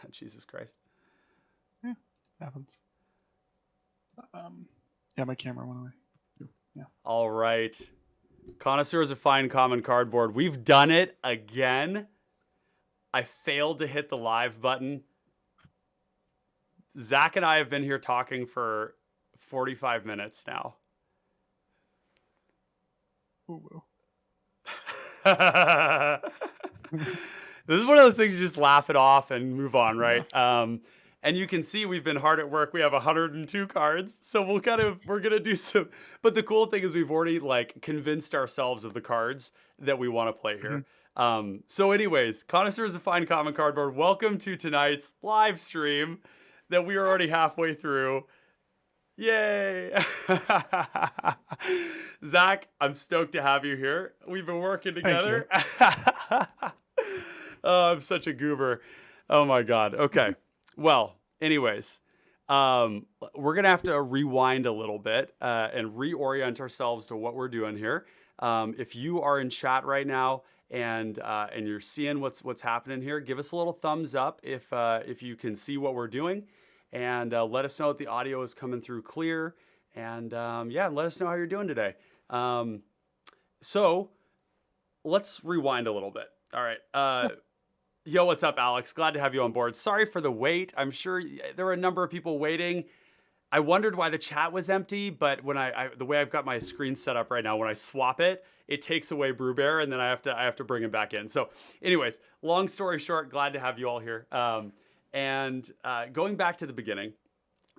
and Jesus Christ. Yeah, happens. Yeah, my camera went away. Yeah. All right. Connoisseurs of Fine Common Cardboard. We've done it again. I failed to hit the live button. Zach and I have been here talking for 45 minutes now. Oh, well. This is one of those things you just laugh it off and move on, right? Yeah. And you can see we've been hard at work. We have 102 cards, so we're gonna do some. But the cool thing is we've already like convinced ourselves of the cards that we want to play here. Mm-hmm. So, anyways, Connoisseurs of Fine Common Cardboard, welcome to tonight's live stream that we are already halfway through. Yay! Zach, I'm stoked to have you here. We've been working together. Oh, I'm such a goober. Oh my God. Okay. Well, anyways, we're going to have to rewind a little bit and reorient ourselves to what we're doing here. If you are in chat right now and you're seeing what's happening here, give us a little thumbs up if you can see what we're doing. And let us know if the audio is coming through clear. And yeah, let us know how you're doing today. So let's rewind a little bit. All right. Yo, what's up, Alex? Glad to have you on board. Sorry for the wait. I'm sure there were a number of people waiting. I wondered why the chat was empty, but when the way I've got my screen set up right now, when I swap it, it takes away Brewbear, and then I have to bring him back in. So anyways, long story short, glad to have you all here. And going back to the beginning,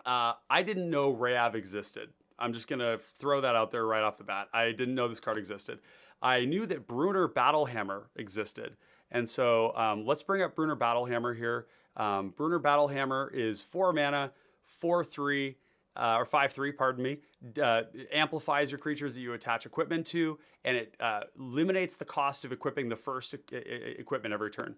I didn't know Reyav existed. I'm just going to throw that out there right off the bat. I didn't know this card existed. I knew that Brunner Battlehammer existed. And so let's bring up Brunner Battlehammer here. Brunner Battlehammer is 4 mana, 4/3, or 5/3, pardon me. Amplifies your creatures that you attach equipment to, and it eliminates the cost of equipping the first equipment every turn.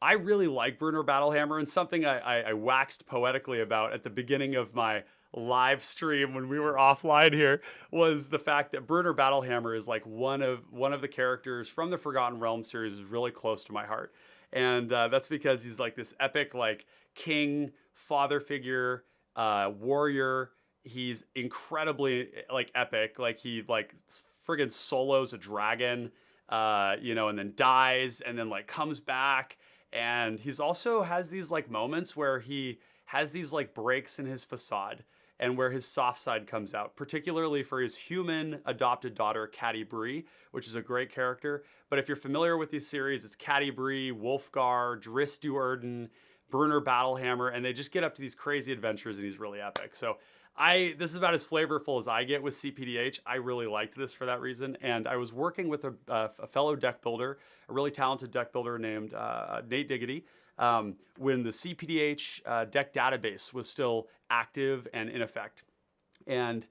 I really like Brunner Battlehammer, and something I waxed poetically about at the beginning of my live stream when we were offline here was the fact that Brunner Battlehammer is like one of the characters from the Forgotten Realms series is really close to my heart. And that's because he's like this epic like king, father figure, warrior. He's incredibly like epic. Like he like friggin' solos a dragon, and then dies and then like comes back. And he's also has these like moments where he has these like breaks in his facade and where his soft side comes out, particularly for his human adopted daughter, Catti Bree, which is a great character. But if you're familiar with these series, it's Catti Bree, Wolfgar, Driss Duerden, Brunner Battlehammer, and they just get up to these crazy adventures, and he's really epic. So this is about as flavorful as I get with CPDH. I really liked this for that reason. And I was working with a fellow deck builder, a really talented deck builder named Nate Diggity, when the CPDH deck database was still active and in effect. And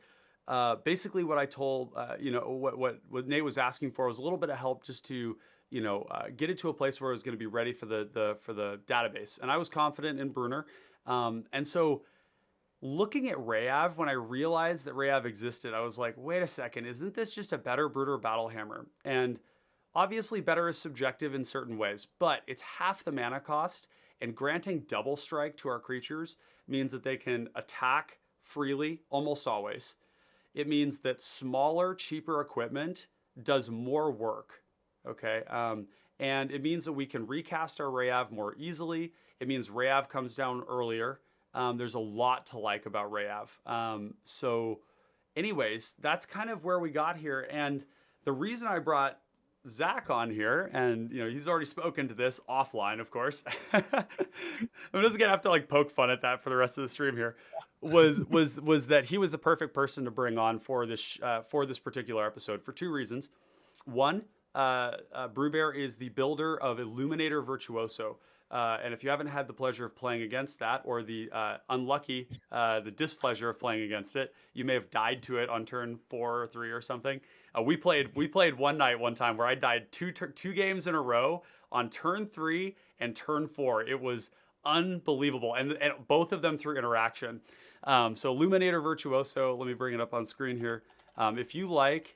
basically what I told, what Nate was asking for was a little bit of help just to, get it to a place where it was going to be ready for the database. And I was confident in Brunner. And so looking at Reyav, when I realized that Reyav existed, I was like, wait a second, isn't this just a better Brunner Battlehammer? And obviously better is subjective in certain ways, but it's half the mana cost, and granting double strike to our creatures means that they can attack freely almost always. It means that smaller, cheaper equipment does more work, okay? And it means that we can recast our Reyav more easily. It means Reyav comes down earlier. There's a lot to like about Reyav. So anyways, that's kind of where we got here. And the reason I brought Zach on here, and he's already spoken to this offline, of course. I'm just gonna have to like poke fun at that for the rest of the stream here. Was that he was the perfect person to bring on for this particular episode for two reasons. One, Brewbear is the builder of Illuminator Virtuoso. And if you haven't had the pleasure of playing against that, or the the displeasure of playing against it, you may have died to it on turn 4 or 3 or something. We played one night one time where I died two games in a row on turn 3 and turn 4. It was unbelievable, and both of them through interaction. So Illuminator Virtuoso, let me bring it up on screen here. If you like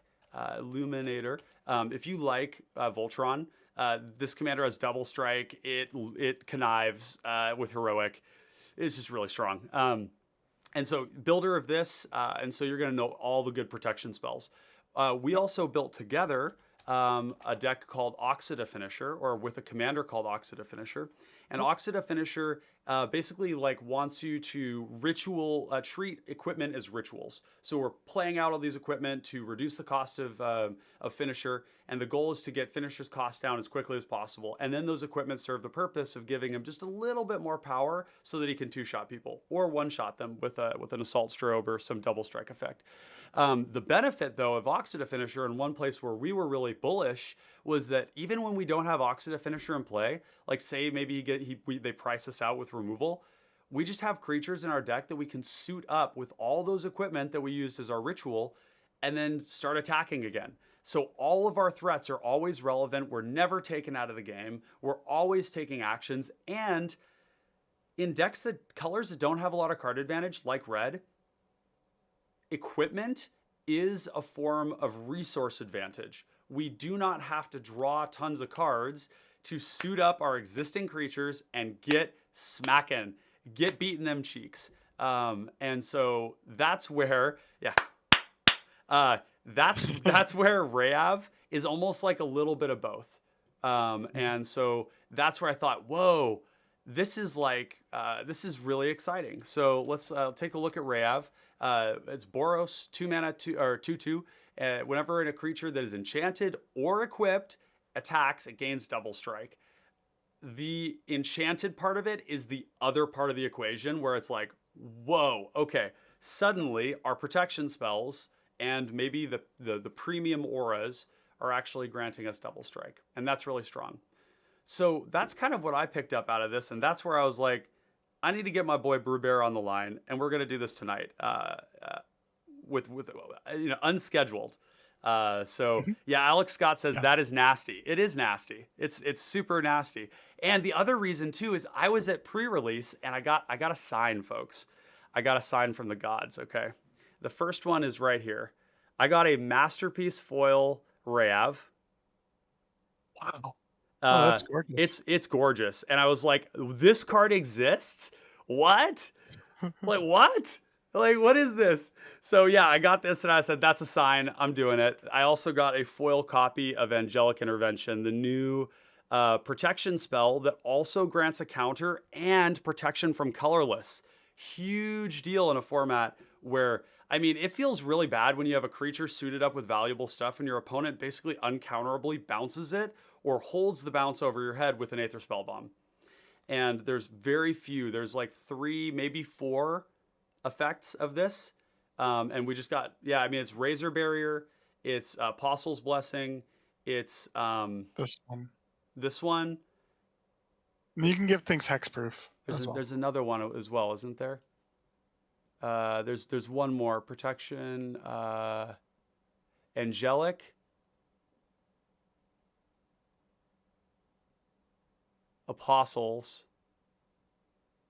Illuminator, if you like Voltron, This commander has double strike. It connives with heroic. It's just really strong. And so builder of this, and so you're going to know all the good protection spells. We also built together a deck called Oxida Finisher, or with a commander called Oxida Finisher. And Oxida Finisher basically like wants you to treat equipment as rituals. So we're playing out all these equipment to reduce the cost of Finisher, and the goal is to get Finisher's cost down as quickly as possible. And then those equipment serve the purpose of giving him just a little bit more power so that he can two-shot people or one-shot them with an Assault Strobe or some double strike effect. The benefit, though, of Oxida Finisher, and one place where we were really bullish, was that even when we don't have Oxida Finisher in play, like say maybe they price us out with removal, we just have creatures in our deck that we can suit up with all those equipment that we used as our ritual and then start attacking again. So all of our threats are always relevant. We're never taken out of the game. We're always taking actions. And in decks colors that don't have a lot of card advantage, like red, equipment is a form of resource advantage. We do not have to draw tons of cards to suit up our existing creatures and get smacking, get beating them cheeks. And so that's where, that's where Reyav is almost like a little bit of both. And so that's where I thought, whoa, this is really exciting. So let's take a look at Reyav. It's Boros, 2 mana, 2/2. Whenever a creature that is enchanted or equipped attacks, it gains double strike. The enchanted part of it is the other part of the equation where it's like, whoa, okay, suddenly our protection spells and maybe the premium auras are actually granting us double strike. And that's really strong. So that's kind of what I picked up out of this. And that's where I was like, I need to get my boy Brewbear on the line, and we're going to do this tonight with unscheduled. So yeah, Alex Scott says that is nasty. It is nasty. It's super nasty. And the other reason too is I was at pre-release and I got a sign, folks. I got a sign from the gods. Okay, the first one is right here. I got a masterpiece foil Reyav. Wow. Oh, that's gorgeous. It's gorgeous, and I was like, this card exists? What? Like what? Like, what is this? So yeah, I got this and I said, that's a sign. I'm doing it. I also got a foil copy of Angelic Intervention, the new protection spell that also grants a counter and protection from colorless. Huge deal in a format where, I mean, it feels really bad when you have a creature suited up with valuable stuff and your opponent basically uncounterably bounces it or holds the bounce over your head with an Aether Spellbomb. And there's very few. There's like 3, maybe 4 effects of this. And we just got, I mean, it's Razor Barrier, it's Apostle's Blessing, it's this one. You can give things hexproof. There's another one as well, isn't there? There's one more. Protection, Angelic, Apostles.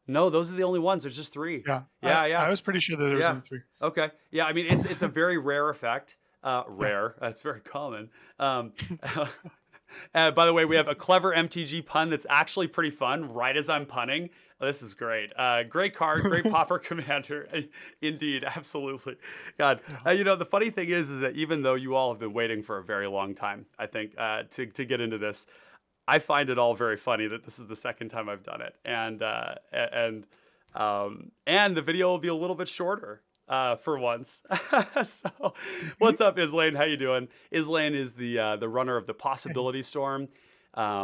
No, those are the only ones. There's just 3. Yeah. I was pretty sure that there was only 3. Okay. Yeah, I mean, it's a very rare effect. Rare. That's very common. By the way, we have a clever MTG pun that's actually pretty fun right as I'm punning. This is great. Great card, great Pauper commander. Indeed, absolutely. God, the funny thing is that even though you all have been waiting for a very long time, I think, to get into this, I find it all very funny that this is the second time I've done it, and the video will be a little bit shorter for once. So, what's up, Islane? How you doing? Islane is the runner of the Possibility Storm.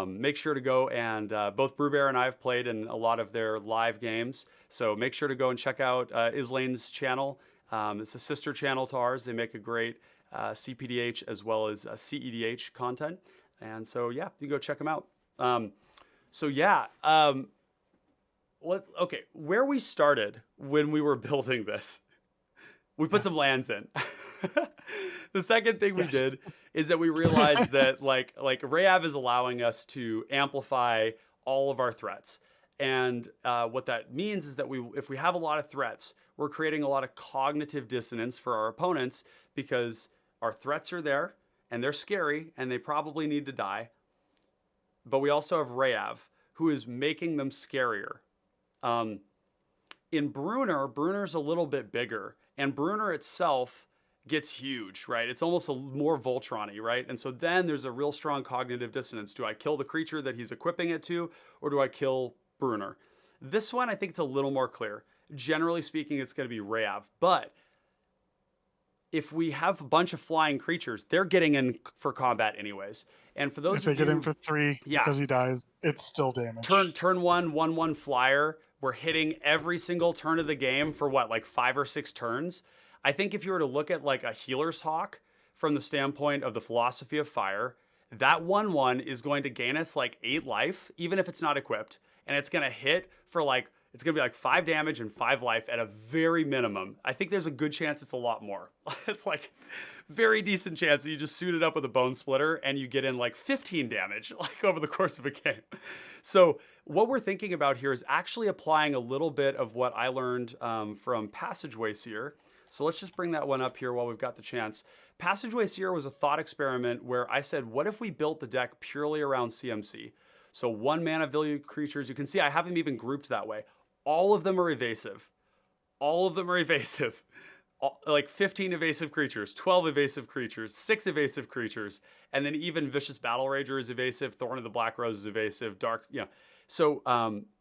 Make sure to go and both Brewbear and I have played in a lot of their live games, so make sure to go and check out Islane's channel. It's a sister channel to ours. They make a great CPDH as well as CEDH content. And so, yeah, you can go check them out. Where we started when we were building this, we put some lands in. The second thing we did is that we realized that like Reyav is allowing us to amplify all of our threats. And what that means is that if we have a lot of threats, we're creating a lot of cognitive dissonance for our opponents because our threats are there, and they're scary, and they probably need to die. but we also have Reyav, who is making them scarier. In Bruner's a little bit bigger, and Bruner itself gets huge, right? It's almost more Voltron-y, right? And so then there's a real strong cognitive dissonance. Do I kill the creature that he's equipping it to, or do I kill Bruner? This one, I think it's a little more clear. Generally speaking, it's going to be Reyav, but if we have a bunch of flying creatures, they're getting in for combat anyways. And for those if they get in for 3 because he dies, it's still damage. Turn 1/1/1 flyer. We're hitting every single turn of the game for what, like 5 or 6 turns. I think if you were to look at like a healer's hawk from the standpoint of the philosophy of fire, that 1/1 is going to gain us like 8 life, even if it's not equipped, and it's going to hit for like, it's going to be like 5 damage and 5 life at a very minimum. I think there's a good chance it's a lot more. It's like very decent chance that you just suit it up with a bone splitter and you get in like 15 damage like over the course of a game. So what we're thinking about here is actually applying a little bit of what I learned from Passageway Seer. So let's just bring that one up here while we've got the chance. Passageway Seer was a thought experiment where I said, what if we built the deck purely around CMC? So 1 mana value creatures. You can see I have them even grouped that way. All of them are evasive. All of them are evasive. Like 15 evasive creatures, 12 evasive creatures, 6 evasive creatures, and then even Vicious Battle Rager is evasive, Thorn of the Black Rose is evasive, Dark, you know. So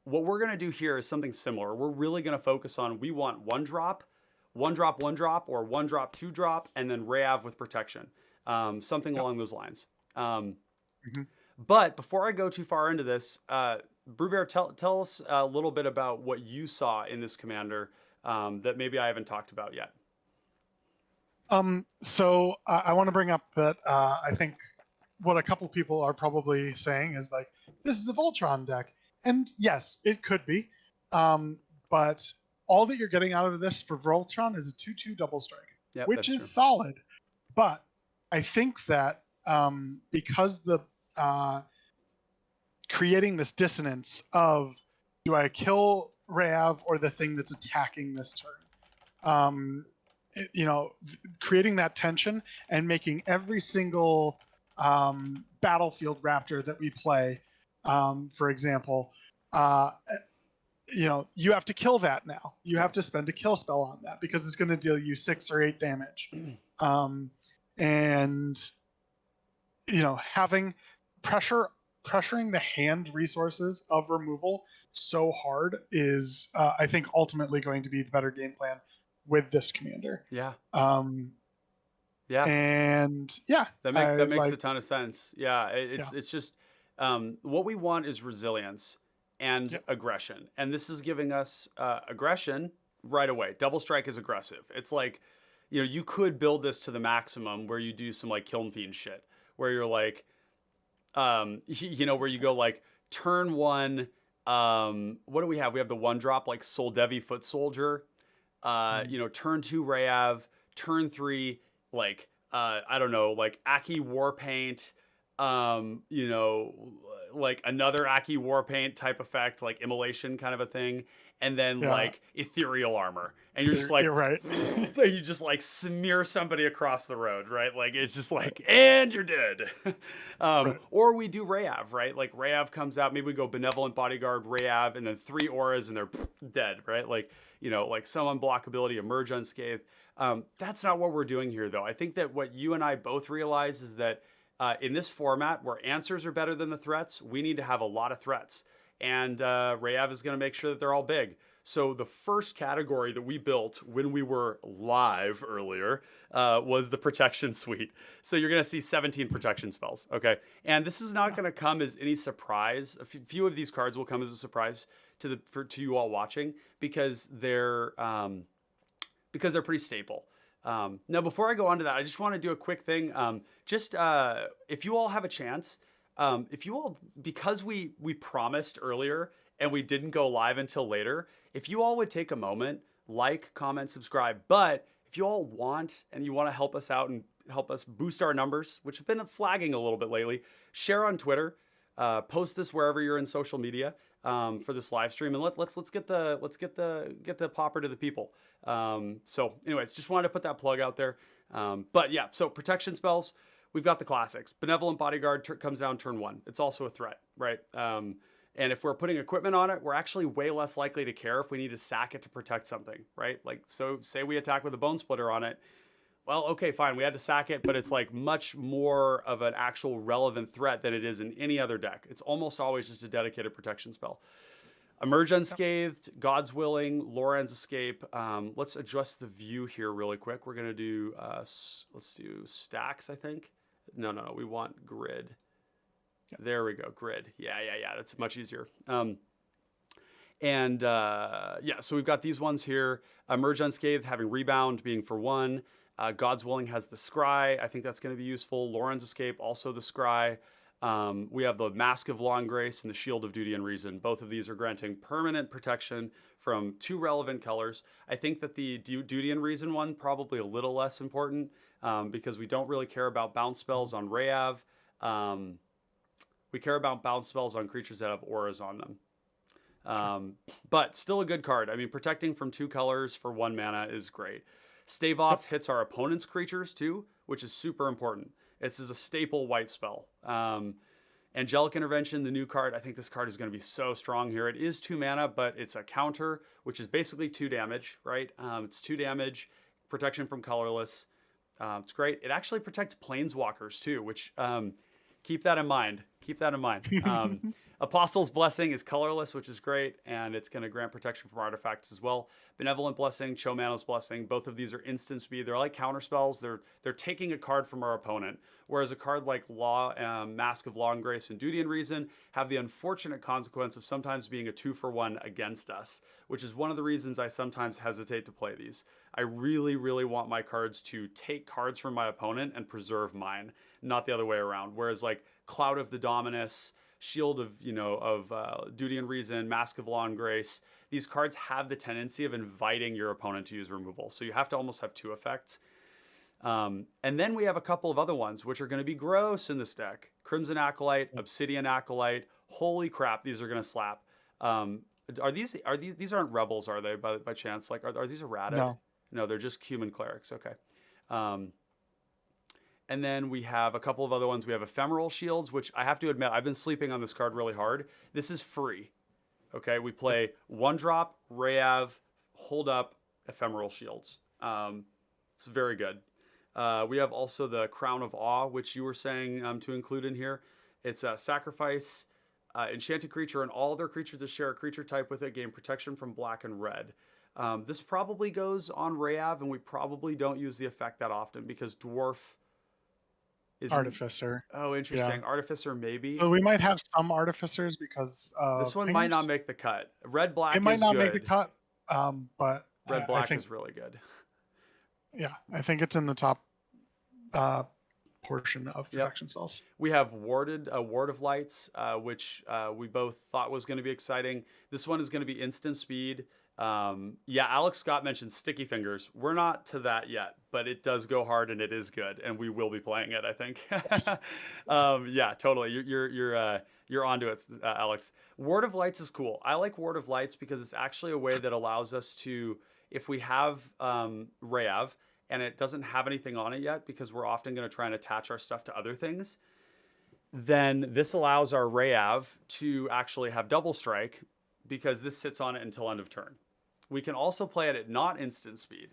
what we're going to do here is something similar. We're really going to focus on, we want 1-drop, 1-drop, 1-drop, or 1-drop, 2-drop, and then Reyav with protection. Something along those lines. But before I go too far into this, Brewbear, tell us a little bit about what you saw in this commander that maybe I haven't talked about yet. So I want to bring up that I think what a couple people are probably saying is like, this is a Voltron deck. And yes, it could be. But all that you're getting out of this for Voltron is a 2/2 double strike, which is solid. But I think that because the creating this dissonance of, do I kill Reyav or the thing that's attacking this turn? You know, creating that tension and making every single battlefield raptor that we play, for example, you know, you have to kill that now. You have to spend a kill spell on that because it's going to deal you 6 or 8 damage. And, you know, having pressuring the hand resources of removal so hard is, I think, ultimately going to be the better game plan with this commander. Yeah. And yeah, that makes a ton of sense. Yeah. It's just, what we want is resilience and aggression. And this is giving us aggression right away. Double strike is aggressive. It's like, you know, you could build this to the maximum where you do some like Kiln Fiend shit, where you're like, you know, where you go like turn 1, what do we have? We have the 1-drop like Soldevi Foot Soldier, you know, turn 2 Reyav, turn 3, like, I don't know, like Aki Warpaint, you know, like another Aki Warpaint type effect, like Immolation kind of a thing. And then like Ethereal Armor. And you're just like, you're right. You just like smear somebody across the road, right? Like, it's just like, and you're dead. Right. Or we do Reyav, right? Like Reyav comes out, maybe we go Benevolent Bodyguard, Reyav, and then 3 auras and they're dead, right? Like, you know, like some unblockability, emerge unscathed. That's not what we're doing here though. I think that what you and I both realize is that in this format where answers are better than the threats, we need to have a lot of threats. And Reyav is going to make sure that they're all big. So the first category that we built when we were live earlier was the protection suite. So you're going to see 17 protection spells, okay? And this is not going to come as any surprise. A few of these cards will come as a surprise to you all watching because they're pretty staple. Now, before I go on to that, I just want to do a quick thing. If you all have a chance, if you all, because we promised earlier and we didn't go live until later, if you all would take a moment, like, comment, subscribe. But if you all want and you want to help us out and help us boost our numbers, which have been flagging a little bit lately, share on Twitter, post this wherever you're in social media for this live stream, and let's get the Pauper to the people. So anyways, just wanted to put that plug out there. But yeah, so protection spells. we've got the classics. Benevolent Bodyguard comes down turn 1. It's also a threat, right? And if we're putting equipment on it, we're actually way less likely to care if we need to sack it to protect something, right? Like, so say we attack with a Bone Splitter on it. Well, okay, fine, we had to sack it, but it's like much more of an actual relevant threat than it is in any other deck. It's almost always just a dedicated protection spell. Emerge Unscathed, God's Willing, Loran's Escape. Let's adjust the view here really quick. We're gonna do, let's do stacks, I think. No, we want grid. There we go, grid. Yeah, that's much easier. Yeah, so we've got these ones here. Emerge Unscathed having Rebound being for 1. God's Willing has the Scry. I think that's going to be useful. Loran's Escape, also the Scry. We have the Mask of Law and Grace and the Shield of Duty and Reason. Both of these are granting permanent protection from 2 relevant colors. I think that the Duty and Reason one probably a little less important because we don't really care about bounce spells on Reyav. We care about bounce spells on creatures that have auras on them. But still a good card. I mean, protecting from 2 colors for 1 mana is great. Stave Off hits our opponent's creatures too, which is super important. This is a staple white spell. Angelic Intervention, the new card. I think this card is going to be so strong here. It is 2 mana, but it's a counter, which is basically 2 damage, right? It's 2 damage, protection from colorless. It's great. It actually protects planeswalkers too, which keep that in mind. Keep that in mind. Apostle's Blessing is colorless, which is great, and it's going to grant protection from artifacts as well. Benevolent Blessing, Chomano's Blessing, both of these are instant speed. They're like counter spells. They're taking a card from our opponent, whereas a card like Mask of Law and Grace and Duty and Reason have the unfortunate consequence of sometimes being a 2-for-1 against us, which is one of the reasons I sometimes hesitate to play these. I really, really want my cards to take cards from my opponent and preserve mine, not the other way around. Whereas like Cloud of the Dominus, Shield of, Duty and Reason, Mask of Law and Grace, these cards have the tendency of inviting your opponent to use removal. So you have to almost have 2 effects. And then we have a couple of other ones, which are going to be gross in this deck. Crimson Acolyte, Obsidian Acolyte. Holy crap, these are going to slap. These aren't rebels, are they, by chance? Like, are these erratic? No, they're just human clerics. Okay. And then we have a couple of other ones. We have Ephemeral Shields, which I have to admit, I've been sleeping on this card really hard. This is free. Okay, we play 1-drop, Reyav, hold up, Ephemeral Shields. It's very good. We have also the Crown of Awe, which you were saying to include in here. It's a sacrifice, enchanted creature, and all other creatures that share a creature type with it gain protection from black and red. This probably goes on Reyav, and we probably don't use the effect that often because Dwarf... Artificer. Oh, interesting. Yeah. Artificer, maybe. So we might have some Artificers because this one might not make the cut. Red Black. It might not make the cut, but Red Black is really good. Yeah, I think it's in the top portion of protection spells. We have Ward of Lights, which we both thought was going to be exciting. This one is going to be instant speed. Alex Scott mentioned Sticky Fingers. We're not to that yet, but it does go hard and it is good, and we will be playing it, I think. Yeah, totally. You're onto it, Alex. Ward of Lights is cool. I like Ward of Lights because it's actually a way that allows us to, if we have Reyav and it doesn't have anything on it yet, because we're often going to try and attach our stuff to other things, then this allows our Reyav to actually have double strike because this sits on it until end of turn. We can also play it at not instant speed,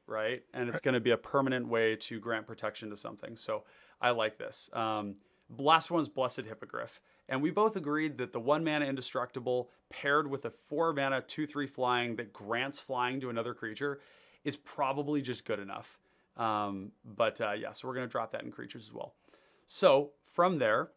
right? And it's going to be a permanent way to grant protection to something. So I like this. Last one is Blessed Hippogriff. And we both agreed that the 1-mana indestructible paired with a 4-mana 2/3 flying that grants flying to another creature is probably just good enough. So we're going to drop that in creatures as well. So from there,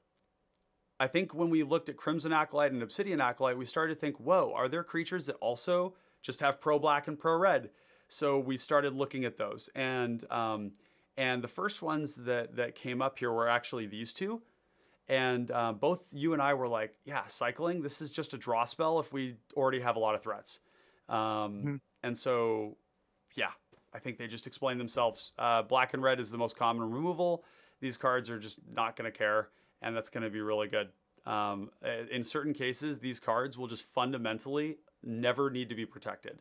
I think when we looked at Crimson Acolyte and Obsidian Acolyte, we started to think, whoa, are there creatures that also just have pro-black and pro-red? So we started looking at those. And the first ones that came up here were actually these two. And both you and I were like, yeah, cycling, this is just a draw spell if we already have a lot of threats. And so, yeah, I think they just explain themselves. Black and red is the most common removal. These cards are just not going to care, and that's going to be really good. In certain cases, these cards will just fundamentally never need to be protected.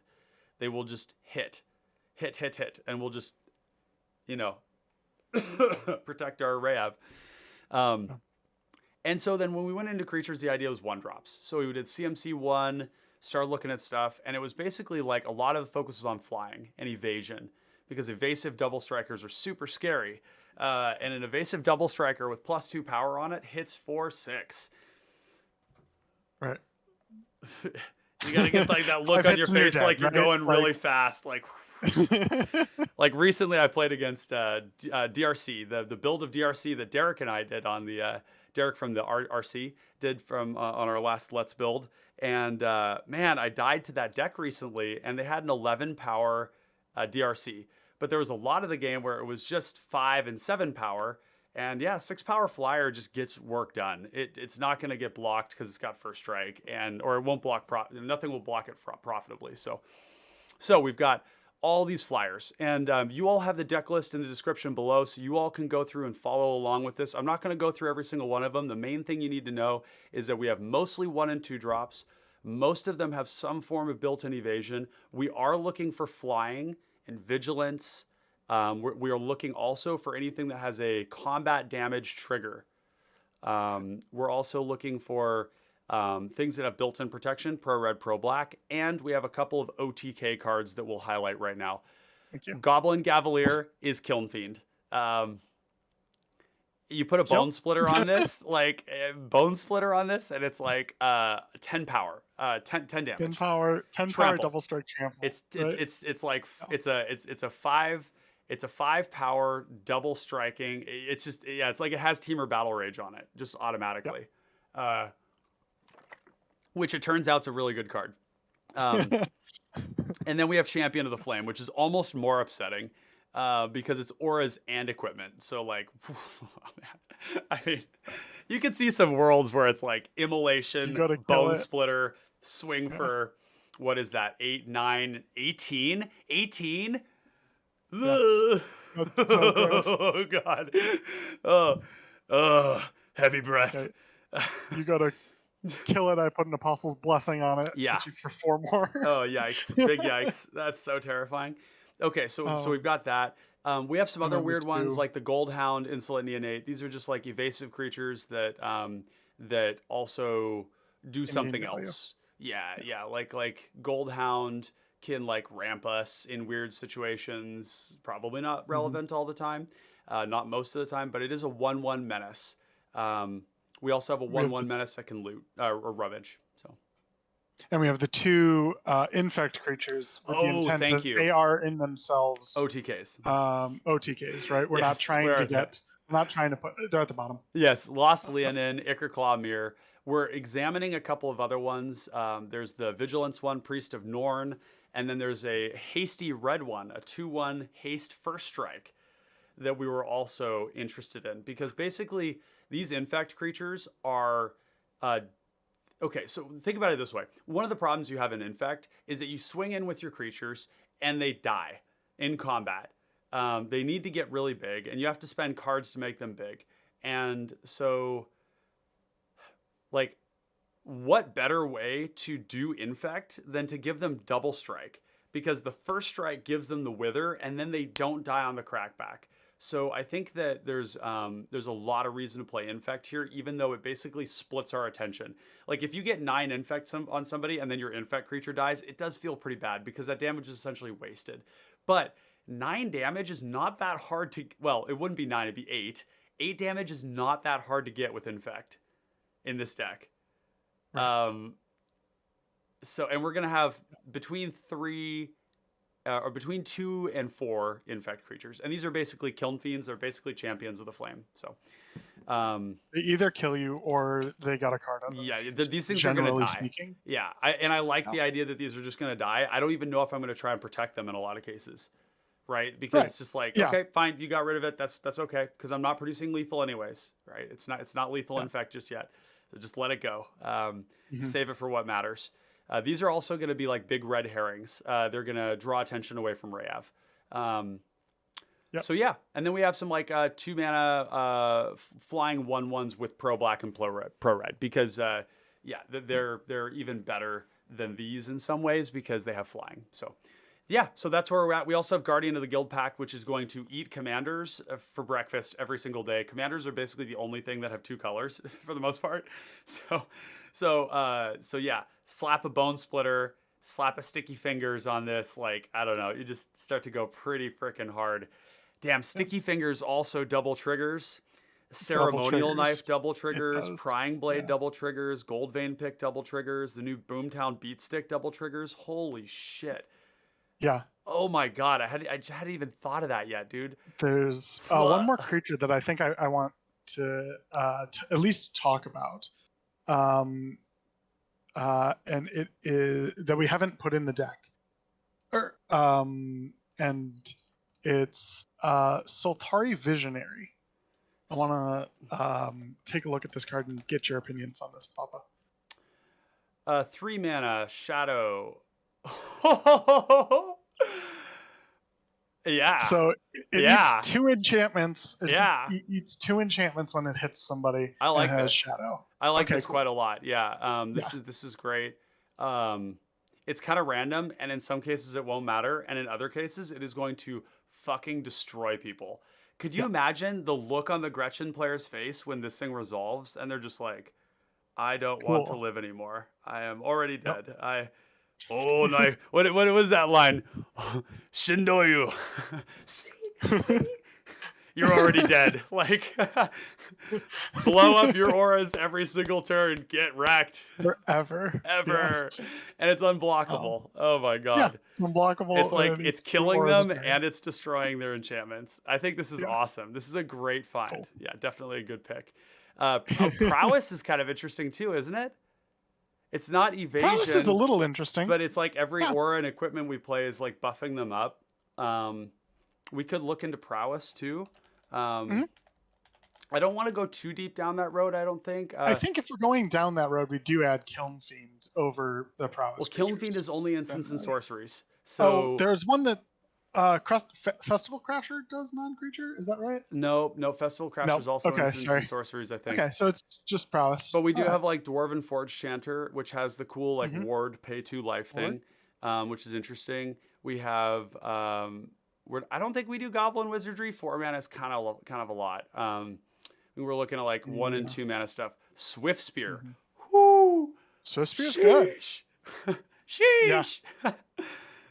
They will just hit, and we'll just, protect our Reyav. And so then when we went into creatures, the idea was 1-drops. So we did CMC 1, started looking at stuff, and it was basically like a lot of the focus was on flying and evasion, because evasive double strikers are super scary. And an evasive double striker with +2 power on it hits 4/6. Right. You gotta get like that look on your face, like you're going really fast, like. Like recently, I played against DRC, the build of DRC that Derek and I did on the Derek from the RC did from on our last Let's Build, and man, I died to that deck recently, and they had an 11 power DRC, but there was a lot of the game where it was just 5 and 7 power, and yeah, 6 power flyer just gets work done. It's not going to get blocked because it's got first strike, or it won't block. Nothing will block it profitably. So we've got all these flyers, and you all have the deck list in the description below, so you all can go through and follow along with this. I'm not going to go through every single one of them. The main thing you need to know is that we have mostly 1 and 2 drops. Most of them have some form of built-in evasion. We are looking for flying and vigilance. We are looking also for anything that has a combat damage trigger. We're also looking for things that have built-in protection, pro red, pro black, and we have a couple of OTK cards that we'll highlight right now. Thank you. Goblin Cavalier is Kiln Fiend. You put a Bone Splitter on this, like Bone Splitter on this, and it's like 10 power, 10 damage. 10 power, 10 Trample. power double strike trample. It's like it's a 5 power double striking. It's just, yeah, it's like it has Teamer Battle Rage on it just automatically. Yep. Which it turns out is a really good card. And then we have Champion of the Flame, which is almost more upsetting because it's auras and equipment. So like, oh man. I mean, you can see some worlds where it's like Immolation, Bone Splitter, swing for, what is that, 8, 9, 18? 18? Yeah. Oh, God. Oh, heavy breath. Okay. You gotta kill it. I put an Apostle's Blessing on it. Yeah. Put you for 4 more. Oh, yikes. Big yikes. That's so terrifying. Okay, so we've got that. We have some other weird ones like the Gold Hound, Insolent Neonate. These are just like evasive creatures that that also do something else. Yeah. Like Gold Hound can like ramp us in weird situations. Probably not relevant all the time. Not most of the time, but it is a 1/1 menace. We also have a 1/1 menace that can loot or rummage. So, and we have the 2 infect creatures with the intent that they are in themselves OTKs. OTKs, right? We're not trying to get. We're not trying to put. They're at the bottom. Yes, Lost Leonin, Ichor Claw Mirror. We're examining a couple of other ones. There's the Vigilance one, Priest of Norn, and then there's a hasty red one, a 2/1 haste first strike that we were also interested in because basically these infect creatures are okay, so think about it this way. One of the problems you have in infect is that you swing in with your creatures and they die in combat. They need to get really big and you have to spend cards to make them big. And so like what better way to do infect than to give them double strike? Because the first strike gives them the wither and then they don't die on the crackback. So I think that there's a lot of reason to play infect here, even though it basically splits our attention. Like if you get 9 infect on somebody and then your infect creature dies, it does feel pretty bad because that damage is essentially wasted. But 9 damage is not that hard to, well, it wouldn't be 9, it'd be 8. 8 damage is not that hard to get with infect in this deck. Right. So, and we're gonna have between 2 and 4 infect creatures, and these are basically Kiln Fiends. They're basically champions of the flame. So they either kill you or they got a card on them. Yeah, these things are gonna die. Speaking. Yeah, I like the idea that these are just gonna die. I don't even know if I'm gonna try and protect them in a lot of cases, right? Because it's just like, okay, fine, you got rid of it. That's okay, because I'm not producing lethal anyways, right? It's not lethal infect just yet. So just let it go. Save it for what matters. These are also going to be like big red herrings. They're going to draw attention away from Reyav. So yeah, and then we have some like 2 mana flying 1/1s with pro black and pro red because they're even better than these in some ways because they have flying. So Yeah, so that's where we're at. We also have Guardian of the Guild pack, which is going to eat commanders for breakfast every single day. Commanders are basically the only thing that have 2 colors for the most part. So yeah, slap a bone splitter, slap a sticky fingers on this. Like, I don't know, you just start to go pretty freaking hard. Damn, sticky fingers also double triggers. Double Ceremonial triggers. knife double It triggers, does. prying blade Yeah. double triggers, gold vein pick double triggers, the new Boomtown beat stick double triggers. Holy shit. Yeah. Oh my god, I just hadn't even thought of that yet, dude. There's one more creature that I think I want to at least talk about. And it is that we haven't put in the deck. And it's Soltari Visionary. I want to take a look at this card and get your opinions on this, Papa. 3 mana shadow. Yeah. So it eats 2 enchantments. Yeah. It eats 2 enchantments when it hits somebody. I like and has this. Shadow. I like Okay, this cool. quite a lot. Yeah. This is great. It's kind of random, and in some cases it won't matter, and in other cases it is going to fucking destroy people. Could you imagine the look on the Gretchen player's face when this thing resolves, and they're just like, "I don't want to live anymore. I am already dead. Oh no! What was that line? Shindoyu. See, you're already dead. Like, blow up your auras every single turn. Get wrecked. Forever. Ever. Yes. And it's unblockable. Oh my god. Yeah, it's unblockable. It's like it's killing them and it's destroying their enchantments. I think this is awesome. This is a great find. Cool. Yeah, definitely a good pick. Prowess is kind of interesting too, isn't it? It's not evasion. Prowess is a little interesting. But it's like every aura and equipment we play is like buffing them up. We could look into Prowess too. I don't want to go too deep down that road, I don't think. I think if we're going down that road, we do add Kiln Fiend over the Prowess. Well, Kiln Fiend is only instants and sorceries. So there's one that Festival Crasher does non-creature. Is that right? No, Festival Crasher is also instants and sorceries, I think. Okay, so it's just Prowess. But we do have like Dwarven Forge Chanter, which has the cool like ward pay 2 life thing, which is interesting. We have I don't think we do Goblin Wizardry. 4 mana is kind of a lot. We're looking at like 1 and 2 mana stuff. Swift Spear. Whoo! Swift Spear's good. Sheesh.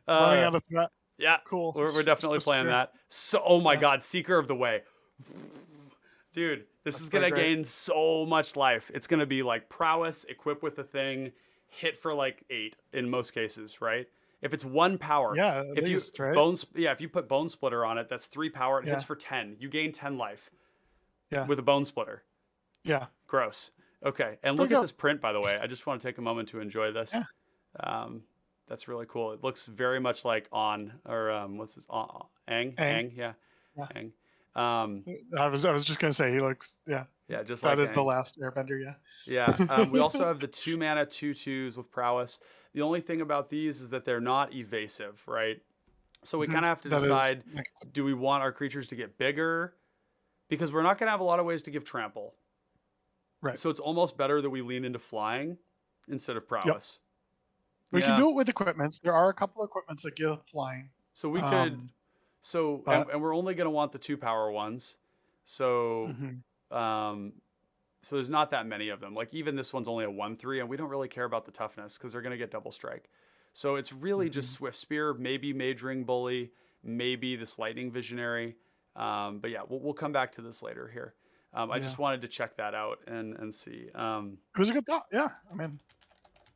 Running out of threat. Yeah, cool. We're definitely playing that. So, oh my god, Seeker of the Way. Dude, this is going to gain so much life. It's going to be like Prowess, equip with a thing, hit for like 8 in most cases, right? If it's 1 power, if you put Bone Splitter on it, that's 3 power. It hits for 10. You gain 10 life. Yeah. With a Bone Splitter. Yeah. Gross. Okay, and look at this print, by the way. I just want to take a moment to enjoy this. Yeah. That's really cool. It looks very much like what's this? Aang? Aang, yeah. Aang. I was just gonna say he looks just that like is Aang. The last Airbender. Yeah. We also have the 2 mana 2/2s with Prowess. The only thing about these is that they're not evasive, right? So we kind of have to decide: do we want our creatures to get bigger? Because we're not going to have a lot of ways to give trample. Right. So it's almost better that we lean into flying instead of Prowess. Yep. We can do it with equipments. There are a couple of equipments that give flying. So we could. And we're only going to want the 2 power ones. So so there's not that many of them. Like even this one's only a 1/3, and we don't really care about the toughness because they're going to get double strike. So it's really just Swift Spear, maybe Mage Ring Bully, maybe this Lightning Visionary. But yeah, we'll come back to this later here. I just wanted to check that out and see. It was a good thought. Yeah, I mean,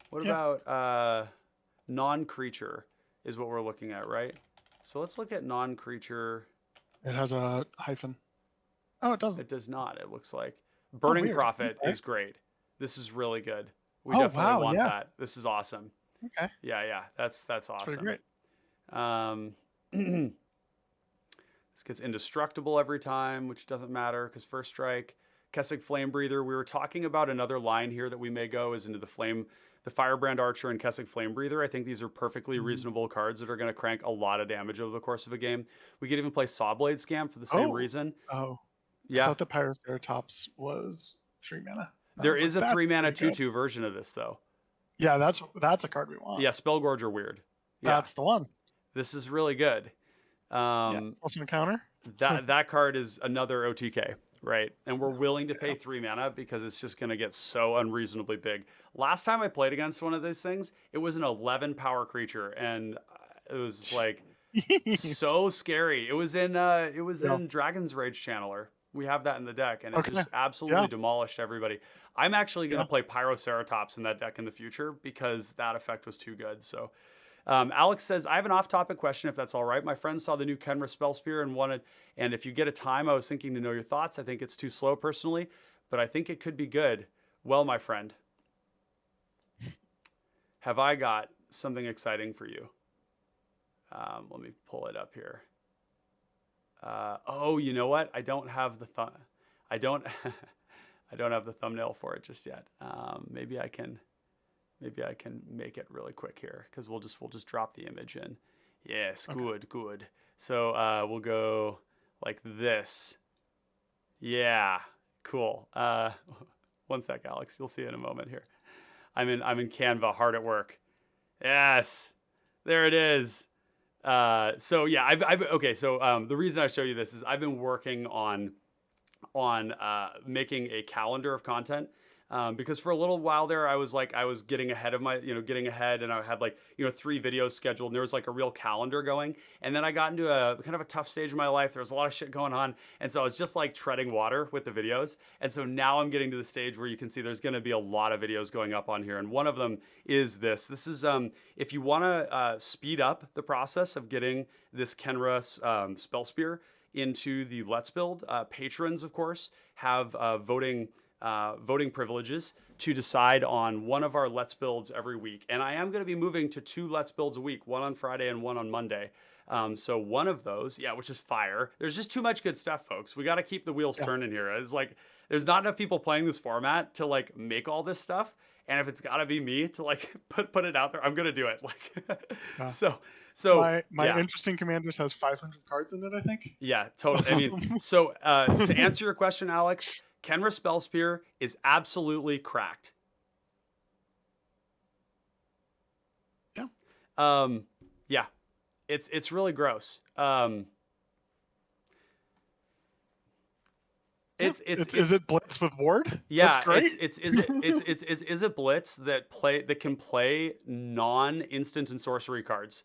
what about non-creature is what we're looking at, right? So let's look at non-creature. It has a hyphen. Oh, it doesn't. It does not. It looks like Burning Prophet is great. This is really good. We definitely want that. This is awesome. Okay. Yeah. That's awesome. Pretty great. This gets indestructible every time, which doesn't matter because first strike. Kessig Flame Breather. We were talking about another line here that we may go is into the Firebrand Archer and Kessig Flame Breather. I think these are perfectly reasonable cards that are going to crank a lot of damage over the course of a game. We could even play Sawblade Scamp for the same reason. Oh, yeah. I thought the Pyroceratops was 3 mana. There is a 3 mana 2/2 version of this though. Yeah, that's a card we want. Yeah, Spellgorger Weird. Yeah. That's the one. This is really good. Yeah, plus one counter. That card is another OTK, right? And we're willing to pay 3 mana because it's just going to get so unreasonably big. Last time I played against one of these things, it was an 11 power creature, and it was like so scary. It was in Dragon's Rage Channeler. We have that in the deck, and it Okay. just absolutely Yeah. demolished everybody. I'm actually going to Yeah. play Pyroceratops in that deck in the future because that effect was too good. So, Alex says, I have an off-topic question, if that's all right. My friend saw the new Kenra Spell Spear and if you get a time, I was thinking to know your thoughts. I think it's too slow personally, but I think it could be good. Well, my friend, have I got something exciting for you? Let me pull it up here. Oh, you know what? I don't have the I don't I don't have the thumbnail for it just yet. Maybe I can make it really quick here because we'll just drop the image in. Yes, good, good. So we'll go like this. Yeah, cool. One sec, Alex. You'll see it in a moment here. I'm in Canva, hard at work. Yes, there it is. So yeah, the reason I show you this is I've been working on making a calendar of content. Because for a little while there, I was getting ahead of getting ahead, and I had 3 videos scheduled, and there was like a real calendar going. And then I got into a kind of a tough stage in my life. There was a lot of shit going on, and so I was just like treading water with the videos. And so now I'm getting to the stage where you can see there's going to be a lot of videos going up on here, and one of them is this. This is if you want to speed up the process of getting this Kenra Spell Spear into the Let's Build, patrons of course have voting privileges to decide on one of our Let's Builds every week. And I am going to be moving to 2 Let's Builds a week, one on Friday and one on Monday. So one of those, which is fire. There's just too much good stuff, folks. We got to keep the wheels turning here. It's like there's not enough people playing this format to like make all this stuff. And if it's got to be me to like put it out there, I'm going to do it. Like so my Interesting Commanders has 500 cards in it, I think. Yeah, totally. I mean, so to answer your question, Alex, Kenra Spell Spear is absolutely cracked. Yeah. Yeah, it's really gross. Is it Blitz with Ward? Yeah, that's great. Is it Blitz that can play non-instant and sorcery cards?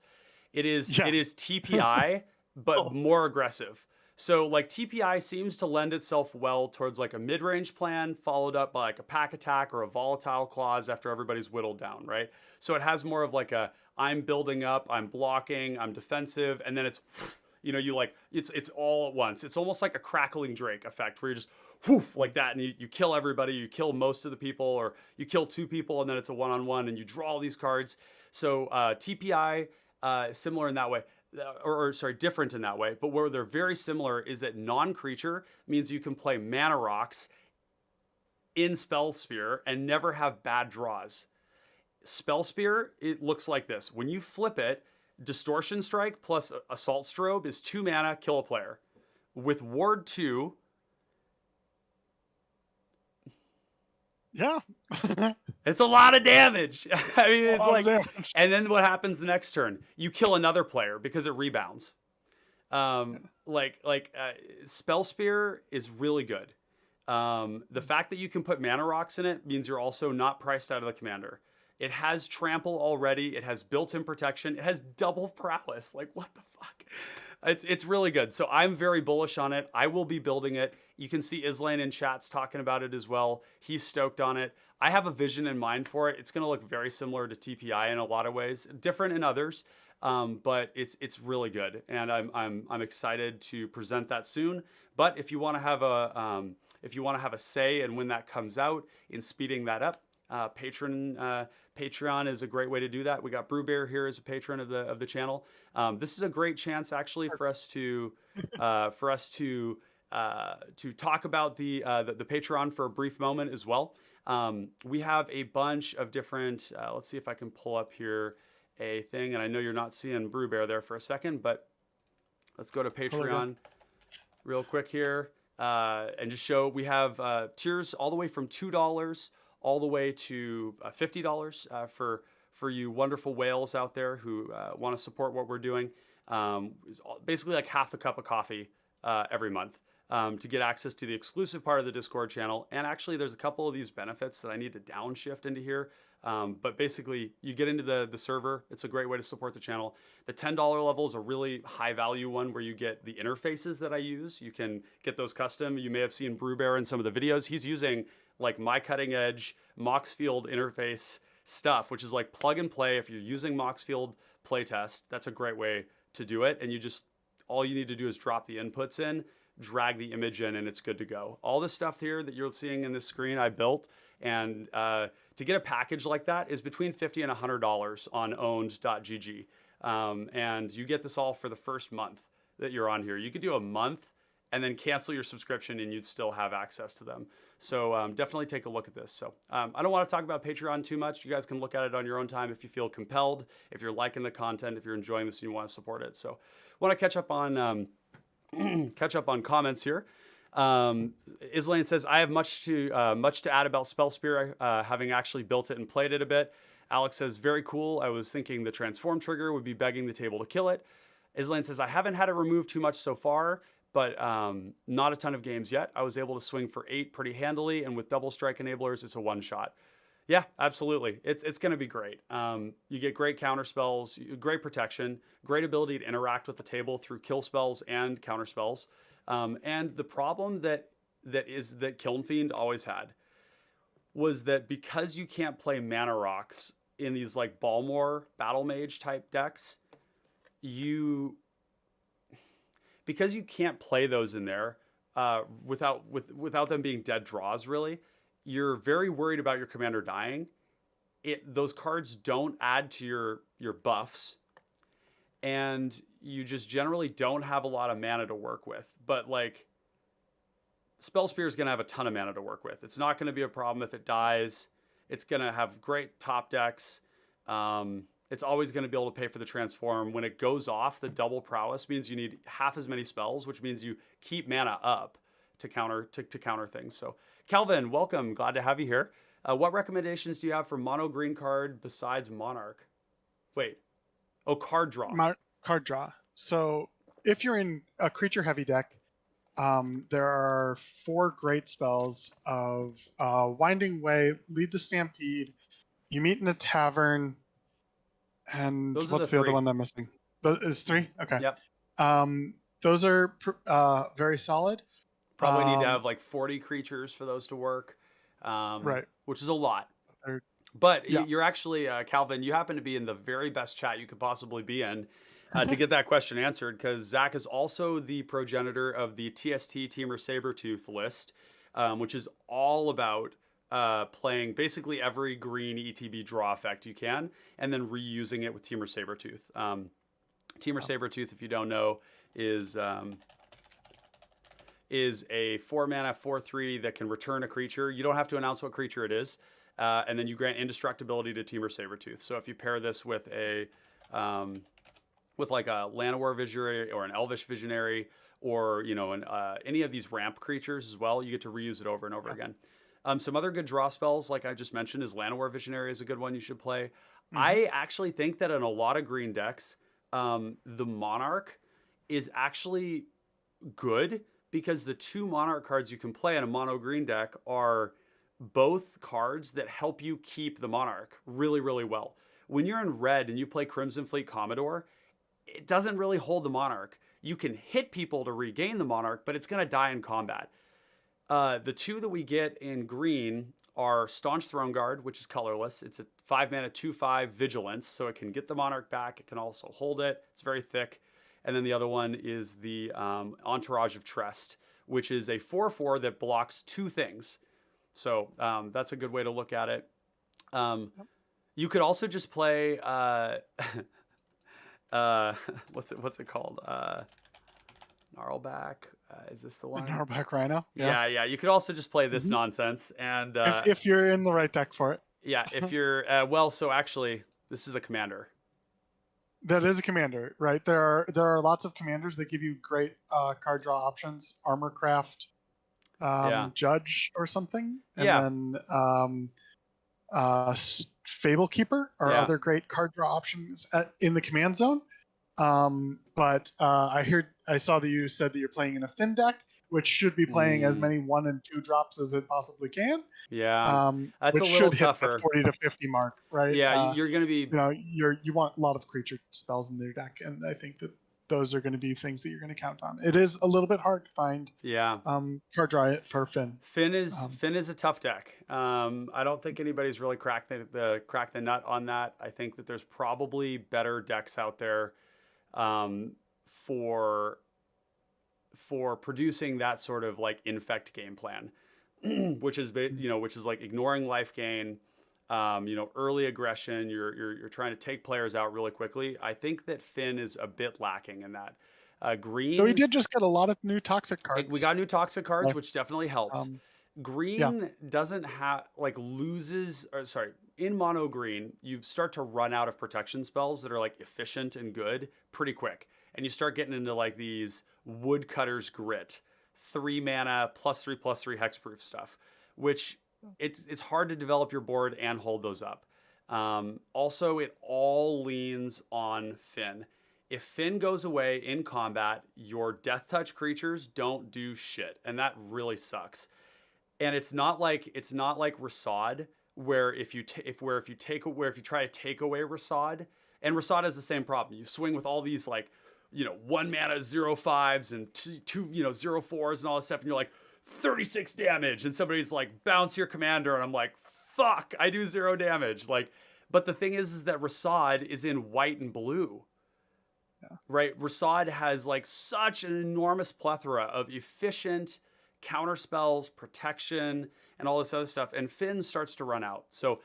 It is TPI but more aggressive. So like TPI seems to lend itself well towards like a mid-range plan followed up by like a pack attack or a volatile clause after everybody's whittled down, right? So it has more of like a I'm building up, I'm blocking, I'm defensive, and then it's it's all at once. It's almost like a crackling Drake effect where you just whoof like that and you kill everybody, you kill most of the people, or you kill 2 people and then it's a one-on-one and you draw all these cards. So TPI similar in that way. Or sorry, different in that way, but where they're very similar is that non-creature means you can play mana rocks in Spell Spear and never have bad draws. Spell Spear, it looks like this. When you flip it, Distortion Strike plus Assault Strobe is 2 mana, kill a player. With Ward 2, yeah. It's a lot of damage. I mean, it's like, damage. And then what happens the next turn? You kill another player because it rebounds. Spell Spear is really good. The fact that you can put mana rocks in it means you're also not priced out of the commander. It has trample already. It has built-in protection. It has double prowess. Like, what the fuck? It's really good. So I'm very bullish on it. I will be building it. You can see Islaine in chats talking about it as well. He's stoked on it. I have a vision in mind for it. It's going to look very similar to TPI in a lot of ways, different in others, but it's really good, and I'm excited to present that soon. But if you want to have a say in when that comes out in speeding that up, Patreon is a great way to do that. We got Brewbear here as a patron of the channel. This is a great chance actually for us to talk about the Patreon for a brief moment as well. We have a bunch of different. Let's see if I can pull up here a thing, and I know you're not seeing Brewbear there for a second, but let's go to Patreon real quick here and just show we have tiers all the way from $2 all the way to $50 for for you wonderful whales out there who want to support what we're doing. It's basically like half a cup of coffee every month to get access to the exclusive part of the Discord channel. And actually, there's a couple of these benefits that I need to downshift into here. But basically, you get into the server. It's a great way to support the channel. The $10 level is a really high value one where you get the interfaces that I use. You can get those custom. You may have seen Brewbear in some of the videos. He's using like my cutting edge Moxfield interface stuff, which is like plug and play. If you're using Moxfield playtest, that's a great way to do it. And all you need to do is drop the inputs in, drag the image in, and it's good to go. All the stuff here that you're seeing in this screen, I built. And to get a package like that is between $50 and $100 on owned.gg. And you get this all for the first month that you're on here. You could do a month and then cancel your subscription and you'd still have access to them. So definitely take a look at this. So I don't want to talk about Patreon too much. You guys can look at it on your own time if you feel compelled, if you're liking the content, if you're enjoying this and you want to support it. So I want to catch up on comments here. Islaine says, I have much to add about Spell Spear, having actually built it and played it a bit. Alex says, very cool. I was thinking the transform trigger would be begging the table to kill it. Islaine says, I haven't had it removed too much so far, but not a ton of games yet. I was able to swing for 8 pretty handily, and with double strike enablers, it's a one shot. Yeah, absolutely. It's going to be great. You get great counter spells, great protection, great ability to interact with the table through kill spells and counter spells. And the problem that Kiln Fiend always had was that because you can't play mana rocks in these like Balmor Battle Mage type decks, because you can't play those in there without them being dead draws, really, you're very worried about your commander dying. Those cards don't add to your buffs, and you just generally don't have a lot of mana to work with. But like, Spell Spear is going to have a ton of mana to work with. It's not going to be a problem if it dies. It's going to have great top decks. It's always going to be able to pay for the transform. When it goes off, the double prowess means you need half as many spells, which means you keep mana up to counter things. So Calvin, welcome. Glad to have you here. What recommendations do you have for mono green card besides Monarch? Wait. Oh, card draw. Card draw. So if you're in a creature heavy deck, there are 4 great spells of Winding Way, Lead the Stampede, You Meet in a Tavern, and what's the other one I'm missing? Is 3? Okay. Yep. Those are very solid. Probably need to have like 40 creatures for those to work. Right. Which is a lot. But yeah. You're actually, Calvin, you happen to be in the very best chat you could possibly be in to get that question answered, because Zach is also the progenitor of the TST Teamer Sabertooth list, which is all about playing basically every green ETB draw effect you can, and then reusing it with Teamer Sabertooth. Teamer Sabertooth, if you don't know, is a 4-mana 4/3 that can return a creature. You don't have to announce what creature it is, and then you grant indestructibility to Teamer Sabertooth. So if you pair this with like a Llanowar Visionary or an Elvish Visionary, or any of these ramp creatures as well, you get to reuse it over and over again. Some other good draw spells, like I just mentioned, is Llanowar Visionary is a good one you should play. Mm-hmm. I actually think that in a lot of green decks, the Monarch is actually good, because the 2 Monarch cards you can play in a mono green deck are both cards that help you keep the Monarch really, really well. When you're in red and you play Crimson Fleet Commodore, it doesn't really hold the Monarch. You can hit people to regain the Monarch, but it's going to die in combat. The 2 that we get in green are Staunch Throne Guard, which is colorless. It's a 5-mana 2/5 Vigilance, so it can get the Monarch back. It can also hold it. It's very thick. And then the other one is the Entourage of Trest, which is a 4/4 that blocks 2 things. So that's a good way to look at it. You could also just play what's it called? Gnarlback. Is this the one? Gnarlback Rhino. Yeah. You could also just play this nonsense, and if you're in the right deck for it. Yeah, if you're so actually, this is a commander. That is a commander, right? There are lots of commanders that give you great card draw options. Armorcraft, Judge or something, and then Fable Keeper are Yeah. other great card draw options in the command zone. But I saw that you said that you're playing in a thin deck, which should be playing as many 1 and 2 drops as it possibly can. Yeah. That's a Which little should hit the tougher. 40 to 50 mark, right? Yeah, you're going to be You know, you want a lot of creature spells in their deck, and I think that those are going to be things that you're going to count on. It is a little bit hard to find card draw for Finn. Finn is a tough deck. I don't think anybody's really cracked the nut on that. I think that there's probably better decks out there for producing that sort of like infect game plan, which is like ignoring life gain, early aggression. You're trying to take players out really quickly. I think that Finn is a bit lacking in that. Green. So we did just get a lot of new toxic cards. We got new toxic cards, which definitely helped. Green doesn't have in mono green, you start to run out of protection spells that are like efficient and good pretty quick. And you start getting into like these Woodcutter's Grit, 3 mana +3/+3 hexproof stuff, which it's hard to develop your board and hold those up. Also, it all leans on Finn. If Finn goes away in combat, your death touch creatures don't do shit, and that really sucks. And it's not like Rasad, where if you try to take away Rasad, and Rasad has the same problem. You swing with all these 1 mana 0/5s and two 0/4s and all this stuff, and you're like 36 damage, and somebody's like bounce your commander, and I'm like, fuck, I do 0 damage. But the thing is that Rasad is in white and blue. Yeah. Right? Rasad has like such an enormous plethora of efficient counter spells, protection, and all this other stuff. And Finn starts to run out. So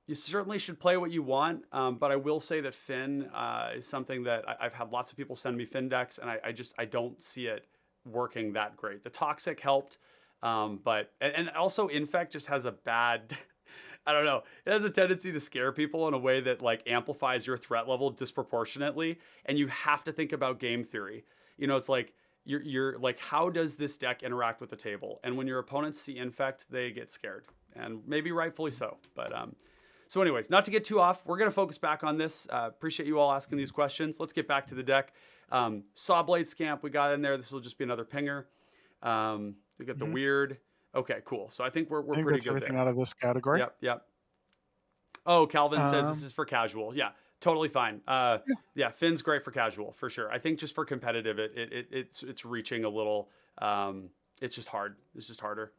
you certainly should play what you want. But I will say that Finn is something that I've had lots of people send me Finn decks, and I don't see it working that great. The Toxic helped, but also Infect just has a bad... I don't know. It has a tendency to scare people in a way that like amplifies your threat level disproportionately, and you have to think about game theory. It's like you're like, how does this deck interact with the table? And when your opponents see Infect, they get scared, and maybe rightfully so. But so anyways, not to get too off, we're gonna focus back on this. Appreciate you all asking these questions. Let's get back to the deck. Sawblade Scamp we got in there. This will just be another pinger. We got the weird. Okay, cool. So I think we're pretty good everything there. Out of this category. Yep. Oh, Calvin says this is for casual. Yeah, totally fine. Yeah, Finn's great for casual for sure. I think just for competitive, it's reaching a little. It's just hard. It's just harder.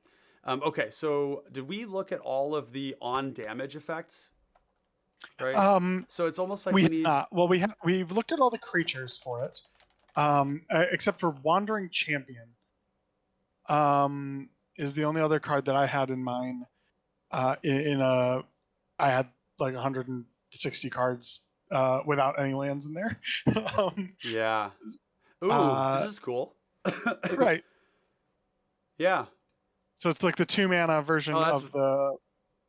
Okay, so did we look at all of the on damage effects? Right. So it's almost like we need. Well, we've looked at all the creatures for it, except for Wandering Champion. Is the only other card that I had in mind. I had like 160 cards without any lands in there. Yeah. Ooh, this is cool. Right. Yeah. So it's like the 2 mana version of the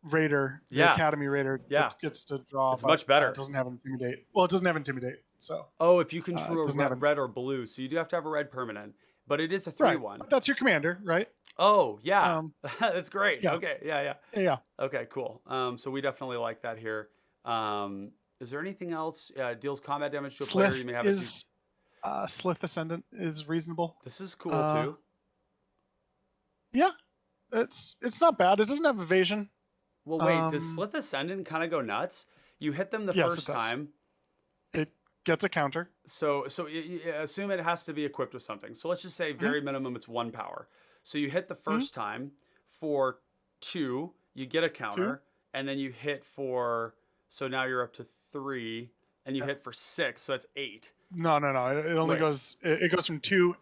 Raider, the Academy Raider. That gets to draw. It's much better. It doesn't have Intimidate. Well, it doesn't have Intimidate. So. Oh, if you control red or blue, so you do have to have a red permanent. But it is a 3/1. Right. That's your commander, right? Oh, yeah. That's great. Yeah. Okay. Yeah. Okay, cool. So we definitely like that here. Is there anything else? Deals combat damage to a player. You may have Slith Ascendant is reasonable. This is cool too. Yeah. It's not bad. It doesn't have evasion. Well, wait, does Slith Ascendant kind of go nuts? You hit them the first time. It gets a counter. So assume it has to be equipped with something. So let's just say very minimum it's 1 power. So you hit the first time for 2, you get a counter, and then you hit for, so now you're up to 3, and you hit for 6, so that's 8. No. It only goes. It goes from 2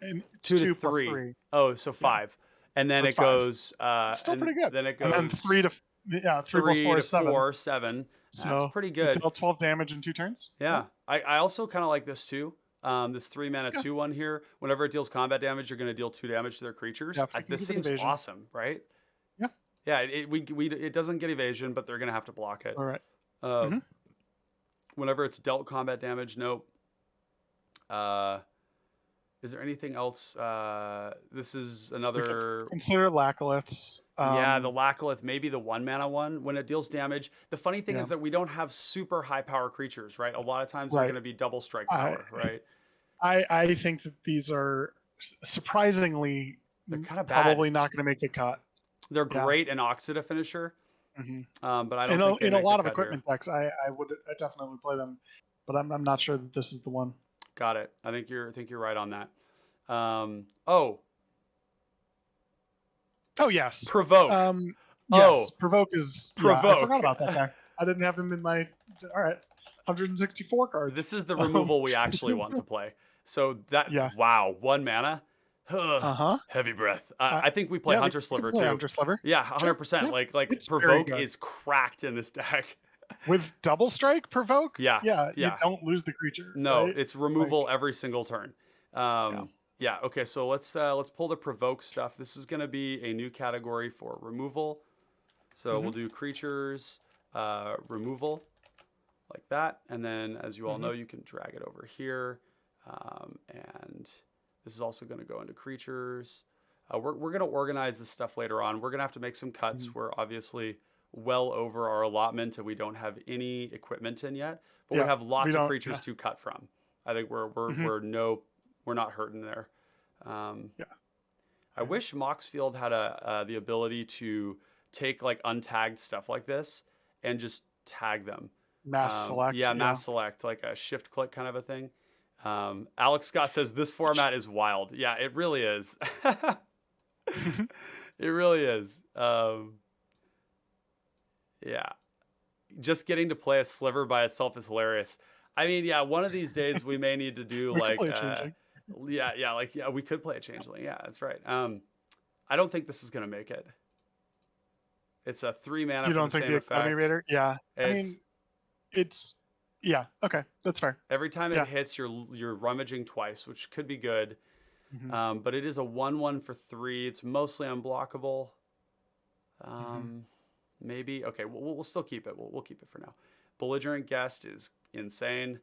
to 3. 3. Oh, so 5, and then it goes. Still pretty good. Then it goes. And then 3 to 3 plus 4 is 7. 4, 7. So that's pretty good. Deal 12 damage in 2 turns. Yeah. I also kind of like this too. This 3 mana 2/1 here. Whenever it deals combat damage, you're going to deal 2 damage to their creatures. Yeah, this seems awesome, right? Yeah. Yeah. It doesn't get evasion, but they're going to have to block it. All right. Whenever it's dealt combat damage, nope. Is there anything else? This is We could another. consider Lacoliths. Yeah, the Lacolith, maybe the 1 mana one when it deals damage. The funny thing Yeah, is that we don't have super high power creatures, right? A lot of times they're right. going to be double strike I power, right? I think that these are surprisingly They're kind of bad. probably not going to make the cut. They're Yeah. great in Oxida finisher, hmm but I In don't think they in a make the lot of cut here. equipment decks, I definitely play them, but I'm not sure that this is the one. Got it. I think you're right on that. Oh, Oh yes. provoke. Um, yes. Oh, Provoke is I provoke. forgot about that guy. I didn't have him in my. All right, 164 cards. This is the removal we actually want to play. So that Yeah. wow, 1 mana. Uh-huh. Heavy breath. Uh I think we play yeah, Hunter we can Sliver play too. Hunter Sliver. Yeah, Sure. 100%. Yeah. Like It's very provoke good. is cracked in this deck. With double strike provoke, Yeah, you yeah. don't lose the creature, No, right? it's Like, removal every single turn. yeah. Yeah. Okay. So let's pull the provoke stuff. This is going to be a new category for removal. So we'll hmm do creatures removal like that, and then as you all hmm know, you can drag it over here, and this is also going to go into creatures. We're going to organize this stuff later on. We're going to have to make some cuts. hmm We're obviously well over our allotment, and we don't have any equipment in yet, but we Yeah. have We lots of don't. creatures to cut from. I think hmm we're not hurting there. Um, Yeah. I wish Moxfield had the ability to take like untagged stuff like this and just tag them. Mass select. Yeah, Yeah. mass select, like a shift click kind of a thing. Alex Scott says this format is wild. Yeah, it really is. It really is. Yeah, just getting to play a sliver by itself is hilarious. I mean, yeah, one of these days we may need to do We could like, play a changeling. yeah, we could play a changeling. Yeah, that's right. I don't think this is gonna make it. It's a 3 mana You for don't the think same the Academy effect. Raider? Yeah. I It's mean, it's yeah. Okay, that's fair. every time it Yeah. hits, you're rummaging twice, which could be good. hmm But it is a 1/1 for 3. It's mostly unblockable. hmm Maybe okay. We'll still keep it. We'll keep it for now. Belligerent Guest is insane.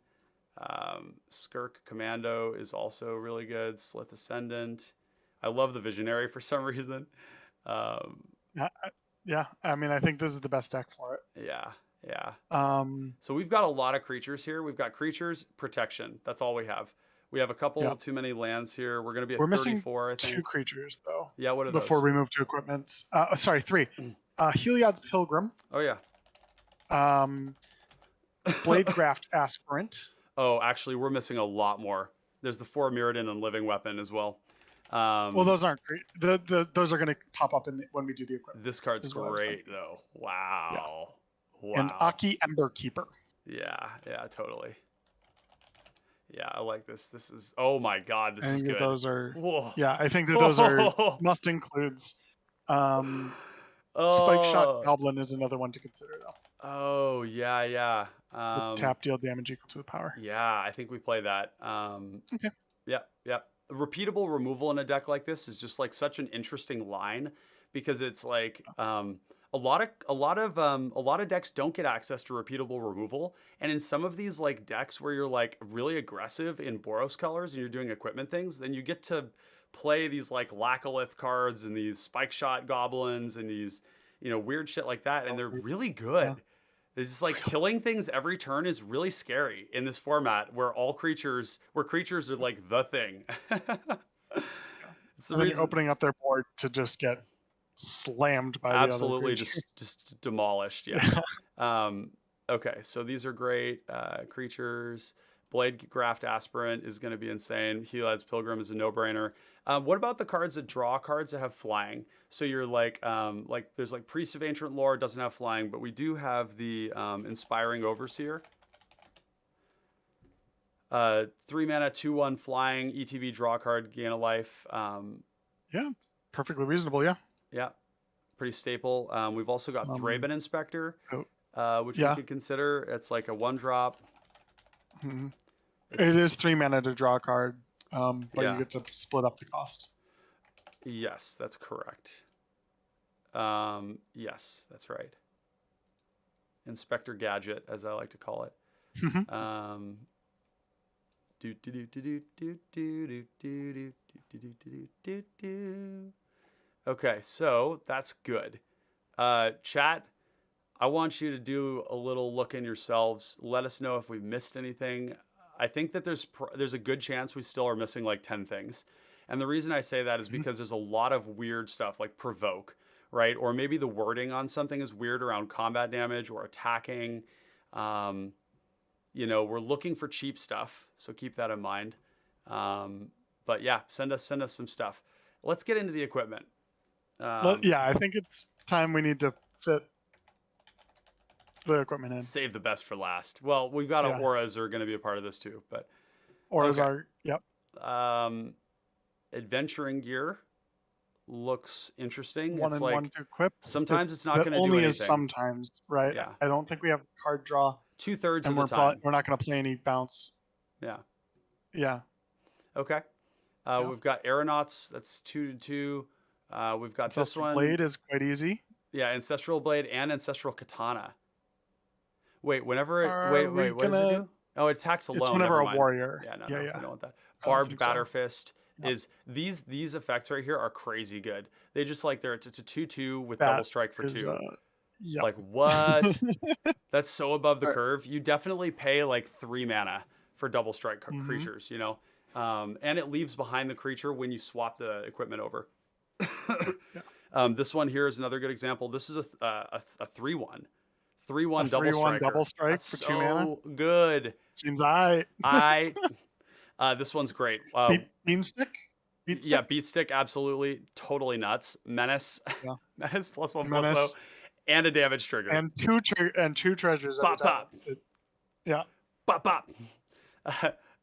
Skirk Commando is also really good. Slith Ascendant. I love the Visionary for some reason. Um, Yeah. Yeah. I mean, I think this is the best deck for it. yeah, yeah. Um. So we've got a lot of creatures here. We've got creatures, protection. That's all we have. We have a couple Yeah. too many lands here. We're going to be We're at missing 34, I 2 think. creatures though. Yeah, what are Before those? we move to equipments. Sorry, 3. Heliod's Pilgrim. Oh, yeah. Bladegraft Aspirant. Oh, actually, we're missing a lot more. There's the 4 Mirrodin and Living Weapon as well. Well, those aren't great. Those are going to pop up when we do the equipment. This card's is what I was great, thinking. though. Yeah. Wow. And Wow. Aki Emberkeeper. Yeah, totally. Yeah, I like this. This is, oh my God, this I is think that good. those are. Whoa. Yeah, I think that those are Oh. must includes. Spike Shot Oh. Goblin is another one to consider though. Oh, yeah. With tap deal damage equal to the power. Yeah, I think we play that. Okay. Yeah. Repeatable removal in a deck like this is just like such an interesting line because it's like a lot of decks don't get access to repeatable removal, and in some of these like decks where you're like really aggressive in Boros colors and you're doing equipment things, then you get to play these like Lacolith cards and these Spike Shot Goblins and these weird shit like that, and they're really good. Yeah. It's just like killing things every turn is really scary in this format where creatures are like the thing. It's the And then reason. you're opening up their board to just get slammed by Absolutely, the other creatures. just demolished. Yeah. Okay, so these are great creatures. Bladegraft Aspirant is going to be insane. Heliod's Pilgrim is a no-brainer. What about the cards that draw cards that have flying? So you're like there's like Priest of Ancient Lore doesn't have flying, but we do have the Inspiring Overseer. 3 mana, 2/1 flying, ETB draw card, gain a life. Yeah, perfectly reasonable. Yeah. Yeah, pretty staple. We've also got Thraben Inspector, which we could consider. It's like a 1-drop. Mhm. It is 3 mana to draw a card, but Yeah. you get to split up the cost. Yes, that's correct. Yes, that's right. Inspector Gadget, as I like to call it. Mhm. Do do do do do do do do do do do do do do. Okay, so that's good. Chat, I want you to do a little look in yourselves. Let us know if we missed anything. I think that there's a good chance we still are missing like 10 things. And the reason I say that is because there's a lot of weird stuff like provoke, right? Or maybe the wording on something is weird around combat damage or attacking. You know, we're looking for cheap stuff, so keep that in mind. But yeah, send us some stuff. Let's get into the equipment. Yeah, I think it's time we need to fit the equipment in. Save the best for last. Well, we've got auras are going to be a part of this too, but auras are adventuring gear looks interesting. One it's and like one to equip. sometimes it's not going to do only anything. is sometimes, right? Yeah. I don't think we have card draw. 2/3 of we're the time. We're not going to play any bounce. Yeah. Yeah. Okay. We've got aeronauts. That's 2/2. We've got this one. Blade is quite easy. Yeah, ancestral blade and ancestral katana. Wait, whenever it wait, what does it do? Oh, it attacks alone. It's whenever Never a mind. warrior. Yeah, no, yeah, we don't want that. Barbed batter fist Yep. is these effects right here are crazy good. They just like it's a 2/2 with double strike for 2. Yep. Like what? That's so above the curve. You definitely pay like 3 mana for double strike creatures, you know, and it leaves behind the creature when you swap the equipment over. This one here is another good example. This is a 3/1. 3/1 double striker. Double strike That's for so 2 mana. Good. Seems I. This one's great. Beamstick? Yeah, beat stick, absolutely, totally nuts. Menace, Yeah. Menace +1/+0, and a damage trigger. And two treasures. Pop pop. Yeah. Pop pop.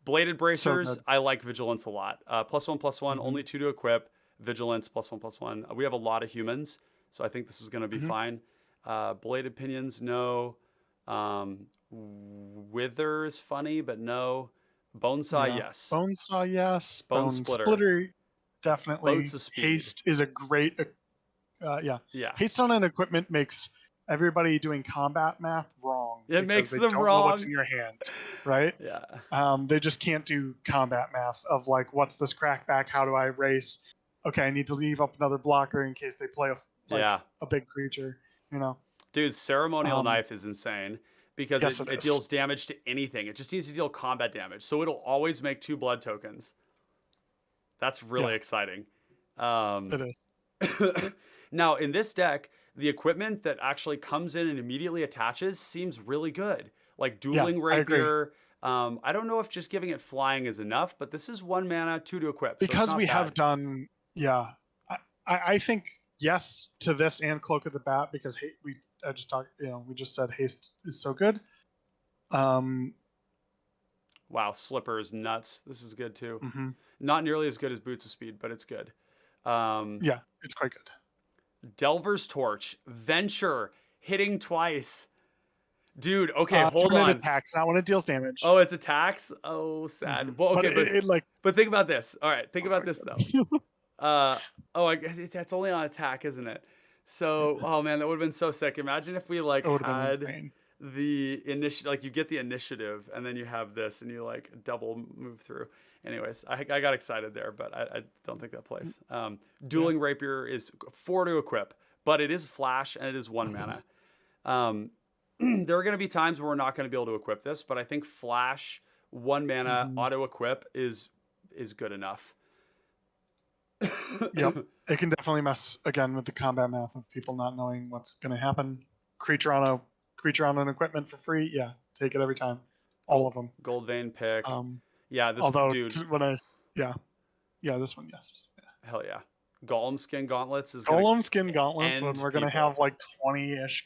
Bladed bracers. I like vigilance a lot. +1/+1, only 2 to equip. Vigilance +1/+1. We have a lot of humans, so I think this is going to be fine. Bladed pinions, no. Wither is funny, but no. Bonesaw, yes. Bonesaw, yes. Bone splitter, definitely. Boats of speed. Haste is a great. Yeah. Haste on an equipment makes everybody doing combat math wrong. It makes them don't wrong. Know what's in your hand, right? Yeah. They just can't do combat math of like, what's this crackback? How do I race? Okay, I need to leave up another blocker in case they play a big creature. You know. Dude, ceremonial knife is insane because it deals damage to anything. It just needs to deal combat damage, so it'll always make 2 blood tokens. That's really exciting. It is. Now, in this deck, the equipment that actually comes in and immediately attaches seems really good. Like dueling rapier. I don't know if just giving it flying is enough, but this is 1 mana, 2 to equip. Because so we have done, I think yes to this and Cloak of the Bat because we just said haste is so good. Wow, Slipper is nuts. This is good too. Not nearly as good as Boots of Speed, but it's good. Yeah, it's quite good. Delver's Torch, Venture, hitting twice. Dude, okay, hold on. It attacks, not when it deals damage. Oh, it's attacks? Oh, sad. Well, okay, but think about this. All right, think about this though. I guess it's only on attack, isn't it? So, oh man, that would have been so sick. Imagine if we had the initiative, like you get the initiative and then you have this and you like double move through. Anyways, I got excited there, but I don't think that plays. Dueling Rapier is 4 to equip, but it is flash and it is 1 mana. There are going to be times where we're not going to be able to equip this, but I think flash 1 mana auto equip is good enough. Yep, it can definitely mess again with the combat math of people not knowing what's going to happen. Creature on an equipment for free, yeah, take it every time, all of them. Gold vein pick. Yeah, this dude. This one, yes. Yeah. Hell yeah. Golem skin gauntlets is Golem skin gauntlets when we're gonna have like 20-ish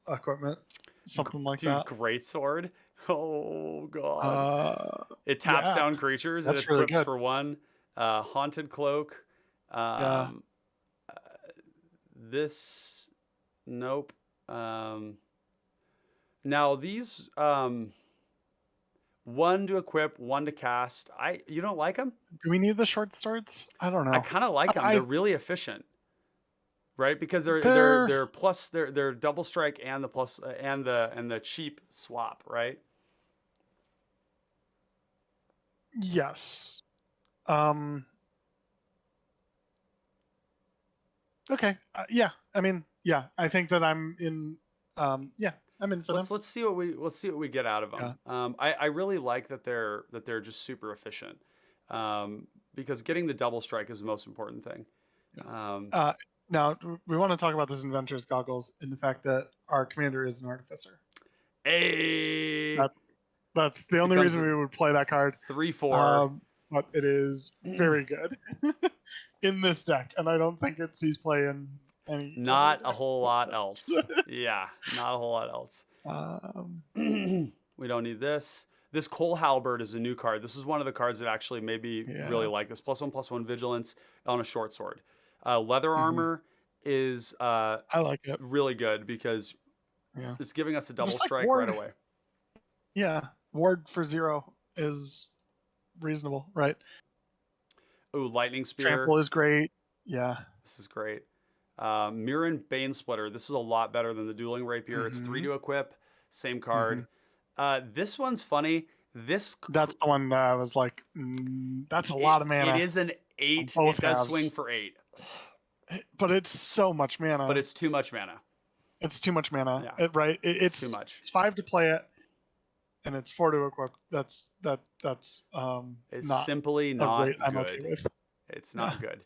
equipment, something like that. Great sword. Oh god. It taps down creatures. It equips really for 1. Haunted cloak. This. Nope. Now these. 1 to equip, 1 to cast. You don't like them? Do we need the short swords? I don't know. I kind of like them. They're really efficient, right? Because they're plus they're double strike and the plus and the cheap swap, right? Yes. Um. Okay. Yeah. I mean, yeah. I think that I'm in. Yeah. I'm in for them. Let's see what we get out of them. Yeah. I really like that they're just super efficient, because getting the double strike is the most important thing. Yeah. Um, Now we want to talk about this inventor's goggles and the fact that our commander is an artificer. a That's the only becomes reason we would play that card. 3/4. But it is very good in this deck, and I don't think it sees play in any other Not a deck. whole lot else. Yeah, not a whole lot else. um, We don't need this. This Coal Halberd is a new card. This is one of the cards that actually made me really yeah. like this. +1/+1 vigilance on a short sword. Leather Mhm. armor is I like it. really good because Yeah. it's giving us a double Just like strike right ward. away. Yeah. Ward for 0 is reasonable, right? Ooh, Lightning Spear. Trample is great. Yeah. This is great. Mirren Bane Splitter. This is a lot better than the Dueling Rapier. It's 3 to equip. Same card. This one's funny. That's the one that I was like, that's a lot of mana. It is an 8. Both It does halves. swing for 8. But it's so much mana. But it's too much mana. It's too much mana. Yeah. Right? It's too much. It's 5 to play it, and it's 4 to equip. That's it's not simply a not rate I'm good. okay with. It's not good.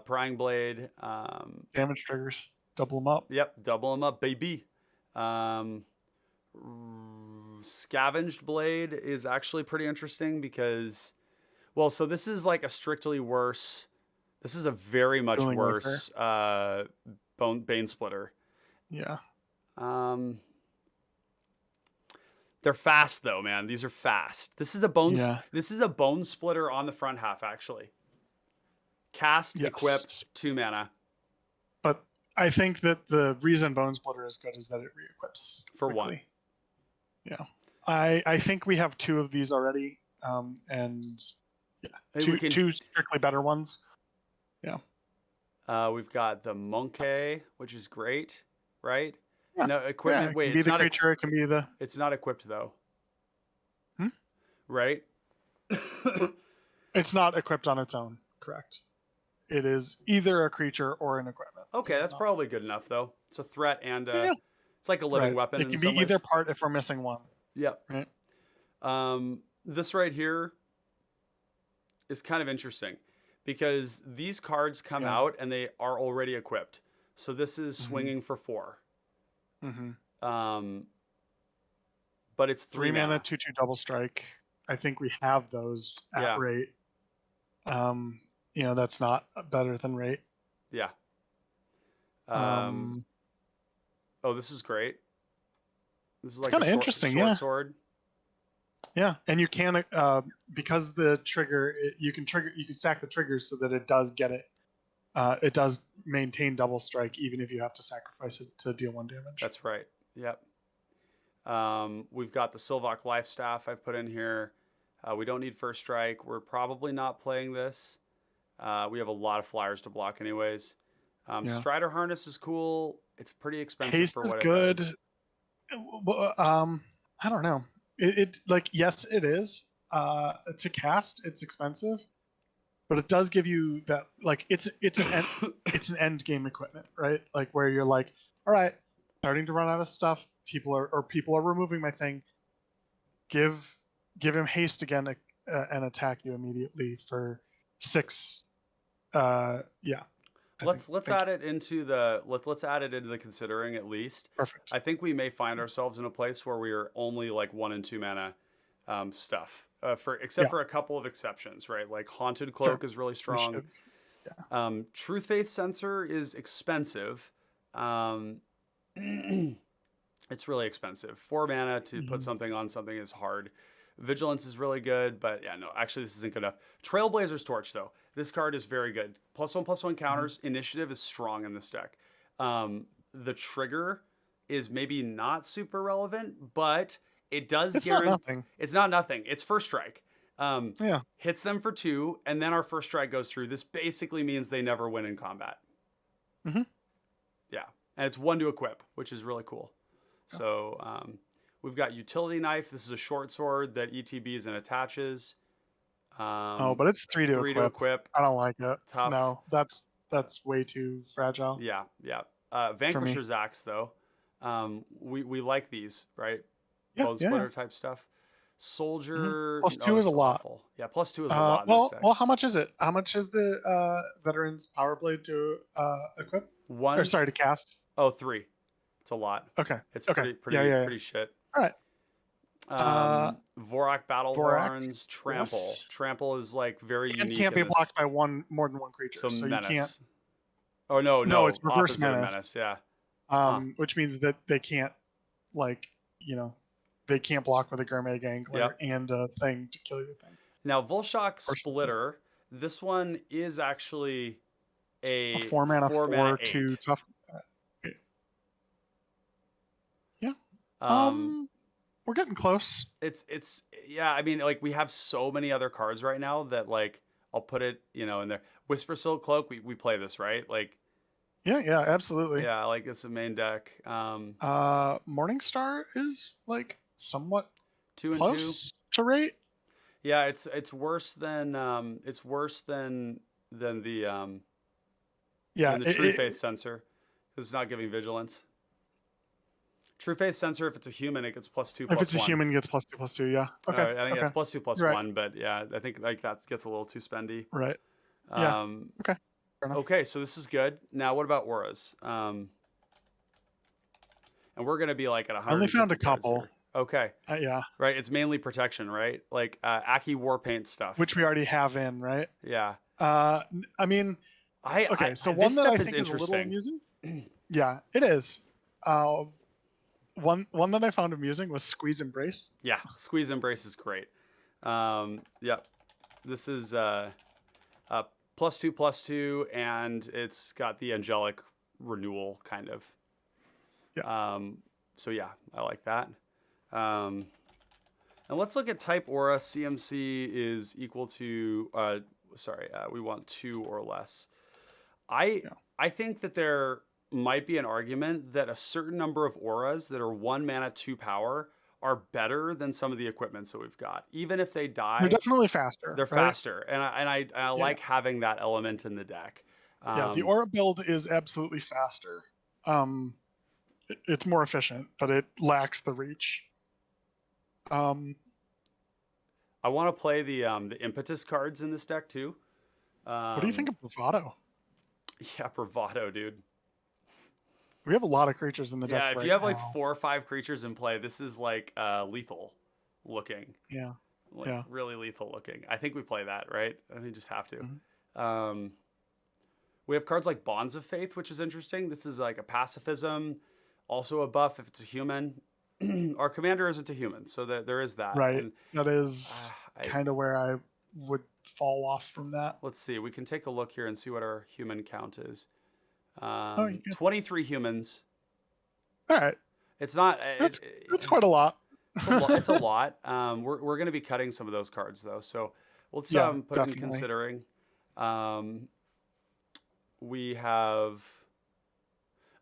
Prying Blade. Damage triggers. Double them up. Yep, double them up, baby. Scavenged Blade is actually pretty interesting because, well, so this is like a strictly worse. This is a very much Dueling worse Bane Splitter. Yeah. They're fast though, man. These are fast. This is a bone. Yeah. This is a Bone Splitter on the front half, actually. Cast, Yes. equipped, 2 mana. But I think that the reason Bone Splitter is good is that it re-equips For quickly. 1. Yeah. I think we have 2 of these already, and yeah, Hey, two strictly better ones. Yeah. We've got the Monkey, which is great, right? Yeah. No equipment. Yeah, it Wait, can be it's the not. creature. It can be the. It's not equipped though. Right? It's not equipped on its own. Correct. It is either a creature or an equipment. Okay, that's probably good enough though. It's a threat and Yeah. it's like a living weapon. It can be either part if we're missing one. Yep. Right. This right here is kind of interesting because these cards come out and they are already equipped. So this is swinging for 4. But it's 3 mana. 2/2 double strike. I think we have those at rate. That's not better than rate. Yeah. Oh, this is great. This is like kind of a interesting, short sword. Yeah, and you can because the trigger you can stack the triggers so that it does get it. It does maintain double strike even if you have to sacrifice it to deal 1 damage. That's right. Yep. We've got the Sylvok Life Staff I've put in here. We don't need first strike. We're probably not playing this. We have a lot of flyers to block anyways. Strider Harness is cool. It's pretty expensive Haste for what is good. It does. I don't know. It yes, it is. To cast, it's expensive, but it does give you that it's an end game equipment, right? Like where you're like, all right, starting to run out of stuff. People are removing my thing. Give him haste again and attack you immediately for 6. Let's add it into the considering at least. Perfect. I think we may find ourselves in a place where we are only like 1 and 2 mana stuff. For a couple of exceptions, right? Like Haunted Cloak is really strong. Truth Faith Sensor is expensive. It's really expensive. 4 mana to put something on something is hard. Vigilance is really good, but yeah, no, actually this isn't good enough. Trailblazer's Torch, though. This card is very good. +1/+1 counters. Initiative is strong in this deck. The trigger is maybe not super relevant, but it does guarantee. Not nothing. It's not nothing. It's first strike. Hits them for 2, and then our first strike goes through. This basically means they never win in combat. Yeah, and it's 1 to equip, which is really cool. So we've got Utility Knife. This is a short sword that ETBs and attaches. Oh, but it's 3 to 3 to equip. equip. I don't like it. Tough. No, that's way too fragile. Yeah, yeah. For me. Vanquisher's Axe, though. We like these, right? Yeah, Bone yeah, yeah. splitter type stuff. Soldier, Plus no, 2 this is a is lot. awful. Yeah, plus 2 is a lot in this Well, deck. how much is it? How much is the veteran's power blade to equip? Or One, sorry, to cast. oh, 3. It's a lot. Okay. It's Okay. Yeah. pretty shit. All right. Vorak Battle Vorak, Horns, Trample. yes. Trample is like very And unique. can't be in this. blocked by more than one creature. So So menace. you can't. Oh no, No, it's reverse opposite of menace. menace. Yeah. Which means that they can't, like, they can't block with a Gourmet Gangler and a thing to kill your thing. Now, Volshock Splitter, this one is actually a 4 mana 4 2 tough. Yeah. We're getting close. It's yeah. I mean, like we have so many other cards right now that like I'll put it in there. Whisper Silk Cloak. We play this, right? Like. Yeah, absolutely. Yeah, like it's the main deck. Morningstar is like somewhat 2 and close to rate. Yeah, it's worse than the than the True Faith Censor. It's not giving vigilance. True Faith Censor, if it's a human, it gets +2/+1. If it's a human, it gets +2/+2. Yeah. Okay. I think it's +2/+1, right. But yeah, I think like that gets a little too spendy. Right. Yeah. Okay. Okay, so this is good. Now, what about auras? And we're gonna be like at 100. I only found a couple. Okay. Yeah. Right. It's mainly protection, right? Like Aki Warpaint stuff, which we already have in, right? Yeah. I mean, so one that I think is a little amusing. Yeah, it is. One that I found amusing was Squeeze Embrace. Yeah, Squeeze Embrace is great. Yep. This is +2/+2, and it's got the angelic renewal kind of. Yeah. So yeah, I like that. And let's look at type aura. CMC is equal to we want 2 or less. I think that there might be an argument that a certain number of auras that are 1 mana 2 power are better than some of the equipments that we've got. Even if they die, they're definitely faster. They're faster, and I like having that element in the deck. The aura build is absolutely faster. It's more efficient, but it lacks the reach. I want to play the impetus cards in this deck too. What do you think of Bravado? Yeah, Bravado, dude. We have a lot of creatures in the deck. Yeah, if you have like 4 or 5 creatures in play, this is like lethal looking. Yeah. Really lethal looking. I think we play that, right? I mean, just have to. Mm-hmm. We have cards like Bonds of Faith, which is interesting. This is like a pacifism, also a buff if it's a human. Our commander isn't a human, so there is that. Right. And, that is kind of where I would fall off from that. Let's see. We can take a look here and see what our human count is. 23 humans. All right. It's not. It's quite a lot. It's a lot. We're going to be cutting some of those cards though, so let's put it in considering. We have.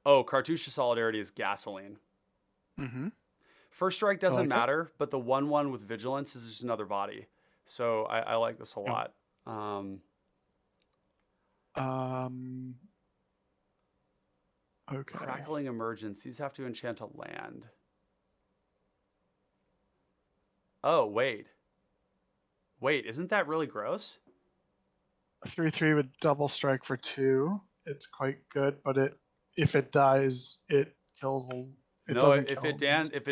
Cartouche of Solidarity is gasoline. Mm-hmm. First Strike doesn't matter, but the 1/1 with Vigilance is just another body. So I like this a lot. Okay. Crackling Emergence. These have to enchant a land. Oh, wait. Wait, isn't that really gross? 3/3 with double strike for 2. It's quite good, but if it dies, it kills. If it dies, if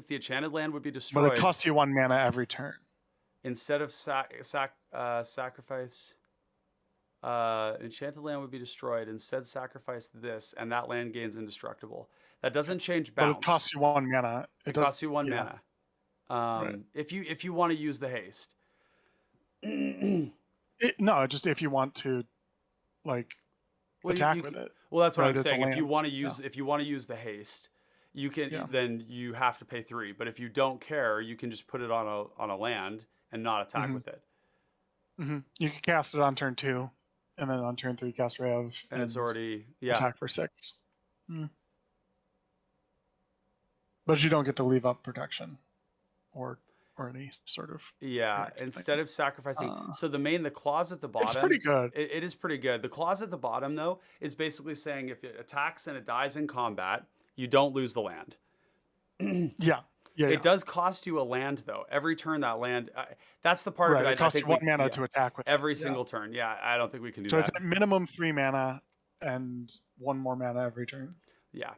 the enchanted land would be destroyed. But it costs you 1 mana every turn. Instead of sacrifice, enchanted land would be destroyed. Instead, sacrifice this, and that land gains indestructible. That doesn't change bounce. But it costs you 1 mana. It costs you 1 mana. Right. If you want to use the haste. No, just if you want to, attack with it. Well, that's what I'm saying. If you want to use the haste, you can. Then you have to pay 3. But if you don't care, you can just put it on a land and not attack with it. Mm-hmm. You can cast it on turn 2, and then on turn 3 cast Reyav. And it's already attack for 6. But you don't get to leave up protection, or or any sort of Yeah, reactive instead thing. of sacrificing. Uh, So the clause at the it's pretty bottom, good. it is pretty good. The clause at the bottom though is basically saying if it attacks and it dies in combat, you don't lose the land. Yeah. Yeah. It Yeah. does cost you a land though. Every turn that land, that's the part of Right. it. It I costs think you 1 we, mana yeah, to attack with it. every Yeah. single turn. Yeah, I don't think we can do So it's that. at minimum 3 mana and 1 more mana every turn. Yeah.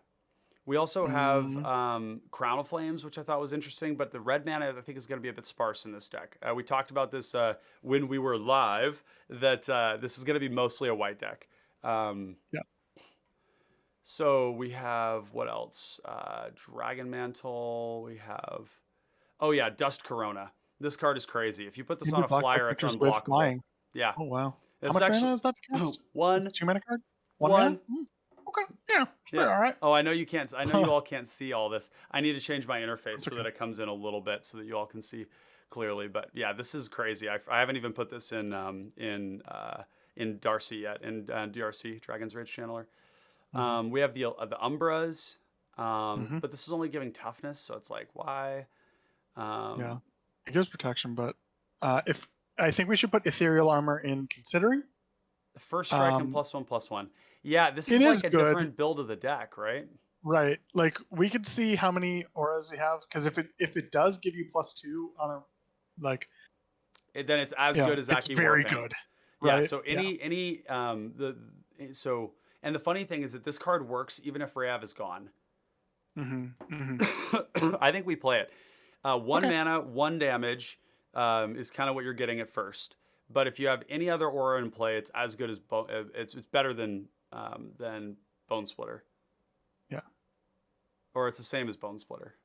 We also have Mm, Crown of Flames, which I thought was interesting, but the red mana I think is going to be a bit sparse in this deck. We talked about this when we were live, that this is going to be mostly a white deck. yeah. So we have, what else? Dragon Mantle. We have, oh yeah, Dust Corona. This card is crazy. If you put this You on do a black flyer, it's creatures with unblockable. flying. Yeah. Oh wow. How It's much actually mana is that to cast? It's one. a 2 mana card? 1 One. mana? Okay. Yeah. It's Yeah. all right. Oh, I know you can't. I know you all can't see all this. I need to change my interface That's so okay. that it comes in a little bit so that you all can see clearly. But yeah, this is crazy. I haven't even put this in Darcy yet, in DRC Dragon's Rage Channeler. We have the Umbras, Mm-hmm. but this is only giving toughness, so it's like why? Yeah. It gives protection, but if I think we should put ethereal armor in considering. First strike and +1/+1. Yeah, this It is is like a good. different build of the deck, right? Right. Like we could see how many auras we have, because if it does give you +2 on a like Then it's as yeah, good as it's Aki very Warpaint. good. Yeah. Right? So and the funny thing is that this card works even if Reyav is gone. Mm-hmm. Mm-hmm. I think we play it. 1 Okay. mana, 1 damage is kind of what you're getting at first. But if you have any other aura in play, it's as good as it's better than Bone Splitter, Yeah. or it's the same as Bone Splitter,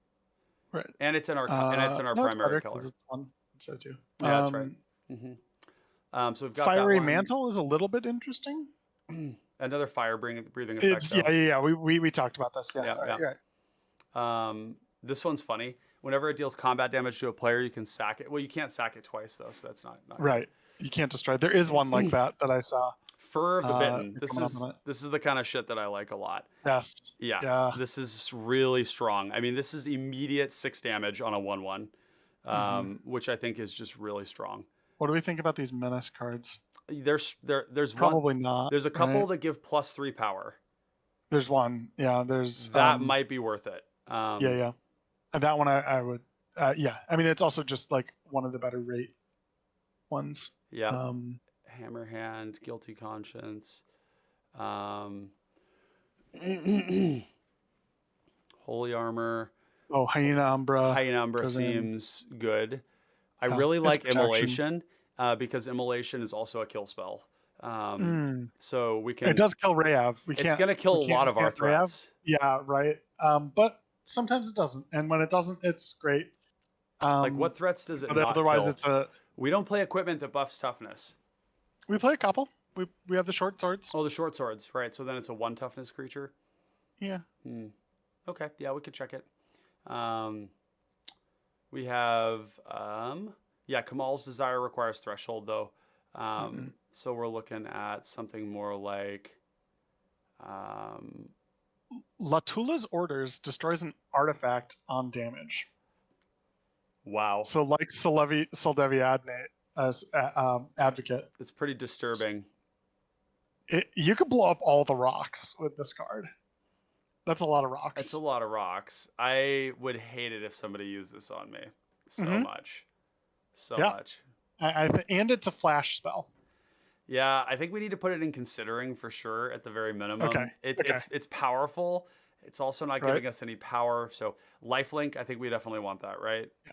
Right. and it's in our No, it's primary better color. 'cause it's 1, so too. Yeah, that's right. So we've got Fiery that one. Mantle is a little bit interesting. Another fire breathing effect. It's though. yeah. We talked about this. Yeah. Yeah. Right. This one's funny. Whenever it deals combat damage to a player, you can sack it. Well, you can't sack it twice though, so that's not Right. You can't destroy. There is one like that I saw. Fur of the Bitten. Coming up This is the kind of shit that I like a lot. Yes. Yeah. Yeah. This is really strong. I mean, this is immediate 6 damage on a 1/1, which I think is just really strong. What do we think about these menace cards? There's Probably one. not. There's a couple right? that give +3 power. There's one. Yeah. There's That might be worth it. yeah. And that one I would. Yeah. I mean, it's also just like one of the better rate ones. Yeah. Hammerhand, Guilty Conscience, Holy Armor. Oh, Hyena Umbra. Hyena Umbra seems good. I really like Immolation because Immolation is also a kill spell. So we can. It does kill Reyav. It's going to kill a lot of our threats. Yeah, right. But sometimes it doesn't, and when it doesn't, it's great. Like what threats does it? But not otherwise, kill? it's a. We don't play equipment that buffs toughness. We play a couple. We have the short swords. Oh, the short swords, right? So then it's a 1 toughness creature. Yeah. Okay, yeah, we could check it. We have Kamal's Desire requires Threshold though. So we're looking at something more like Latula's Orders destroys an artifact on damage. Wow. So like Soldevi as Advocate. It's pretty disturbing. You could blow up all the rocks with this card. That's a lot of rocks. It's a lot of rocks. I would hate it if somebody used this on me so much. So much. And it's a flash spell. Yeah, I think we need to put it in considering for sure at the very minimum. Okay. It's powerful. It's also not giving us any power. So lifelink, I think we definitely want that, right? Yeah.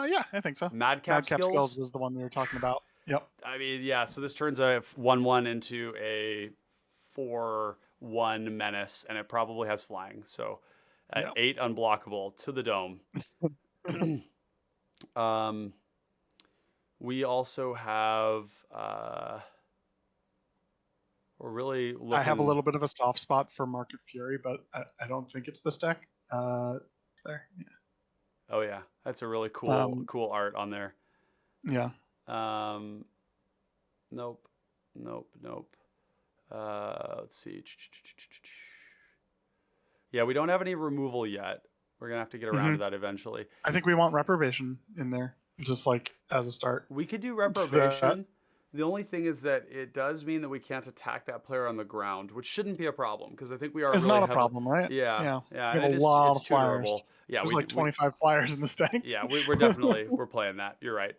Yeah, I think so. Madcap skills was the one we were talking about. Yep. I mean, yeah. So this turns a 1/1 into a 4/1 menace, and it probably has flying. So at 8 unblockable to the dome. We also have. We're really looking. I have a little bit of a soft spot for Market Fury, but I don't think it's this deck. There. Yeah. Oh yeah, that's a really cool art on there. Yeah. Nope. Let's see. Yeah, we don't have any removal yet. We're gonna have to get around to that eventually. I think we want reprobation in there, just like as a start. We could do reprobation. The only thing is that it does mean that we can't attack that player on the ground, which shouldn't be a problem because I think we are It's really not a heavily. problem, right? Yeah, Yeah. yeah, We and have a lot it's of flyers. tutorable. Yeah, There's like 25 flyers in this deck. Yeah, we're definitely we're playing that. You're right.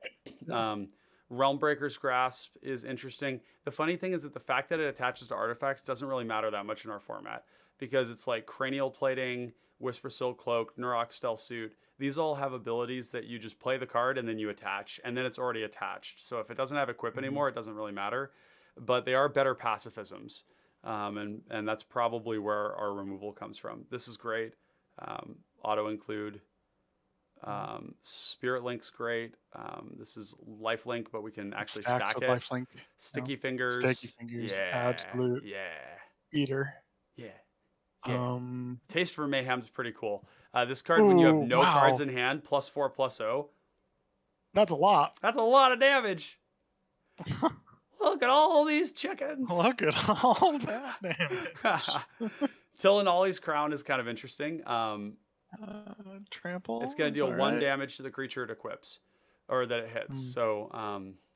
Realm Breaker's Grasp is interesting. The funny thing is that the fact that it attaches to artifacts doesn't really matter that much in our format because it's like Cranial Plating, Whisper Silk Cloak, Nurok Stealth Suit. These all have abilities that you just play the card and then you attach, and then it's already attached. So if it doesn't have equip anymore, it doesn't really matter. But they are better pacifisms, and that's probably where our removal comes from. This is great. Auto include. Spirit Link's great. This is Life Link, but we can actually stack it. Life Link. Sticky Fingers. Sticky Fingers. Yeah. Absolute. Yeah. Eater. Yeah. Yeah. Taste for Mayhem is pretty cool. This card, Ooh, when you have no wow. cards in hand, +4/+0. That's a lot. That's a lot of damage. Look at all these chickens. Look at all that damage. Till Ollie's Crown is kind of interesting. Trample. It's going to deal 1 damage to the creature it equips, or that it hits. So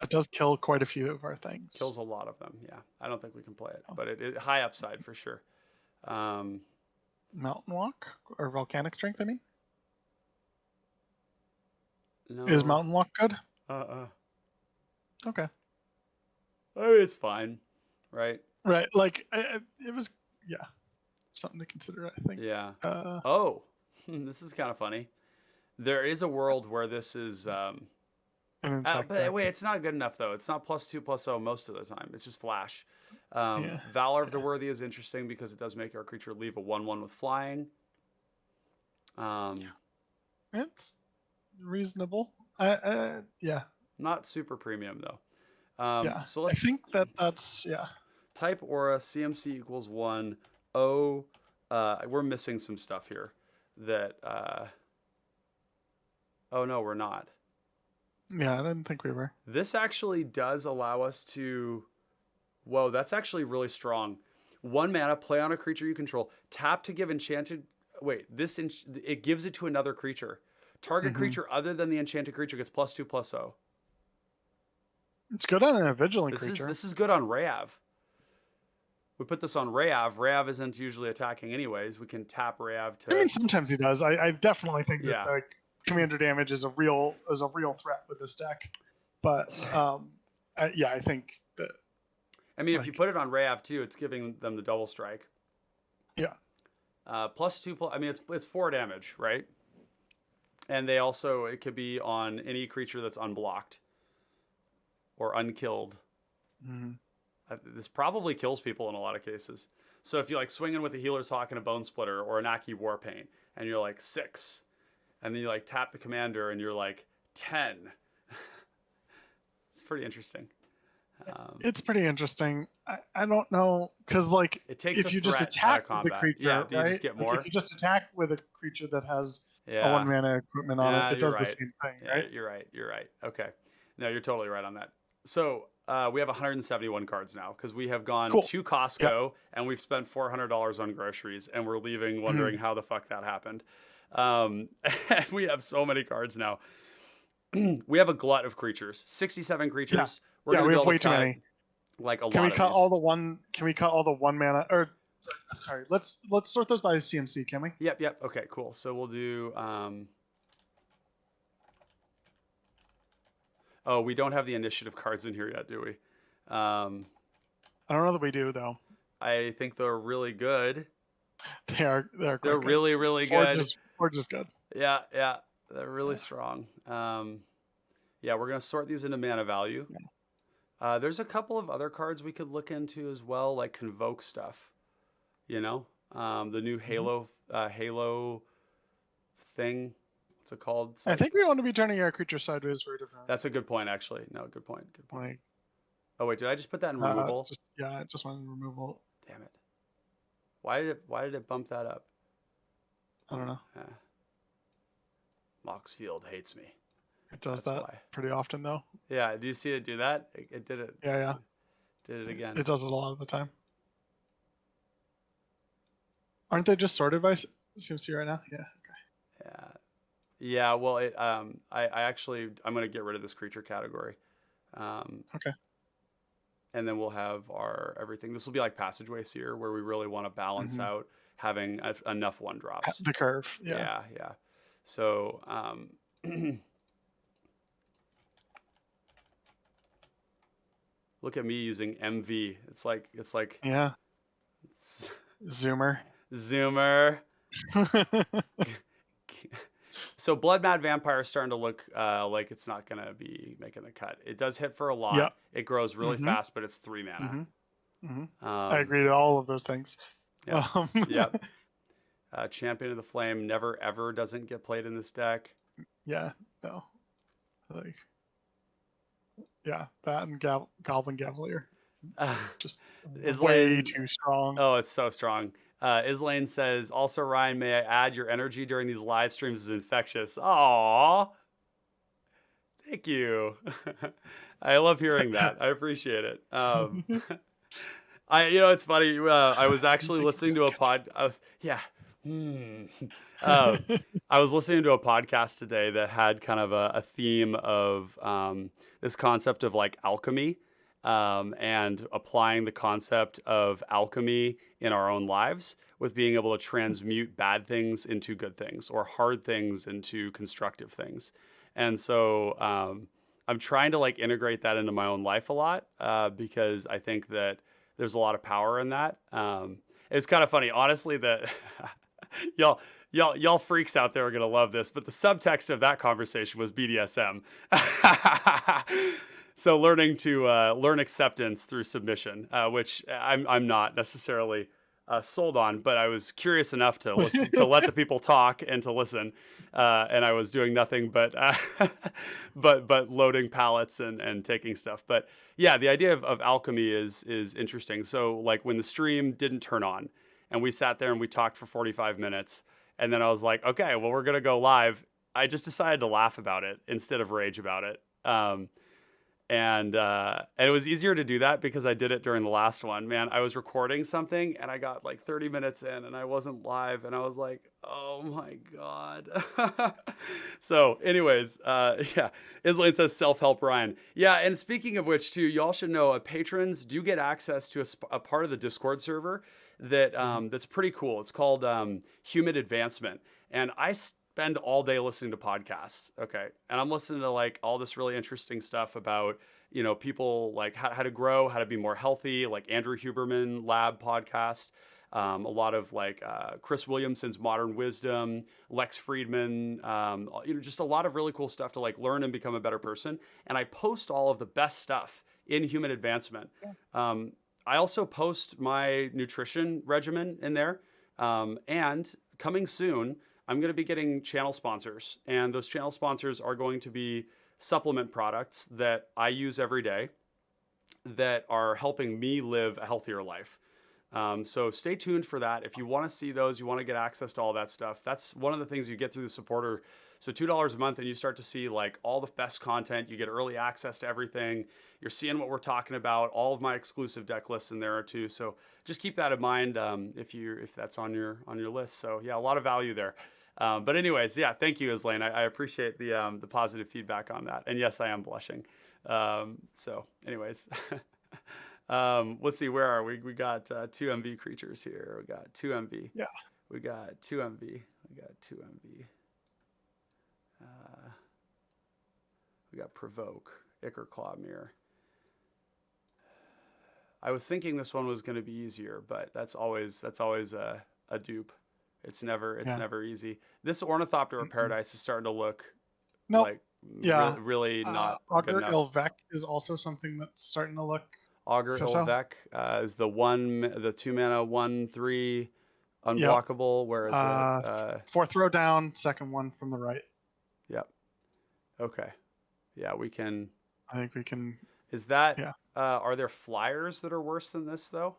it does kill quite a few of our things. Kills a lot of them. Yeah, I don't think we can play it, but it high upside for sure. Mountain Walk or Volcanic Strength, I mean? No. Is Mountain Walk good? Okay. I mean, it's fine, right? Right. Like, it was, something to consider, I think. Yeah. This is kind of funny. There is a world where this is... but wait, it's not good enough, though. It's not +2/+0 most of the time. It's just Flash. Valor of the Worthy is interesting because it does make our creature leave a 1/1 with flying. It's reasonable. Yeah. Not super premium, though. So I think that's, Type Aura, CMC equals 1. We're missing some stuff here that... oh, no, we're not. Yeah, I didn't think we were. This actually does allow us to... Whoa, that's actually really strong. 1 mana, play on a creature you control. Tap to give enchanted... Wait, it gives it to another creature. Target creature other than the enchanted creature gets +2/+0. It's good on a vigilant creature. This is good on Reyav. We put this on Reyav. Reyav isn't usually attacking anyways. We can tap Reyav to... I mean, sometimes he does. I definitely think that like, commander damage is a real threat with this deck. But I think that... I mean, if you put it on Reyav too, it's giving them the double strike. Yeah. +2. I mean, it's 4 damage, right? And it could be on any creature that's unblocked or unkilled. This probably kills people in a lot of cases. So if you like swing in with a Healer's Hawk and a Bone Splitter or an Aki Warpaint, and you're like 6, and then you like tap the commander and you're like 10. It's pretty interesting. It's pretty interesting. I don't know, because like it takes if you just attack the creature, do you just get more? Like, if you just attack with a creature that has a 1 mana equipment on it, it does the same thing, right? You're right. Okay. No, you're totally right on that. So we have 171 cards now because we have gone to Costco and we've spent $400 on groceries and we're leaving wondering how the fuck that happened. We have so many cards now. We have a glut of creatures, 67 creatures. Yeah. We're gonna we be have able way to too cut, many. Like a Can lot we cut of these. all the one? Can we cut all the 1 mana? Or sorry, let's sort those by CMC. Can we? Yep. Okay, cool. So we'll do. Oh, we don't have the initiative cards in here yet, do we? I don't know that we do though. I think they're really good. They're quite good. really good. Or just good. Yeah. They're really strong. We're gonna sort these into mana value. There's a couple of other cards we could look into as well, like Convoke stuff. You know, the new Halo thing. What's it called? It's I think we want to be turning our creature sideways for a different. That's a good point, actually. No, good point. Like, oh wait, did I just put that in removal? I just went in removal. Damn it! Why did it bump that up? I don't know. Moxfield hates me. It does pretty often though. Yeah, do you see it do that? It did it. Yeah. Did it again. It does it a lot of the time. Aren't they just sorted by CMC right now? Yeah. Okay. Yeah, well, I actually, I'm going to get rid of this creature category. Um, Okay. and then we'll have our everything. This will be like Passageway Seer, where we really want to balance Hmm. out having enough one drops. The curve. Yeah. Yeah, yeah. So, look at me using MV. Yeah. It's Zoomer. Zoomer. So Blood Mad Vampire is starting to look like it's not going to be making the cut. It does hit for a Yep. lot. It grows really Hmm. fast, but it's 3 mana. Hmm. Hmm. I Um, agree to all of those things. yep. Um, Yep. Champion of the Flame never ever doesn't get played in this deck. yeah. No. Like, yeah, that and Goblin Cavalier, just way Islane, too strong. oh, it's so strong. Islane says, also, Ryan, may I add your energy during these live streams is infectious. Aww. Thank you. I love hearing that. I appreciate it. It's funny. I was actually listening to a pod. Yeah. Hmm. Uh, I was listening to a podcast today that had kind of a theme of this concept of like alchemy, and applying the concept of alchemy in our own lives with being able to transmute bad things into good things or hard things into constructive things. And so I'm trying to like integrate that into my own life a lot, because I think that there's a lot of power in that. It's kind of funny, honestly, that y'all freaks out there are gonna love this, but the subtext of that conversation was BDSM. So learning to learn acceptance through submission, which I'm not necessarily sold on, but I was curious enough to listen, to let the people talk and to listen, and I was doing nothing but but loading pallets and taking stuff. But yeah, the idea of alchemy is interesting. So like when the stream didn't turn on, and we sat there and we talked for 45 minutes, and then I was like, okay, well we're gonna go live. I just decided to laugh about it instead of rage about it. And it was easier to do that because I did it during the last one. Man, I was recording something and I got like 30 minutes in and I wasn't live and I was like, oh my god. So, anyways, yeah, Islane says self-help Ryan. Yeah, and speaking of which, too, y'all should know patrons do get access to a part of the Discord server that that's pretty cool. It's called Human Advancement, and I spend all day listening to podcasts. Okay. And I'm listening to like all this really interesting stuff about, people like how to grow, how to be more healthy, like Andrew Huberman Lab podcast. A lot of like Chris Williamson's Modern Wisdom, Lex Friedman, just a lot of really cool stuff to like learn and become a better person. And I post all of the best stuff in Human Advancement. I also post my nutrition regimen in there. And coming soon, I'm going to be getting channel sponsors, and those channel sponsors are going to be supplement products that I use every day that are helping me live a healthier life. So stay tuned for that. If you want to see those, you want to get access to all that stuff. That's one of the things you get through the supporter. So $2 a month, and you start to see like all the best content. You get early access to everything. You're seeing what we're talking about. All of my exclusive deck lists in there too. So just keep that in mind if that's on your list. So yeah, a lot of value there. But anyways, yeah, thank you, Islane. I appreciate the positive feedback on that. And yes, I am blushing. So anyways, let's see, where are we? We got 2 MV creatures here. We got 2 MV. Yeah. We got 2 MV. We got 2 MV. We got Provoke, Ichor Claw Mirror. I was thinking this one was going to be easier, but that's always a dupe. It's never easy. This Ornithopter of Paradise is starting to look Nope. like Yeah. really not good Augur enough. Ilvec is also something that's starting to look Augur so-so. Ilvec is the 2 mana 1/3 Yep. unblockable. Where is it? Fourth row down, second one from the right. Yep. Okay. Yeah, we can. I think we can. Is that? Yeah. Are there flyers that are worse than this though?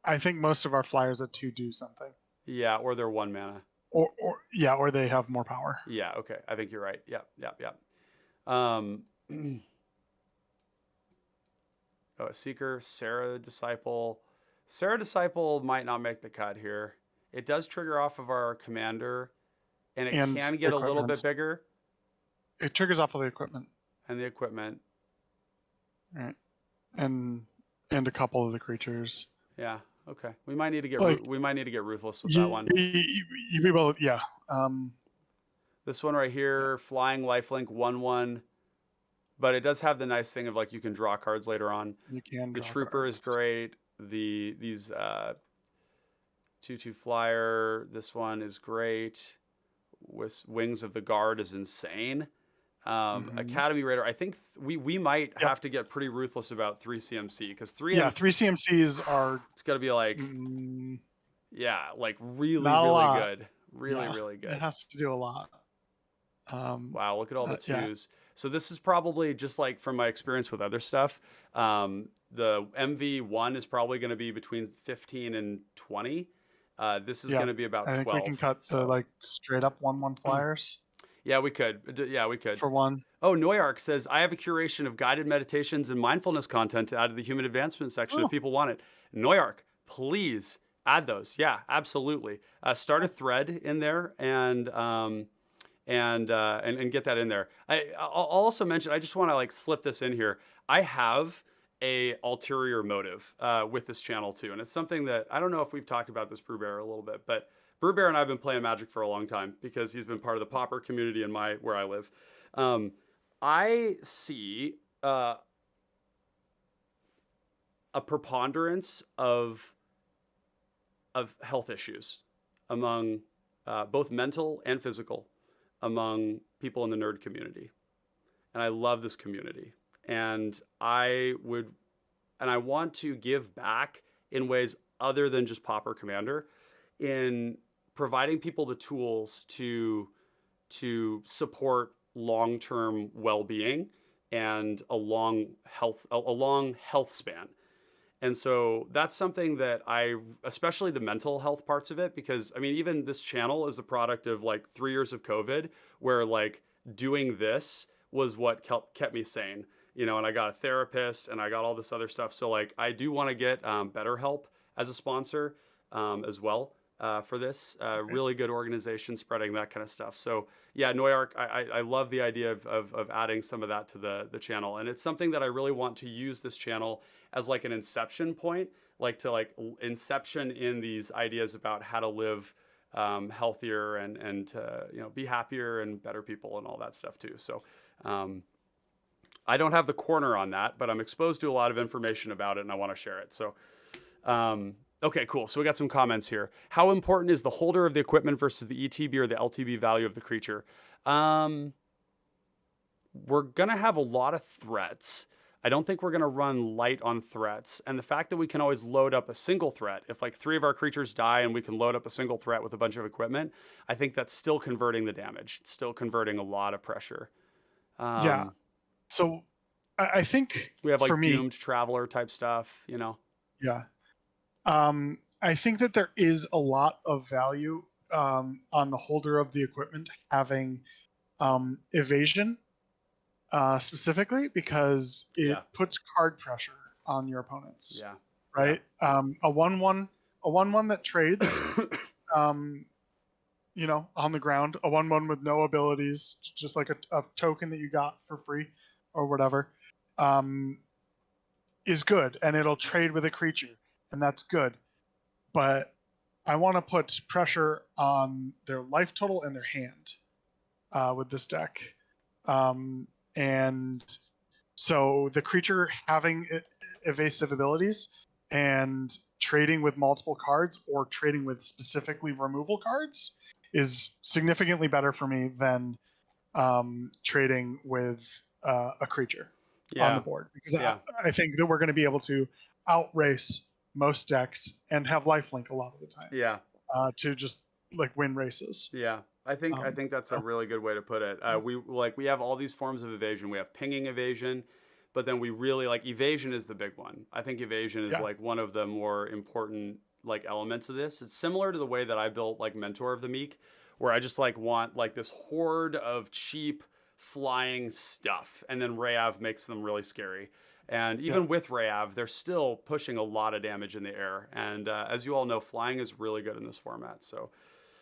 I think most of our flyers at 2 do something. Yeah, or they're 1 mana. Or they have more power. Yeah. Okay. I think you're right. Yep. Oh, a Seeker, Sarah Disciple. Sarah Disciple might not make the cut here. It does trigger off of our commander, and it and can the get a little equipment. bit bigger. It triggers off of the equipment. And the equipment. Right. And a couple of the creatures. Yeah. Okay. We might need to get Like, we might need to get ruthless with that one. You be able, yeah. This one right here, flying lifelink 1/1, but it does have the nice thing of like you can draw cards later on. You can. The draw trooper cards. is great. These 2/2 flyer. This one is great. With Wings of the Guard is insane. Academy Raider. I think we might have to get pretty ruthless about 3 CMC because 3 CMCs are. It's got to be like like really good, really good. It has to do a lot. Wow, look at all the twos. So this is probably just like from my experience with other stuff. The MV1 is probably going to be between 15 and 20. This is going to be about 12. I think we can cut the like straight up 1/1 flyers. Yeah, we could. Yeah, we could. For one. Oh, Noyark says, I have a curation of guided meditations and mindfulness content to add to the human advancement section if people want it. Noyark, please add those. Yeah, absolutely. Start a thread in there and get that in there. I'll also mention, I just want to like slip this in here. I have a ulterior motive with this channel too. And it's something that, I don't know if we've talked about this, Brewbear, a little bit, but Brewbear and I have been playing Magic for a long time because he's been part of the Pauper community in where I live. I see a preponderance of health issues among both mental and physical among people in the nerd community. And I love this community. And I want to give back in ways other than just Pauper Commander in providing people the tools to support long-term well-being and a long health span. And so that's something that especially the mental health parts of it, because I mean, even this channel is a product of like 3 years of COVID, where like doing this was what kept me sane, and I got a therapist and I got all this other stuff. So like, I do want to get BetterHelp as a sponsor as well for this. Really good organization spreading that kind of stuff. So yeah, Noyark, I love the idea of adding some of that to the channel. And it's something that I really want to use this channel as like an inception point, like to like inception in these ideas about how to live healthier and to, be happier and better people and all that stuff too. So I don't have the corner on that, but I'm exposed to a lot of information about it and I want to share it. So okay, cool. So we got some comments here. How important is the holder of the equipment versus the ETB or the LTB value of the creature? We're going to have a lot of threats. I don't think we're going to run light on threats. And the fact that we can always load up a single threat, if like 3 of our creatures die and we can load up a single threat with a bunch of equipment, I think that's still converting the damage. It's still converting a lot of pressure. Yeah. So I think we have like for me, doomed traveler type stuff, Yeah. I think that there is a lot of value on the holder of the equipment having evasion specifically because it puts card pressure on your opponents. Yeah. Right. A 1/1 that trades, on the ground, a 1/1 with no abilities, just like a token that you got for free or whatever, is good, and it'll trade with a creature, and that's good. But I want to put pressure on their life total and their hand with this deck. And so the creature having evasive abilities and trading with multiple cards or trading with specifically removal cards is significantly better for me than trading with a creature on the board. Because I think that we're going to be able to outrace most decks and have lifelink a lot of the time. Yeah. To just like win races. Yeah. I think that's a really good way to put it. We have all these forms of evasion. We have pinging evasion, but then we really like evasion is the big one. I think evasion is like one of the more important like elements of this. It's similar to the way that I built like Mentor of the Meek, where I just like want like this horde of cheap flying stuff, and then Reyav makes them really scary. And even with Reyav, they're still pushing a lot of damage in the air. And as you all know, flying is really good in this format. So,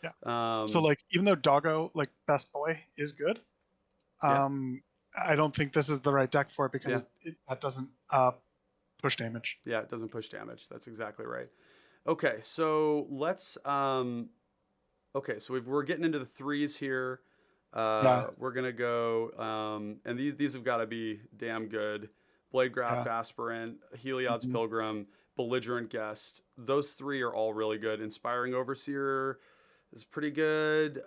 Yeah. So like, even though Doggo, like Best Boy, is good, yeah, I don't think this is the right deck for it because that doesn't push damage. yeah, it doesn't push damage. That's exactly right. Okay, so let's. Okay, so we're getting into the threes here. We're gonna go, and these have got to be damn good. Bladegraph, Aspirant, Heliod's Pilgrim, Belligerent Guest. Those three are all really good. Inspiring Overseer is pretty good.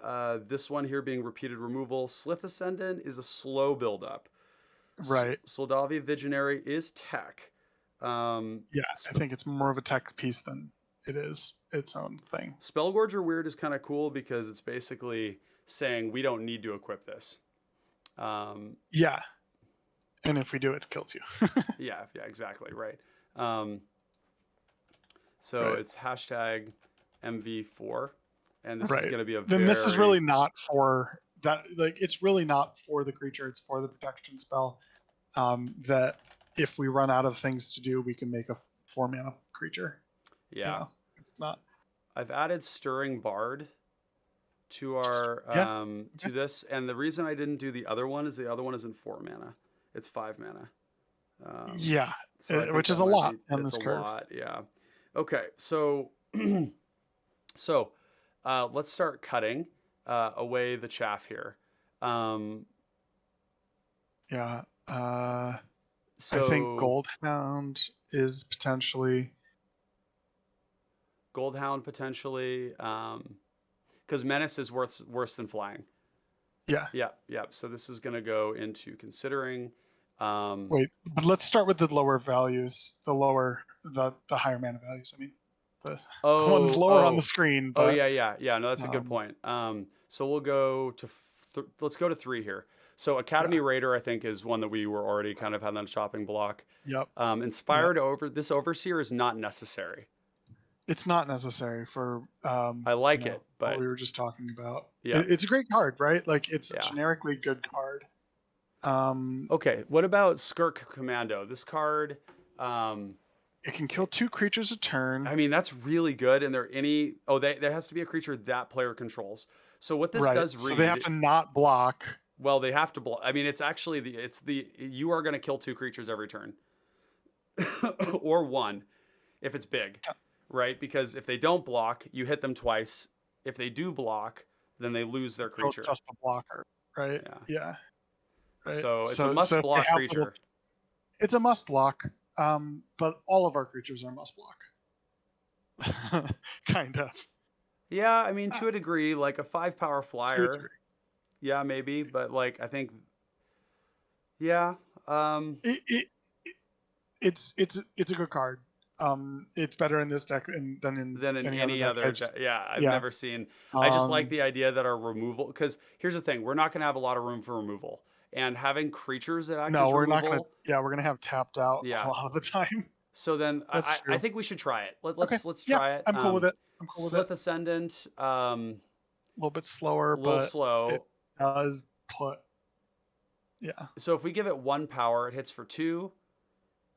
This one here being Repeated Removal. Slith Ascendant is a slow buildup. Right. Soldavi Visionary is tech. I think it's more of a tech piece than it is its own thing. Spellgorger Weird is kind of cool because it's basically saying we don't need to equip this. Yeah. And if we do, it kills you. yeah, exactly. Right. So it's hashtag MV4. And this is going to be This is really not for that. Like, it's really not for the creature. It's for the protection spell. That if we run out of things to do, we can make a 4-mana creature. Yeah. You know, it's not. I've added Stirring Bard to our to this, and the reason I didn't do the other one is the other one is in 4 mana. It's 5 mana. So which is a lot in this curve. Yeah. Okay, so let's start cutting away the chaff here. I think Goldhound is potentially. Goldhound potentially, because Menace is worse than Flying. Yeah. So this is going to go into considering. Wait, but let's start with the lower values. The higher mana values. I mean, the one's lower on the screen. But, yeah. No, that's a good point. So we'll go to let's go to 3 here. So Academy Raider, I think, is one that we were already kind of had on the chopping block. Yep. Inspired this Overseer is not necessary. It's not necessary for. I like it, but what we were just talking about. Yeah, it's a great card, right? Like, it's a generically good card. Okay, what about Skirk Commando? This card, it can kill 2 creatures a turn. I mean, that's really good. And there has to be a creature that player controls. So what this does read, so they have to not block. Well, they have to block. I mean, it's actually you are going to kill 2 creatures every turn, or 1, if it's big, right? Because if they don't block, you hit them twice. If they do block, then they lose their creature. Just a blocker, right? Yeah. Right. So it's a must block creature. It's a must block, but all of our creatures are must block. Kind of. Yeah, I mean, to a degree, like a 5-power flyer. Yeah, maybe, but like I think, yeah. It's a good card. It's better in this deck than in any other deck. I've never seen. I just like the idea that our removal, because here's the thing: we're not going to have a lot of room for removal, and having creatures that act as removal. We're not going to. Yeah, we're going to have tapped out a lot of the time. So then I think we should try it. Let's try it. I'm cool with it. Slith Ascendant. A little bit slower, but slow. It does put. Yeah. So if we give it 1 power, it hits for 2.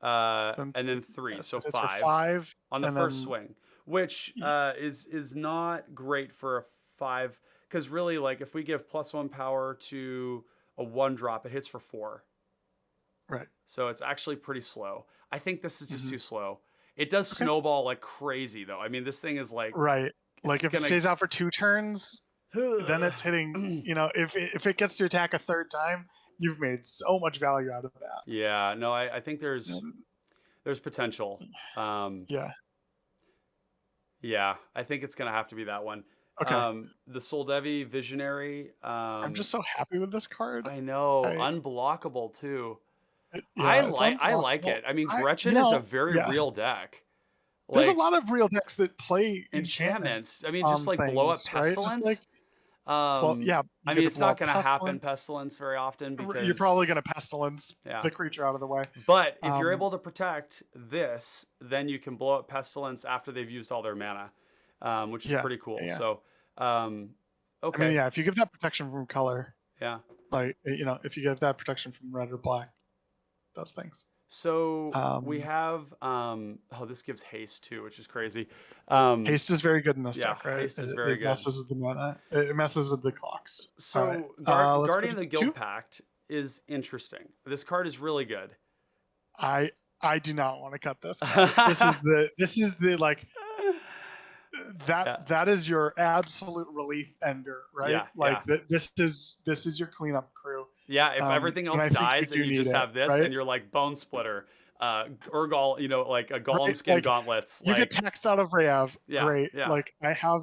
And then 3, so 5 on the first swing, which is not great for a 5, because really, like, if we give +1 power to a 1-drop, it hits for 4. Right. So it's actually pretty slow. I think this is just too slow. It does snowball like crazy, though. I mean, this thing is like like if it stays out for 2 turns, then it's hitting. If it gets to attack a 3rd time, you've made so much value out of that. Yeah, no, I think there's potential. Yeah, I think it's gonna have to be that one. Okay. The Soldevi Visionary. I'm just so happy with this card. I know, unblockable too. Yeah, I like it. I mean, Gretchen is a very real deck. There's a lot of real decks that play enchantments. I mean, just like blow up Pestilence. Right? I mean, it's not going to happen Pestilence very often because you're probably going to Pestilence the creature out of the way. But if you're able to protect this, then you can blow up Pestilence after they've used all their mana, which is pretty cool. Yeah. So, okay. I mean, if you give that protection from color, if you give that protection from red or black, those things. So we Um, have this gives haste too, which is crazy. Haste is very good in this Yeah, deck, right? haste is very It good. messes with the mana. It messes with the clocks. All right. So Let's go Guardian to of the Guild 2. Pact is interesting. This card is really good. I I do not want to cut this card. This is the like Yeah, that is your absolute relief ender, right? yeah, Like yeah. this is your cleanup crew. Yeah, if everything And else I think you dies and do you need just it, have this and right? you're like Bone Splitter, Urgal, like a Golem Right? skin Like gauntlets, you get like text out of Reyav, yeah, great. yeah, Like I have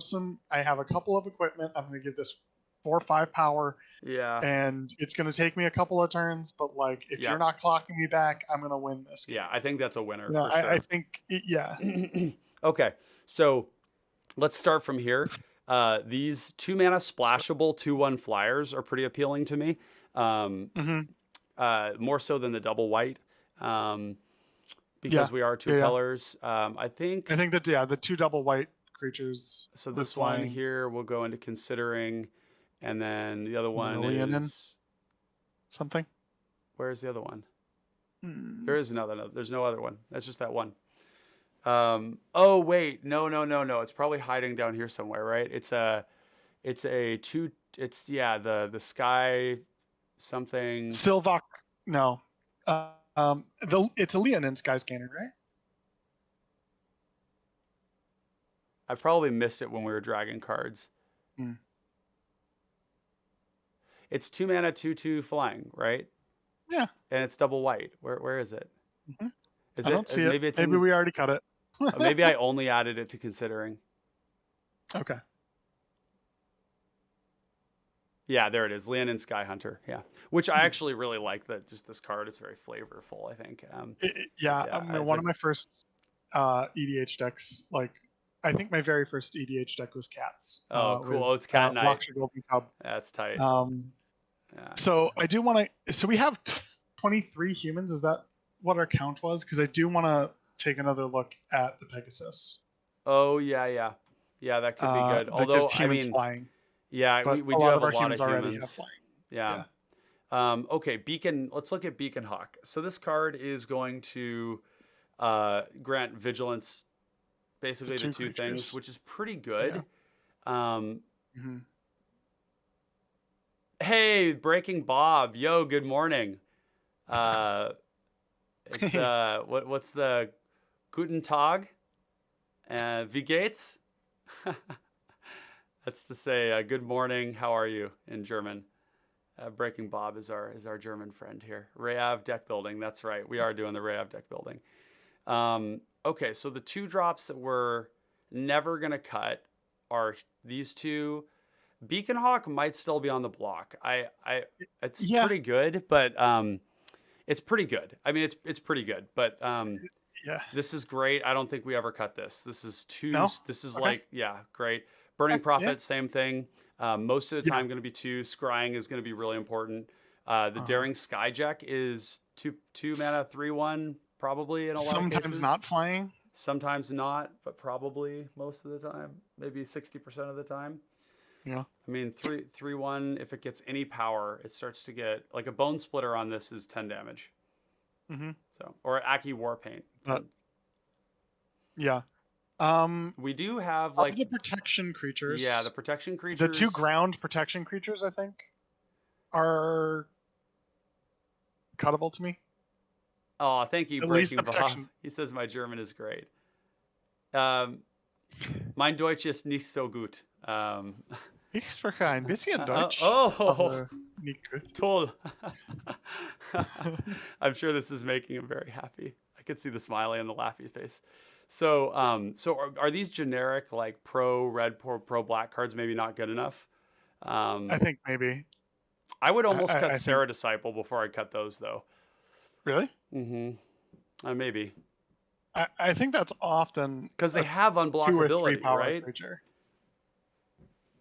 a couple of equipment. I'm gonna give this 4 or 5 power, yeah, and it's gonna take me a couple of turns. But like if yeah, you're not clocking me back, I'm gonna win this game. yeah. I think that's a winner You know, for I sure. think yeah. Okay, so let's start from here. These 2 mana splashable 2/1 flyers are pretty appealing to me. Um, Hmm. more so than the double white, Yeah, because we are two yeah, yeah. colors. I I think think that the 2 double white creatures so. with This one flying, here will go into considering, and then the other and then a one Leonin is something. where's the other one? Hmm. There is another. No, there's no other one. That's just that one. Oh wait, no, no, no, no. It's probably hiding down here somewhere, right? It's a two. It's yeah, the sky something. Silvok, no. It's a Leonin Sky Scanner, right? I probably missed it when we were dragging cards. Hmm. It's 2 mana, 2/2 flying, right? Yeah. And it's double white. Where is it? Hmm. Is I it? don't see it. Maybe it's Maybe in. we already cut it. Maybe I only added it to considering. Okay. Yeah, there it is. Leonin Sky Hunter. Yeah, which I actually really like. That just this card is very flavorful. I think. Yeah, Yeah, it's one a of my first EDH decks, like I think my very first EDH deck was Cats oh cool. with Oh, it's Cat Knight. Rocksha Golden Cub. That's tight. Um, Yeah. so I do want to. So we have 23 humans. Is that what our count was? Because I do want to take another look at the Pegasus. Oh yeah, yeah, yeah. That could be good. That gives Although I humans mean, flying, yeah, but we a do lot have of a our lot of humans already have humans. flying. Yeah. Yeah. Okay, Beacon. Let's look at Beacon Hawk. So this card is going to grant vigilance, basically to Two two things, creatures. which is pretty Yeah. good. Um, Hmm. hey, Breaking Bob. Yo, good morning. It's what's the Guten Tag? Wie geht's? That's to say good morning. How are you in German? Breaking Bob is our German friend here. Reyav deck building. That's right. We are doing the Reyav deck building. Okay, so the 2 drops that we're never gonna cut are these two. Beacon Hawk might still be on the block. It's Yeah. pretty good, but it's pretty good. I mean, it's pretty good, but Yeah. this is great. I don't think we ever cut this. This is No. This is Okay. like yeah, great. Burning Prophet, Yeah. same thing. Most of the Yeah. time going to be 2. Scrying is going to be really important. The Daring Skyjack is two mana 3/1 probably in a lot of Sometimes cases. not flying. Sometimes not, but probably most of the time, maybe 60% of the time. Yeah. I mean, 3/1. If it gets any power, it starts to get like a Bone Splitter on this is 10 damage. Mm-hmm. So or Aki Warpaint. Yeah. We do have Of like the protection creatures. yeah, the protection creatures. The 2 ground protection creatures, I think, are cuttable to me. Oh, thank you, At least Breaking the Bob. protection. He says my German is great. Mein Deutsch ist nicht so gut. Ich spreche ein bisschen Deutsch. Oh, aber nicht gut. toll. I'm sure this is making him very happy. I could see the smiley and the laughy face. So, are these generic like pro red, pro black cards maybe not good enough? I think maybe. I would almost I cut think- Sarah Disciple before I cut those though. Really? Mm-hmm. Maybe. I think that's often Because they have 2 or 3 unblockability, power right? creature.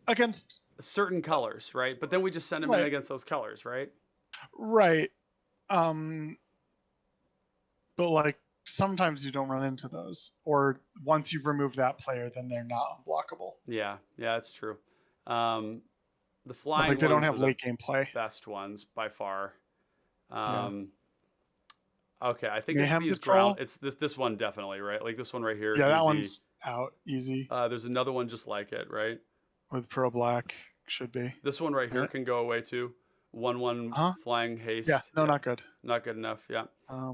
Against Certain colors, right? But then we just send them in Right. against those colors, right? right. But like sometimes you don't run into those. Or once you've removed that player, then they're not unblockable. Yeah, that's true. The flying Like they don't ones have are the late game play. best ones by far. Yeah. Okay, I think it's Mayhem these Patrol. ground. It's this one definitely, right? Like this one right here, Yeah, that easy. one's out easy There's another one just like it, right? with Pro Black. Should be. This one right here Right? can go away too. 1/1 Huh? flying Yeah. haste. No, Yeah, not good. not good enough. Yeah.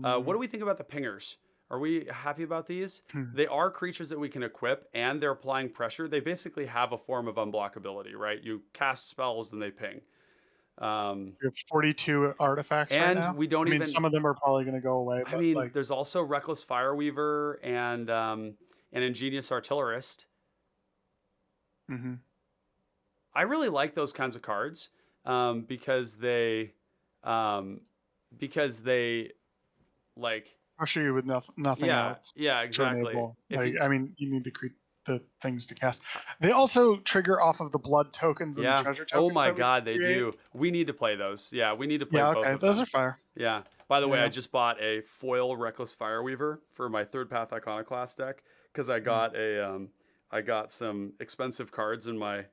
What do Um. we think about the pingers? Are we happy about these? hmm. They are creatures that we can equip, and they're applying pressure. They basically have a form of unblockability, right? You cast spells and they ping. We have 42 artifacts right And now. we don't I mean, even. some of them are probably going to go away, I but mean, like, there's also Reckless Fireweaver and an Ingenious Artillerist. hmm I really like those kinds of cards because um, they like pressure you with nothing yeah, else yeah, to exactly. enable. If Like, you I mean, you need the things to cast. They also trigger off of the blood tokens and the yeah, treasure oh tokens my that we god, they create. do. We need to play those. Yeah, we need to play Yeah, both okay, of those them. are fire. Yeah. By the way, I Yeah. just bought a foil Reckless Fireweaver for my third path Iconoclast deck because Mm. I got some expensive cards in my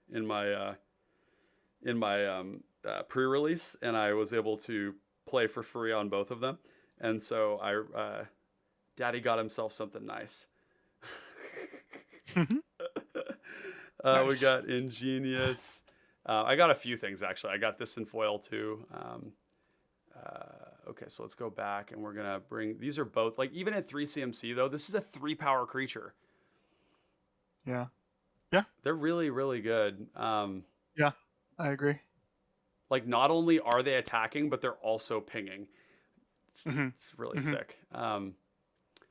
pre-release, and I was able to play for free on both of them. And so Daddy got himself something nice. We Nice. got Ingenious. I got a few things actually. I got this in foil too. Okay, so let's go back and we're gonna bring. These are both like even at 3 CMC though. This is a 3-power creature. Yeah. Yeah. They're really really good. Yeah. I agree. Like not only are they attacking, but they're also pinging. hmm It's really hmm sick.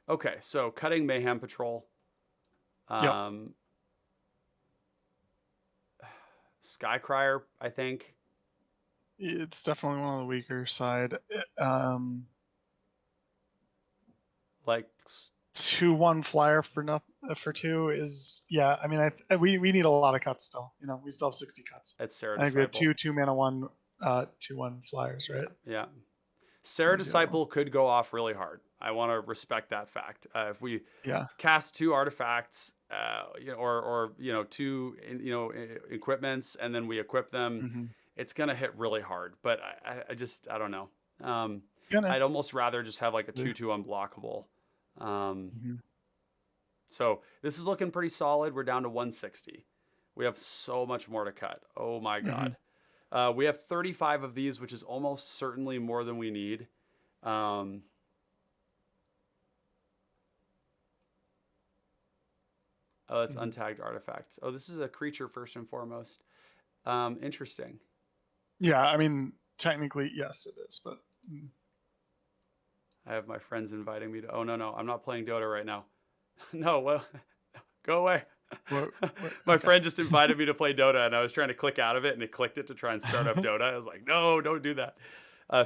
Okay, so cutting Mayhem Patrol. Yep. Um, Skycrier, I think. It's definitely one on the weaker side. Like 2/1 flyer for for 2 is, yeah. I mean, we need a lot of cuts still. You know, we still have 60 cuts. at Sarah I think we have Disciple. 2 mana 1 2/1 flyers, right? Yeah. Sarah Disciple could go off really hard. I want to respect that fact. If we Yeah. cast 2 artifacts, or 2 equipments, and then we equip them, hmm it's gonna hit really hard. But I don't know. Gonna. I'd almost rather just have like a 2/2 unblockable. Um, hmm so this is looking pretty solid. We're down to 160. We have so much more to cut. Oh my hmm god. We have 35 of these, which is almost certainly more than we need. Oh, it's hmm untagged artifacts. Oh, this is a creature first and foremost. Interesting. Yeah. I mean, technically, yes, it is, but I have my friends inviting me to. Oh no, I'm not playing Dota right now. No, well, go away. My okay. friend just invited me to play Dota, and I was trying to click out of it, and it clicked it to try and start up Dota. I was like, no, don't do that.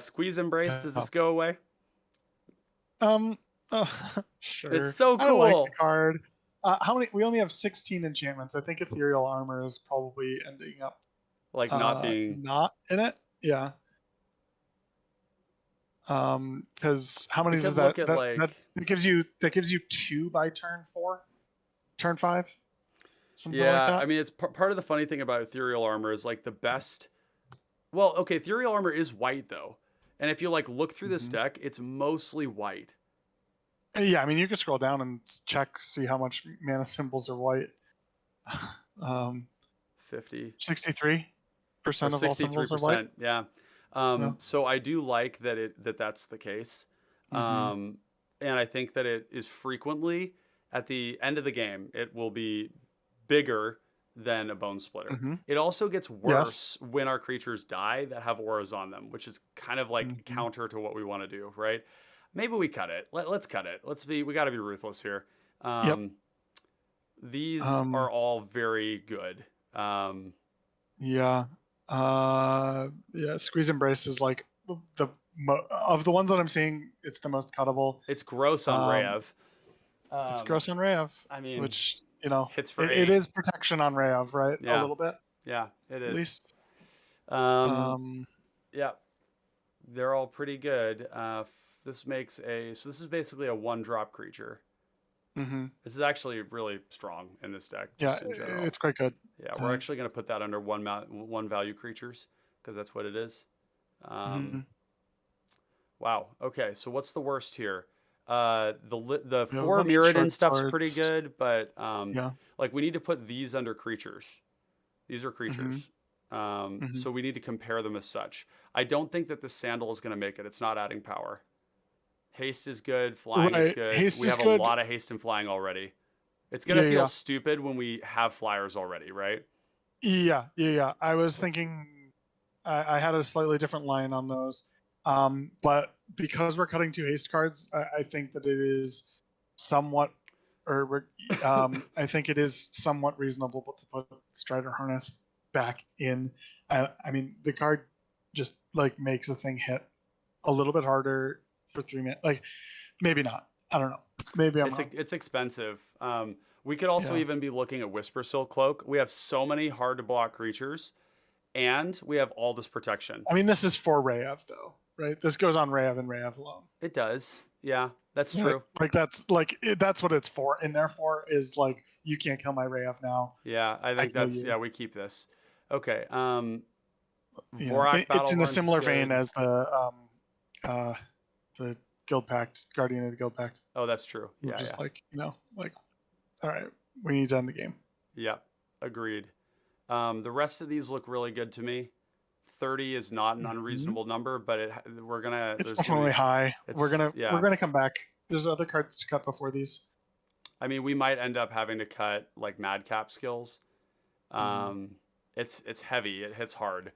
Squeeze Embrace, does this go away? Um. Sure. It's so I don't like cool. the card. How many? We only have 16 enchantments. I think Ethereal Armor is probably ending up Like not being. not in it. Yeah. Because how We many does could look at that gives you? That gives you 2 by turn 4, turn 5, something like Yeah, that. I mean, it's part of the funny thing about Ethereal Armor is like the best. Well, okay, Ethereal Armor is white though, and if you like look through this hmm deck, it's mostly white. Yeah, I mean, you can scroll down and check, see how much mana symbols are white. 50 63% or of all symbols are white. 63%. Yeah. Yeah. So I do like that's the case. hmm And I think that it is frequently at the end of the game, it will be bigger than a bone splitter. hmm It also gets Yes. worse when our creatures die that have auras on them, which is kind of like hmm counter to what we want to do, right? Maybe we cut it. Let's cut it. We got to be ruthless here. Yep. These Um. are all very good. Yeah. Yeah. Squeeze Embrace is like of the ones that I'm seeing, it's the most cuttable. It's gross on Um. Reyav. It's gross on Reyav, I mean, which hits for it 8. is protection on Reyav, right? A Yeah, little bit, yeah, it at is. least. Um, yeah, they're all pretty good. This is basically a 1-drop creature. hmm This is actually really strong in this deck, Yeah, just in general. it's quite good. Yeah, we're actually going to put that under one value creatures because that's what it is. Mhm. Wow. Okay. So what's the worst here? The We have a 4 bunch of Mirrodin short stuff's pretty swords. good, but Yeah. like we need to put these under creatures. These are Mm-hmm. creatures. Mm-hmm. So we need to compare them as such. I don't think that the sandal is going to make it. It's not adding power. Haste is good. Flying is Right. good. Haste We is have a good. lot of haste and flying already. It's going to Yeah, feel yeah. stupid when we have flyers already, right? Yeah. I was thinking I had a slightly different line on those. But because we're cutting 2 haste cards, I think that it is somewhat, or I think it is somewhat reasonable to put Strider Harness back in. I mean, the card just like makes a thing hit a little bit harder for 3 minutes. Like maybe not. I don't know. Maybe I'm wrong. It's expensive. We could also Yeah. even be looking at Whisper Silk Cloak. We have so many hard to block creatures, and we have all this protection. I mean, this is for Reyav though, right? This goes on Reyav and Reyav alone. It does. Yeah, that's Like, true. that's what it's for. And therefore is like, you can't kill my Reyav now. Yeah, I I think kill that's you. we keep this. Okay. It, Vorak it's in a Battlehorn's similar vein good. as the Guild Pact, Guardian of the Guild Pact. Oh, that's true. We're Yeah, just like, like, all right, we need to end the game. yeah. Agreed. The rest of these look really good to me. 30 is not an Mhm. unreasonable number, but we're gonna It's there's gonna definitely be high. We're it's gonna yeah. we're gonna come back. There's other cards to cut before these. I mean, we might end up having to cut like madcap skills. Mhm. Um, it's heavy. It hits hard.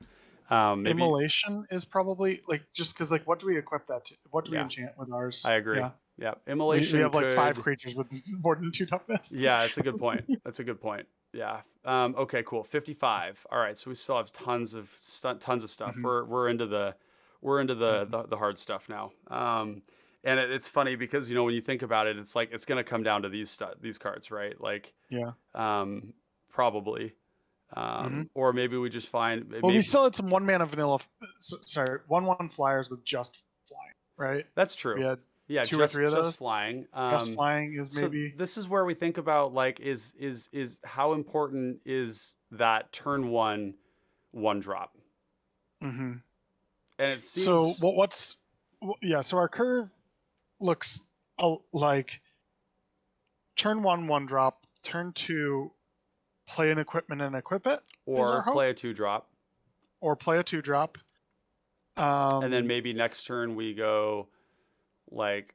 Maybe Immolation is probably like, just because like, what do we equip that to? What do we yeah. enchant with ours? I agree. Yeah, Yeah, we immolation have like 5 could. creatures with more than 2 toughness. Yeah, that's a good point. That's a good point. Yeah. Okay. Cool. 55. All right. So we still have tons of stuff. Mhm. We're into the Mhm. the hard stuff now. And it's funny because when you think about it, it's like it's gonna come down to these cards, right? Like Yeah. probably. Mhm. Or maybe we just find Well, we maybe still had some 1 mana vanilla. Sorry, 1/1 flyers with just flying, right? that's We true. had Yeah, 2 or 3 of just those. flying. Just flying is So maybe. this is where we think about like is how important is that turn 1 drop? Hmm. And it So seems what's yeah? So our curve looks like turn 1 drop, turn 2 play an equipment and equip it is or our hope, play a 2 drop, or play a 2 drop. and then Um, maybe next turn we go like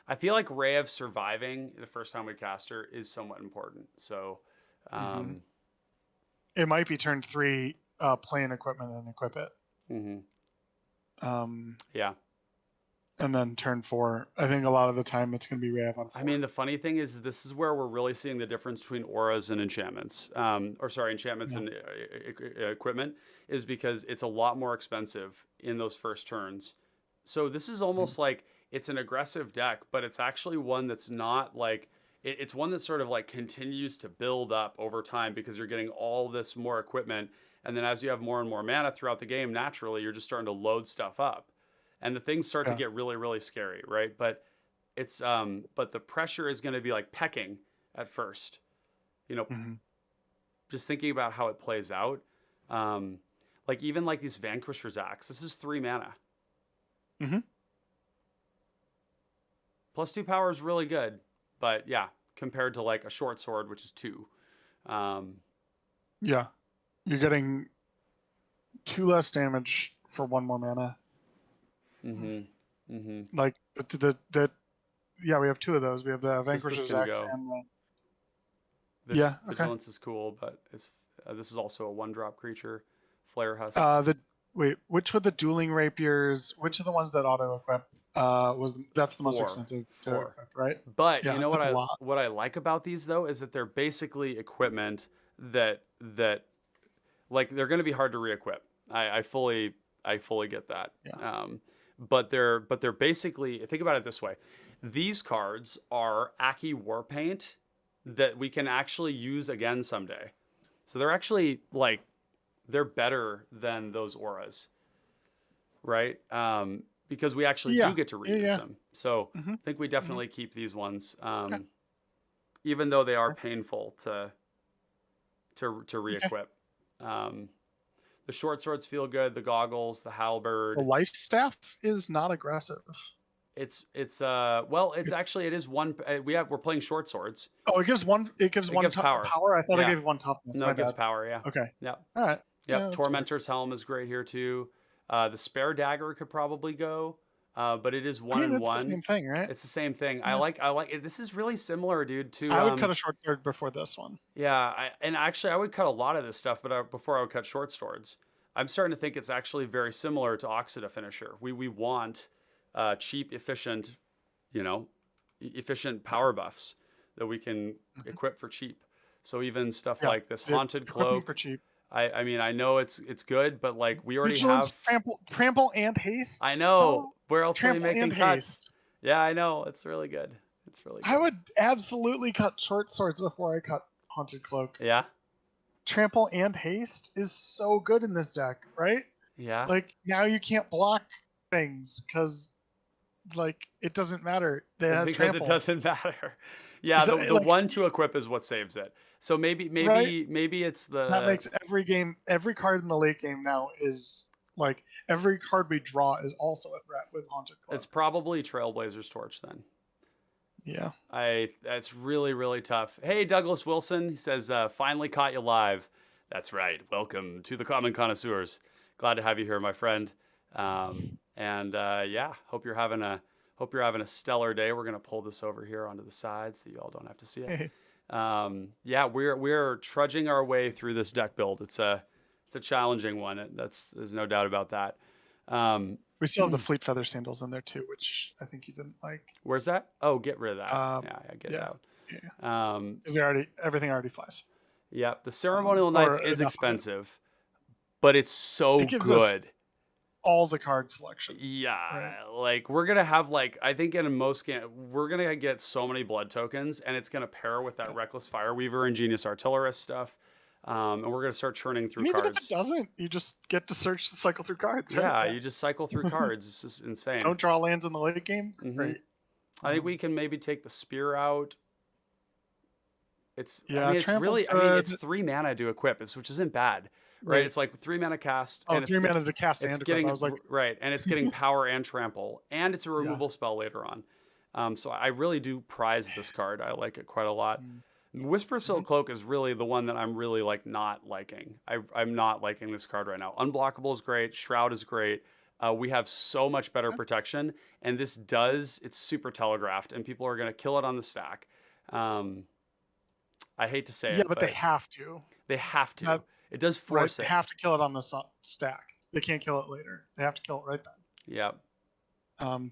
I feel like Reyav surviving the first time we cast her is somewhat important. So mhm. um It might be turn 3, play an equipment and equip it. mhm. Um, Yeah. and then turn 4. I think a lot of the time it's going to be Rev on I 4. mean, the funny thing is, this is where we're really seeing the difference between auras and enchantments, or sorry, enchantments Yeah. and equipment, is because it's a lot more expensive in those first turns. So this is Mhm. almost like it's an aggressive deck, but it's actually one that's not like it's one that sort of like continues to build up over time because you're getting all this more equipment, and then as you have more and more mana throughout the game, naturally you're just starting to load stuff up, and the things start to Yeah. get really really scary, right? But the pressure is going to be like pecking at first, you know Mhm. just thinking about how it plays out. um like even like these Vanquisher's Axe, this is 3 mana Mhm. plus 2 power is really good, but yeah, compared to like a short sword which is 2. um Yeah. You're getting 2 less damage for 1 more mana. mhm mhm Like the yeah, we have 2 of those. We have the this Vanquisher's can Axe go. and the the yeah. Okay. vigilance is cool, but it's this is also a 1 drop creature. Flare Husk. The wait, which were the dueling rapiers? Which of the ones that auto equip that's the most Four, expensive to four. equip, right? But you Yeah, know that's a lot. what I like about these though is that they're basically equipment that like they're going to be hard to re-equip. I fully get that. Yeah. But they're basically, think about it this way: these cards are Aki Warpaint that we can actually use again someday. So they're actually like they're better than those auras, right? Because we actually do Yeah. get to Yeah. reuse Yeah. them. So Mm-hmm. I think we Mm-hmm. definitely keep these ones, Okay. even though they are Okay. painful to Okay. re-equip. Um, The short swords feel good. The goggles, the The halberd. life staff is not aggressive. Well, it's actually, it is one. We're playing short swords. Oh, it gives one. It gives It one gives power. power. I thought it Yeah. gave one toughness. No, My it gives bad. power. Yeah. Okay. Yep. All right. Yep. Yeah, that's fair. Tormentor's helm is great here too. The spare dagger could probably go, but it is I one mean, and it's the one. same thing, right? It's the same thing. I Yeah. like it. This is really similar, dude. To I would cut a short sword before this one. yeah, and actually I would cut a lot of this stuff, but before I would cut short swords. I'm starting to think it's actually very similar to Oxida Finisher. We want cheap, efficient, efficient power buffs that we can equip for cheap. So even stuff Yeah, like this they're haunted equipping cloak. for cheap. I mean, I know it's good, but like we already Vigilance, have. trample, and haste. I know. Oh, Where else are we trample making and cuts? haste. Yeah, I know. It's really good. It's really good. I would absolutely cut short swords before I cut haunted cloak. Yeah. Trample and haste is so good in this deck, right? Yeah. Like now you can't block things because like it doesn't matter. It has Because trample. it doesn't matter. Yeah, the like, one to equip is what saves it. So maybe Right? maybe it's the That makes every card in the late game now is like every card we draw is also a threat with haunted cloak. it's probably Trailblazer's Torch then. Yeah. That's really, really tough. Hey, Douglas Wilson, he says, finally caught you live. That's right. Welcome to the Common Connoisseurs. Glad to have you here, my friend. Yeah, hope you're having a stellar day. We're gonna pull this over here onto the side so you all don't have to see it. Yeah, we're trudging our way through this deck build. It's a challenging one. There's no doubt about that. We still have the Fleet Feather Sandals in there too, which I think you didn't like. Where's that? Oh, get rid of that. Yeah, get it out. Yeah. Because everything already flies. Yeah, the ceremonial knife is expensive, but it's so gives us good. all the card selection. Yeah, right? like we're gonna have I think in most we're gonna get so many blood tokens, and it's gonna pair with that Reckless Fireweaver and Genius Artillerist stuff, and we're gonna start churning through cards. Even if it doesn't, you just get to cycle through cards. Right? Yeah, you just cycle through cards. It's just insane. Don't draw lands in the late game. Great. I think we can maybe take the spear out. It's it's Trample's really good. it's 3 mana to equip, which isn't bad. Right, it's like 3 mana cast. Oh, and 3 mana to cast and getting, I was like, right, and it's getting power and trample, and it's a removal spell later on. So I really do prize this card. I like it quite a lot. Whisper Silk Cloak is really the one that I'm really not liking. I'm not liking this card right now. Unblockable is great. Shroud is great. We have so much better protection, and it's super telegraphed, and people are gonna kill it on the stack. I hate to say it, but they have to. They have to. It does force it. They have to kill it on the stack. They can't kill it later. They have to kill it right then. Yeah.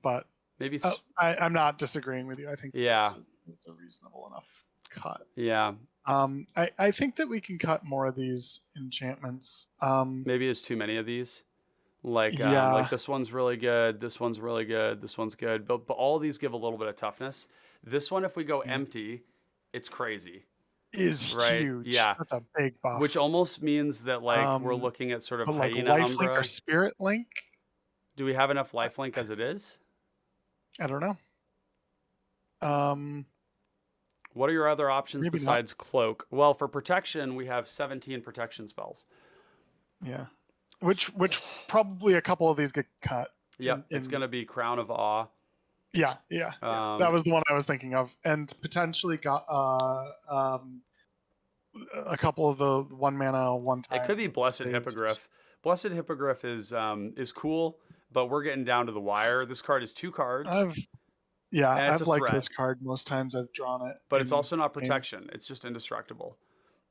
But maybe I'm not disagreeing with you. I think it's a reasonable enough cut. Yeah. I think that we can cut more of these enchantments. Maybe there's too many of these. Like this one's really good. This one's really good. This one's good. But all of these give a little bit of toughness. This one, if we go empty, it's crazy. Is huge. Yeah, that's a big buff. Which almost means that we're looking at sort of Hyena life Umbra. Link or Spirit Link. Do we have enough lifelink as it is? I don't know. What are your other options besides Cloak? Well, for protection, we have 17 protection spells. Yeah, which probably a couple of these get cut. Yep, it's going to be Crown of Awe. Yeah. That was the one I was thinking of, and potentially got a couple of the 1 mana 1-time. It could be Blessed Hippogriff. Blessed Hippogriff is cool, but we're getting down to the wire. This card is 2 cards. I've liked this card most times I've drawn it. But it's also not protection. It's just indestructible.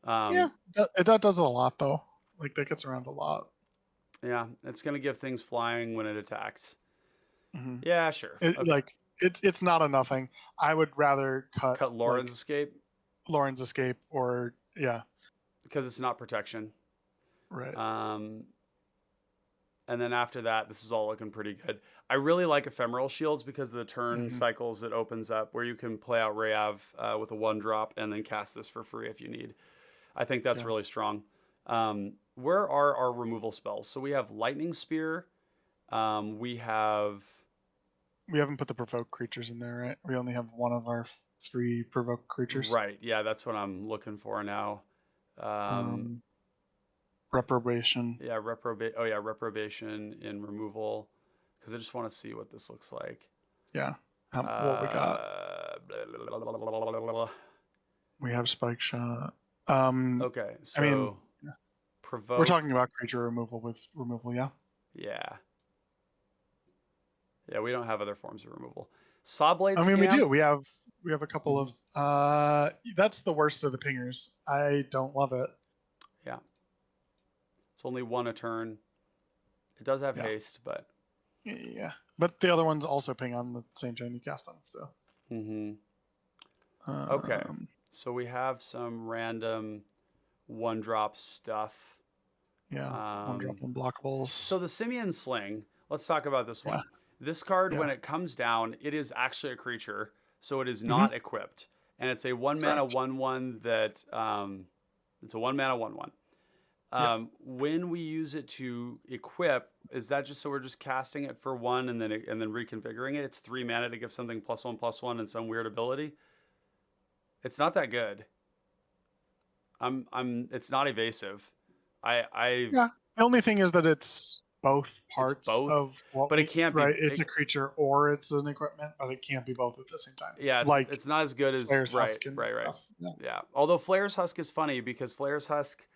That does it a lot though. Like that gets around a lot. Yeah, it's gonna give things flying when it attacks. Mm-hmm. Yeah, sure. It's not a nothing. I would rather cut Lauren's Escape. Lauren's Escape, or because it's not protection. Right. And then after that, this is all looking pretty good. I really like Ephemeral Shields because of the turn cycles it opens up, where you can play out Reyav with a 1-drop and then cast this for free if you need. I think that's really strong. Where are our removal spells? So we have Lightning Spear. We haven't put the provoke creatures in there, right? We only have one of our 3 provoke creatures. Right. Yeah, that's what I'm looking for now. Reprobation. Yeah, reprobate. Oh yeah, reprobation in removal, because I just want to see what this looks like. Yeah. What we got? Blah, blah, blah, blah. We have spike shot. Okay, I mean, so yeah. provoke. We're talking about creature removal with removal, yeah. Yeah. Yeah, we don't have other forms of removal. Sawblade I mean, we Scamp. do. We have a couple of. That's the worst of the pingers. I don't love it. Yeah. It's only 1 a turn. It does have Yeah. haste, but. Yeah, but the other ones also ping on the same turn you cast them. So. Okay. So we have some random 1-drop stuff. Yeah. 1-drop unblockables. So the Simian Sling. Let's talk about this one. Yeah. This card, when it comes down, it is actually a creature, so it is not equipped, and it's a 1-mana 1/1 that it's a 1-mana 1/1. When we use it to equip, is that just so we're just casting it for 1 and then reconfiguring it? It's 3 mana to give something +1/+1 and some weird ability. It's not that good. It's not evasive. Yeah. The only thing is that it's both parts of what. But it can't be right. It's a creature or it's an equipment, but it can't be both at the same time. Yeah, it's not as good as Flare's right. Yeah. Although Flare's Husk is funny because Flare's Husk,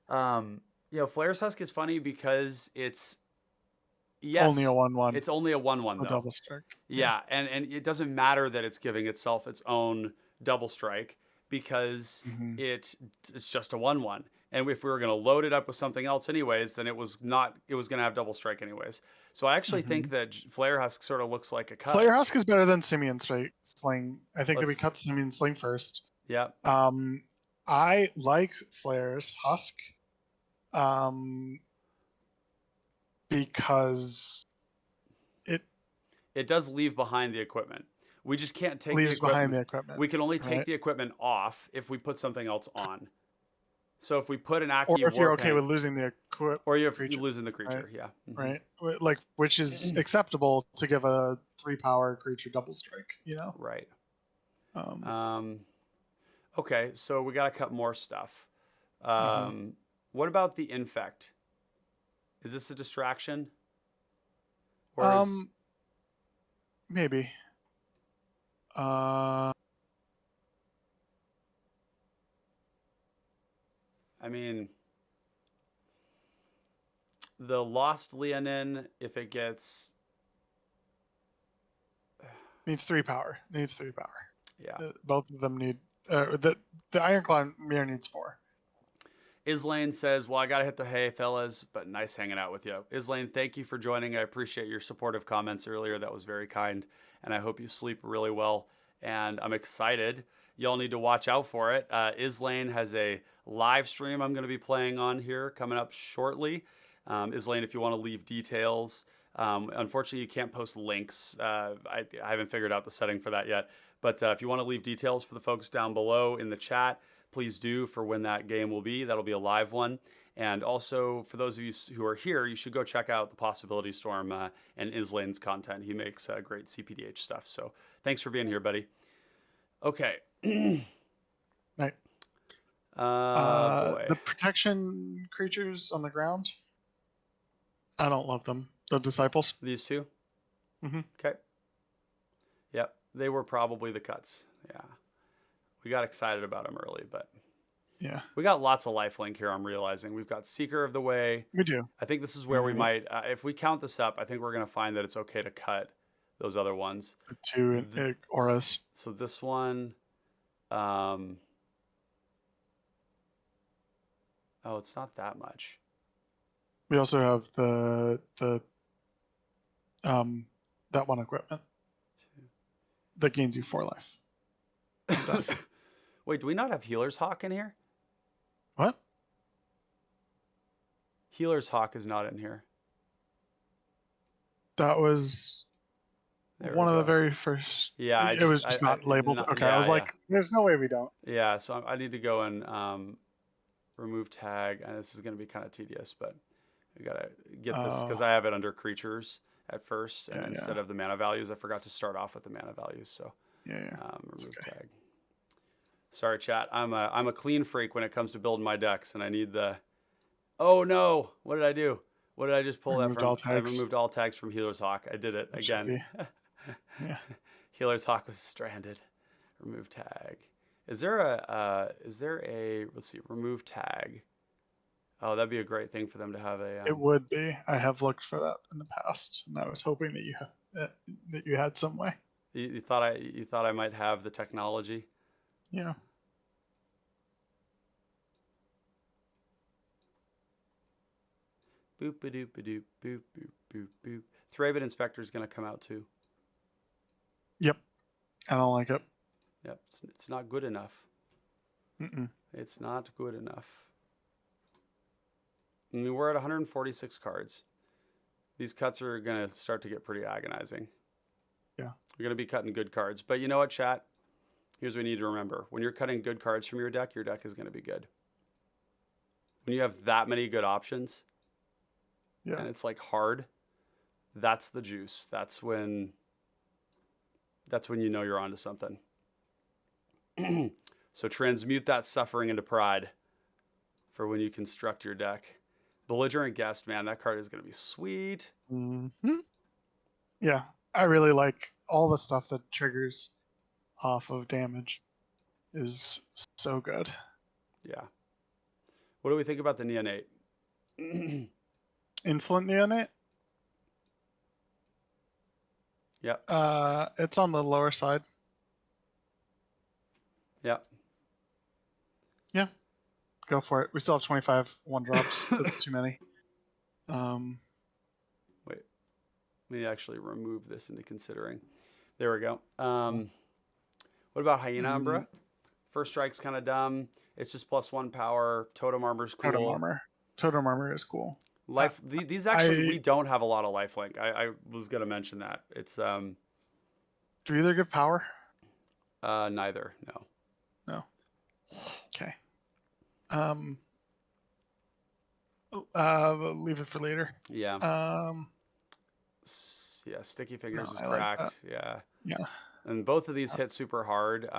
Flare's Husk is funny because it's only a 1/1. It's only a 1/1 though. A double strike. Yeah, and it doesn't matter that it's giving itself its own double strike because it's just a 1/1. And if we were going to load it up with something else anyways, then it was going to have double strike anyways. So I actually think that Flare Husk sort of looks like a cut. Flare Husk is better than Simian Sling. I think that we cut Simian Sling first. Yeah. I like Flare's Husk because it does leave behind the equipment. We just can't take behind the equipment. We can only take the equipment off if we put something else on. So if we put an Aki, or if you're okay with losing the equipment, or you're losing the creature, right? Like, which is acceptable to give a 3-power creature double strike, Right. Okay, so we got to cut more stuff. What about the Infect? Is this a distraction? Or maybe. I mean, the Lost Leonin, if it gets... Needs 3 power. Yeah. Both of them need... the Ironclaw mirror needs 4. Islane says, well, I got to hit the hay, fellas, but nice hanging out with you. Islane, thank you for joining. I appreciate your supportive comments earlier. That was very kind, and I hope you sleep really well, and I'm excited. Y'all need to watch out for it. Islane has a live stream I'm going to be playing on here coming up shortly. Islane, if you want to leave details, unfortunately you can't post links. I haven't figured out the setting for that yet. But if you want to leave details for the folks down below in the chat, please do for when that game will be. That'll be a live one. And also, for those of you who are here, you should go check out the Possibility Storm and Islane's content. He makes great CPDH stuff. So thanks for being here, buddy. Okay. Right. Boy. The protection creatures on the ground, I don't love them. The disciples. These two? Mm-hmm. Okay. Yep. They were probably the cuts. Yeah. We got excited about them early, but yeah, we got lots of lifelink here. I'm realizing we've got Seeker of the Way. We do. I think this is where we might, if we count this up, I think we're going to find that it's okay to cut those other ones. The 2 auras. So this one, oh, it's not that much. We also have the that one equipment that gains you 4 life. Wait, do we not have Healer's Hawk in here? What? Healer's Hawk is not in here. That was one of the very first. Yeah, it was just not labeled. Okay, I was like, there's no way we don't. Yeah, so I need to go and remove tag, and this is going to be kind of tedious, but we got to get this because I have it under creatures at first, and instead of the mana values, I forgot to start off with the mana values, so remove tag. Sorry, chat. I'm a clean freak when it comes to building my decks, and I need the Oh no! What did I do? What did I just pull that Removed from? all I tags. removed all tags from Healer's Hawk. I did it It should again. be. Yeah. Healer's Hawk was stranded. Remove tag. Is there a let's see, remove tag. Oh, that'd be a great thing for them to have a It would be. I have looked for that in the past, and I was hoping that you had some way. you thought I might have the technology. Yeah. Boop a doop a doop boop boop boop boop. Thraben Inspector is gonna come out too. Yep. I don't like it. Yep, it's not good enough. Mm-mm. It's not good enough. I mean, we're at 146 cards. These cuts are going to start to get pretty agonizing. Yeah. We're going to be cutting good cards. But you know what, chat? Here's what you need to remember. When you're cutting good cards from your deck is going to be good. When you have that many good options, and it's like hard, that's the juice. That's when you know you're onto something. So transmute that suffering into pride for when you construct your deck. Belligerent Guest, man, that card is going to be sweet. Mm-hmm. Yeah, I really like all the stuff that triggers off of damage is so good. Yeah. What do we think about the Neonate? Insolent Neonate? Yep. It's on the lower side. Yep. Yeah. Go for it. We still have 25 one drops. That's too many. Wait. Let me actually remove this into considering. There we go. What about Hyena Umbra? First strike's kind of dumb. It's just +1 power. Totem Armor's cool. Totem Armor is cool. These actually, we don't have a lot of lifelink. I was going to mention that. It's Do either give power? neither. No. Okay. Leave it for later. Yeah. Yeah, Sticky Fingers is cracked. Like yeah. And both of these hit super hard.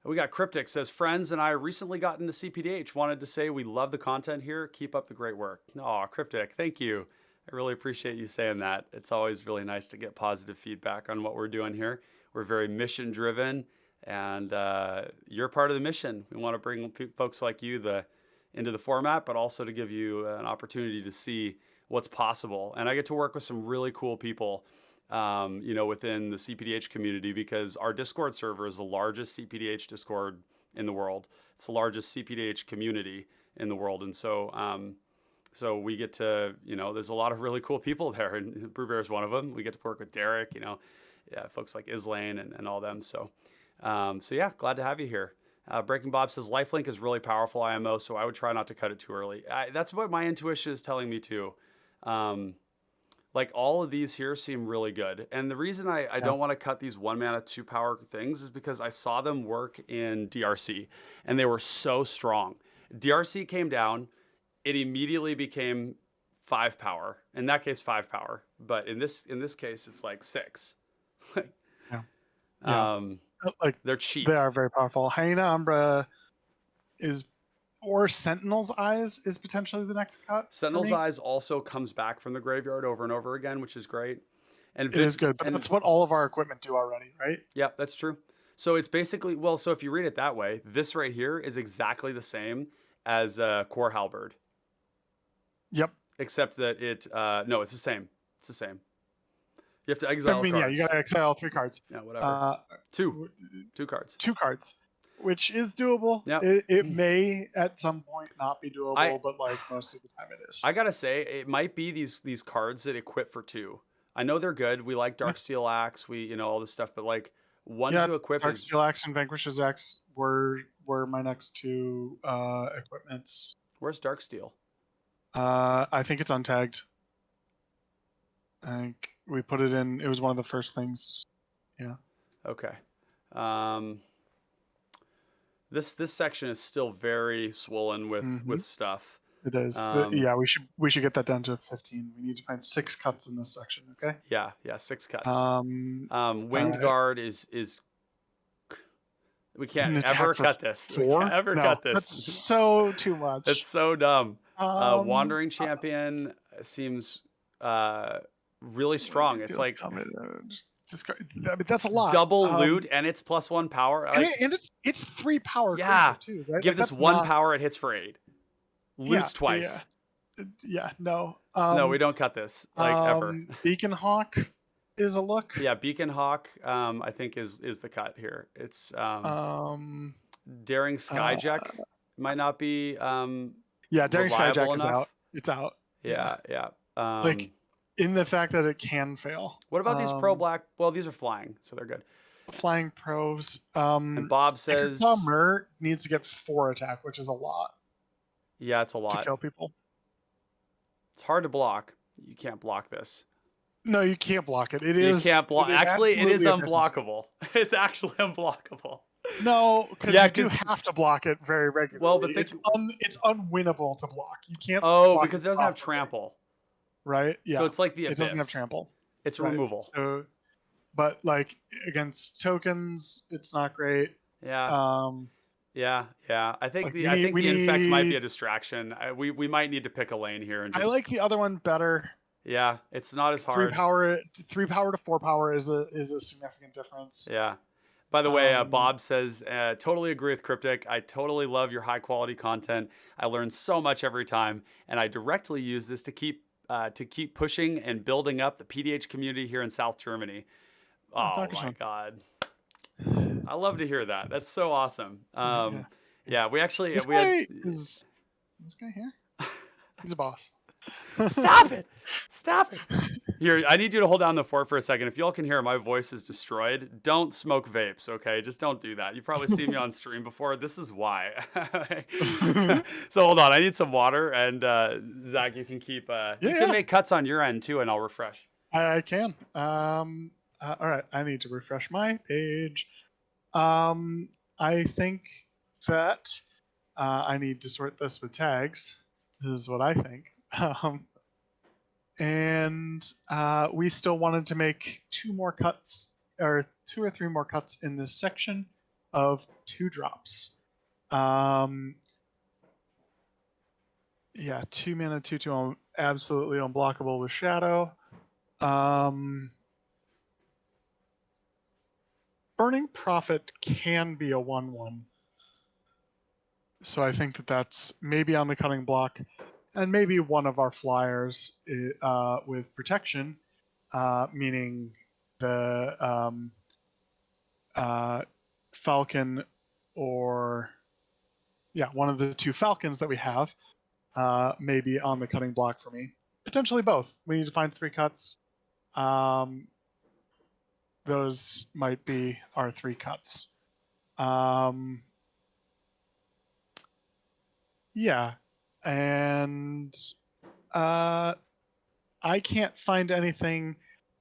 We got Cryptic says, friends and I recently got into CPDH. Wanted to say we love the content here. Keep up the great work. Aw, Cryptic, thank you. I really appreciate you saying that. It's always really nice to get positive feedback on what we're doing here. We're very mission driven, and you're part of the mission. We want to bring folks like you into the format, but also to give you an opportunity to see what's possible. And I get to work with some really cool people within the CPDH community, because our Discord server is the largest CPDH Discord in the world. It's the largest CPDH community in the world. And so we get to, there's a lot of really cool people there, and Brewbear is one of them. We get to work with Derek, folks like Islane and all them. So yeah, glad to have you here. Breaking Bob says, Lifelink is really powerful IMO, so I would try not to cut it too early. That's what my intuition is telling me too. Like all of these here seem really good. And the reason I don't want to cut these 1 mana 2 power things is because I saw them work in DRC and they were so strong. DRC came down, it immediately became 5 power. In that case, 5 power. But in this case, it's like 6. Like they're cheap. They are very powerful. Hyena Umbra or Sentinel's Eyes is potentially the next cut. Sentinel's Eyes also comes back from the graveyard over and over again, which is great. And it is good, but that's what all of our equipment do already, right? Yep, that's true. So it's basically, so if you read it that way, this right here is exactly the same as Core Halberd. Yep. Except that no, it's the same. It's the same. You have to exile cards. Yeah, you got to exile 3 cards. Yeah, whatever. Two cards. 2 cards, which is doable. Yep. It may at some point not be doable, but like most of the time it is. I gotta say, it might be these cards that equip for 2. I know they're good. We like Darksteel Axe. We all this stuff, but like 1 to equip. Darksteel Axe and Vanquish's Axe were my next 2 equipments. Where's Darksteel? I think it's untagged. I think we put it in. It was one of the first things. Yeah. Okay. This section is still very swollen with stuff. It is. Yeah, we should get that down to 15. We need to find 6 cuts in this section. Okay. Yeah, 6 cuts. Winged Guard is We An can't attack ever for cut this. We 4? can't ever No, cut that's this. so too much. That's so dumb. Um, Wandering uh, champion seems really when strong. it It's deals like combat, I mean, that's a lot. double loot and it's +1 power. And, Like, it's 3 power yeah, creature too, right? give Like this that's 1 not. power, it hits for 8. Yeah, Loots twice. yeah. No. No, we don't cut this like ever. Beacon Hawk is a look. Yeah, Beacon Hawk, I think is the cut here. It's Daring Uh, Skyjack might not be yeah, Daring reliable Skyjack is enough. out. It's out. Yeah. Like in the fact that it can fail. What about these pro black? Well, these are flying, so they're good. Flying pros. And Bob says, Bomber needs to get 4 attack, which is a lot yeah, it's a to lot. kill people. It's hard to block. You can't block this. No, you can't block it. You can't block. Actually, it is absolutely unblockable. It's actually unblockable. No, because Yeah, you do have to block it very regularly. Well, but it's unwinnable to block. You can't. Oh, block because it it doesn't have properly, trample. right? Yeah. So it's like the It Abyss. doesn't have trample. It's Right. removal. So, but like against tokens, it's not great. Yeah. Yeah. I think Like, the Infect might be a distraction. We might need to pick a lane here and just. I like the other one better. Yeah, it's not as hard. 3 power to 4 power is a significant difference. Yeah. By the way, Bob says, totally agree with Cryptic. I totally love your high quality content. I learn so much every time, and I directly use this to keep pushing and building up the PDH community here in South Germany. Oh my God. I love to hear that. That's so awesome. Yeah, we actually this guy here? He's a boss. Stop it. Here, I need you to hold down the fort for a second. If y'all can hear, my voice is destroyed. Don't smoke vapes, okay? Just don't do that. You've probably seen me on stream before. This is why. So hold on. I need some water. And Zach, you can keep... you can make cuts on your end, too, and I'll refresh. I can. All right. I need to refresh my page. I think that I need to sort this with tags. This is what I think. And we still wanted to make 2 or 3 more cuts in this section of 2 drops. Yeah, 2 mana, 2/2, absolutely unblockable with Shadow. Burning Prophet can be a 1/1. So I think that that's maybe on the cutting block. And maybe one of our flyers with protection, meaning the Falcon or, yeah, one of the 2 Falcons that we have, maybe on the cutting block for me. Potentially both. We need to find 3 cuts. Those might be our 3 cuts. Yeah. And I can't find anything.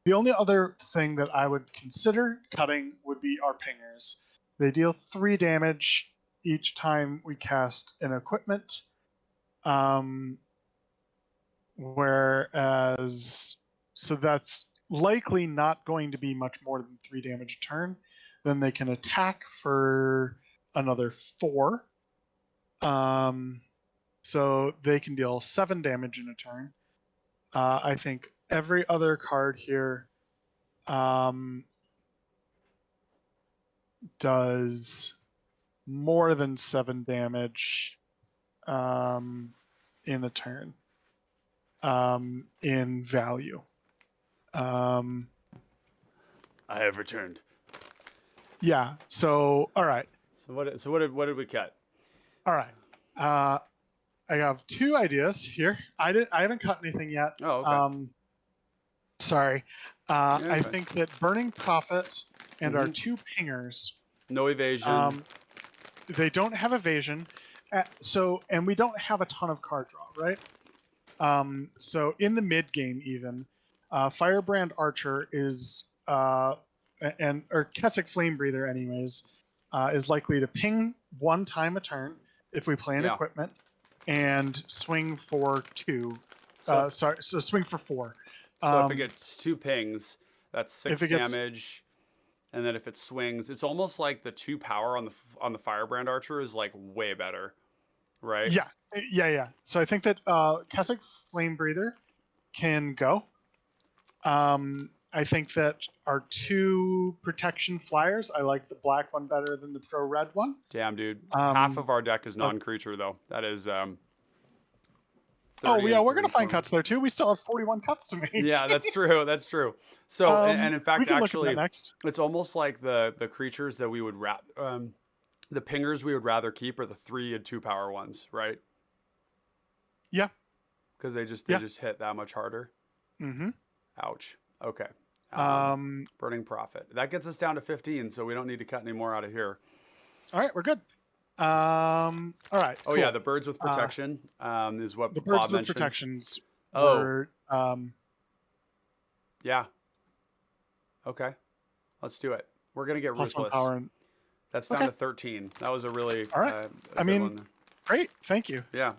The only other thing that I would consider cutting would be our pingers. They deal 3 damage each time we cast an equipment. Whereas, so that's likely not going to be much more than 3 damage a turn. Then they can attack for another 4. So they can deal 7 damage in a turn. I think every other card here does more than 7 damage in a turn in value. I have returned. Yeah. So all right. So what did we cut? All right. I have 2 ideas here. I haven't cut anything yet. Oh, okay. Sorry. Yeah, I think that Burning Prophet and our 2 pingers. No evasion. They don't have evasion. And we don't have a ton of card draw, right? So in the mid game, even Firebrand Archer is or Kessig Flame Breather, anyways, is likely to ping 1 time a turn if we play an equipment, and swing for 2. So swing for 4. So if it gets 2 pings, that's 6 damage. And then if it swings, it's almost like the 2 power on the Firebrand Archer is like way better, right? Yeah. So I think that Kessig Flame Breather can go. I think that our 2 protection flyers, I like the black one better than the pro red one. Damn, dude. Half of our deck is non-creature though. That is 30 Oh yeah, and we're 3, gonna find 20. cuts there too. We still have 41 cuts to make. Yeah, that's true. That's true. So and in we fact, can look at actually, that next. it's almost like the creatures that we would the pingers we would rather keep are the 3 and 2 power ones, right? Yeah. Because they just hit that much harder. Mm-hmm. Ouch. Okay. Burning Prophet. That gets us down to 15, so we don't need to cut any more out of here. All right, we're good. All right. Oh cool. yeah, the birds with protection is what the Bob birds with mentioned. protections. Oh. Were, Yeah. Okay. Let's do it. We're gonna get +1 ruthless. power. That's down to 13. That was a really all right. I mean, great. Thank you. yeah.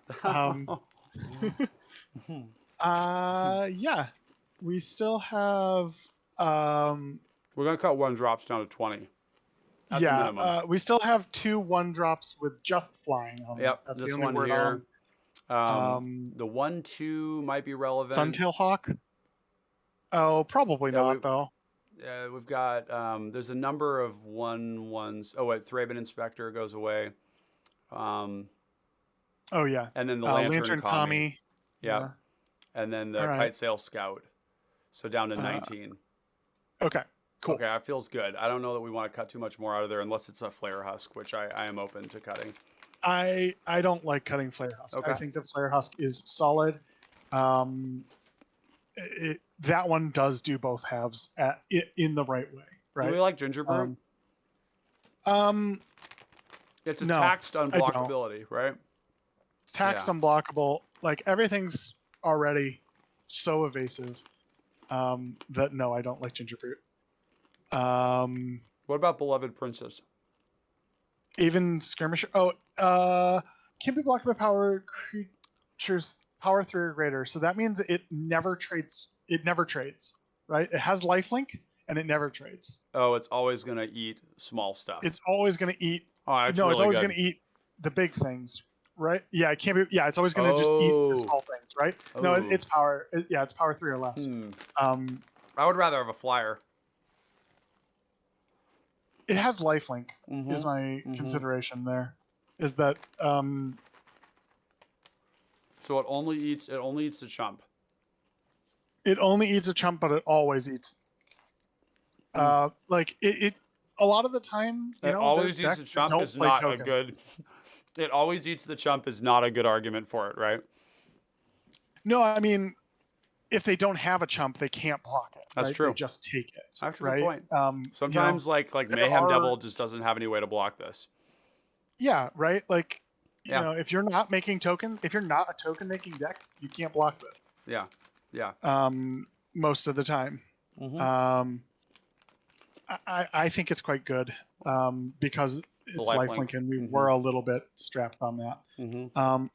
Yeah. We still have. We're gonna cut 1 drops down to 20. That's the minimum. We still have 2 1-drops with just flying on them. Yep. That's this the only one word here. on. The 1/2 might be relevant. Suntail Hawk. Oh, probably Yeah, not though. We've got there's a number of 1/1s. Oh wait, Thraben Inspector goes away. Oh yeah. And then the Lantern Kami. Kami. Yeah. And then the Kite Sail Scout. So down to 19. Okay. Cool. Okay, that feels good. I don't know that we want to cut too much more out of there unless it's a Flare Husk, which I am open to cutting. I don't like cutting Flare Husk. Okay. I think the Flare Husk is solid. That one does do both halves in the right way, right? Do we like Ginger Brew? It's a no, taxed unblockability, right? It's taxed unblockable. Like everything's already so evasive that no, I don't like Ginger Brute. What about Beloved Princess? Even Skirmisher. Can't be blocked by power creatures power 3 or greater. So that means it never trades. It never trades, right? It has lifelink and it never trades. Oh, it's always gonna eat small stuff. It's always gonna eat. Oh, that's no, really it's always good. gonna eat the big things, right? Yeah, it can't be. Yeah, it's always gonna just eat the small things, right? No, it's power. It's power 3 or less. I would rather have a flyer. It has lifelink. Is my consideration there? Is that So it only eats the chump. It only eats a chump, but it always eats. Like it a lot of the time, you know, always eats the chump is not a good. It always eats the chump is not a good argument for it, right? No, I mean, if they don't have a chump, they can't block it. That's right? true. They just take it. That's a right? good point. Sometimes, like Mayhem Devil just doesn't have any way to block this. Yeah, right. Like, you know, if you're not making tokens, if you're not a token making deck, you can't block this. Yeah, yeah. Most of the time. I think it's quite good because it's lifelink and we were a little bit strapped on that. All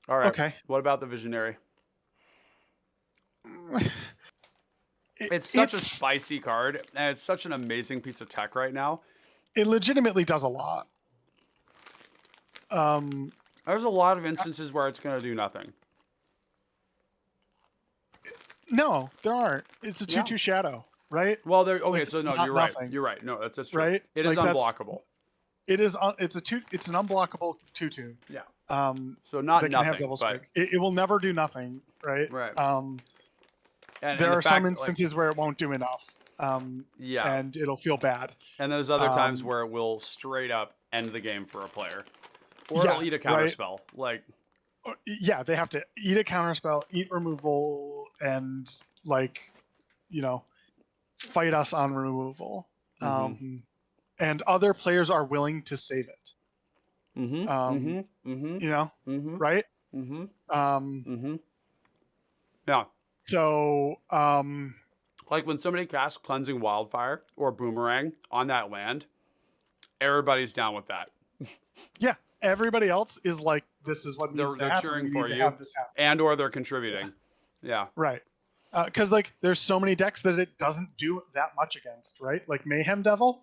right. Okay. What about the Visionary? It's such a spicy card, and it's such an amazing piece of tech right now. It legitimately does a lot. There's a lot of instances where it's going to do nothing. No, there aren't. It's a 2/2 shadow, right? Well, there. Okay, like, so no, you're nothing. right. You're right. No, that's true. Right? It is unblockable. It is. It's an unblockable 2/2. Yeah. So not that nothing, can have double but it will never do nothing, right? Right. And there are some instances where it won't do enough. Yeah. And it'll feel bad. And there's other times where it will straight up end the game for a player, or it'll eat a counterspell. Like. Yeah, they have to eat a counterspell, eat removal, and fight us on removal. And other players are willing to save it. Right? Yeah. So, like when somebody casts Cleansing Wildfire or Boomerang on that land, everybody's down with that. Yeah, everybody else is like, this is what needs to happen. They're cheering for you, have this happen. and or they're contributing. Yeah. Right. Because like there's so many decks that it doesn't do that much against, right? Like Mayhem Devil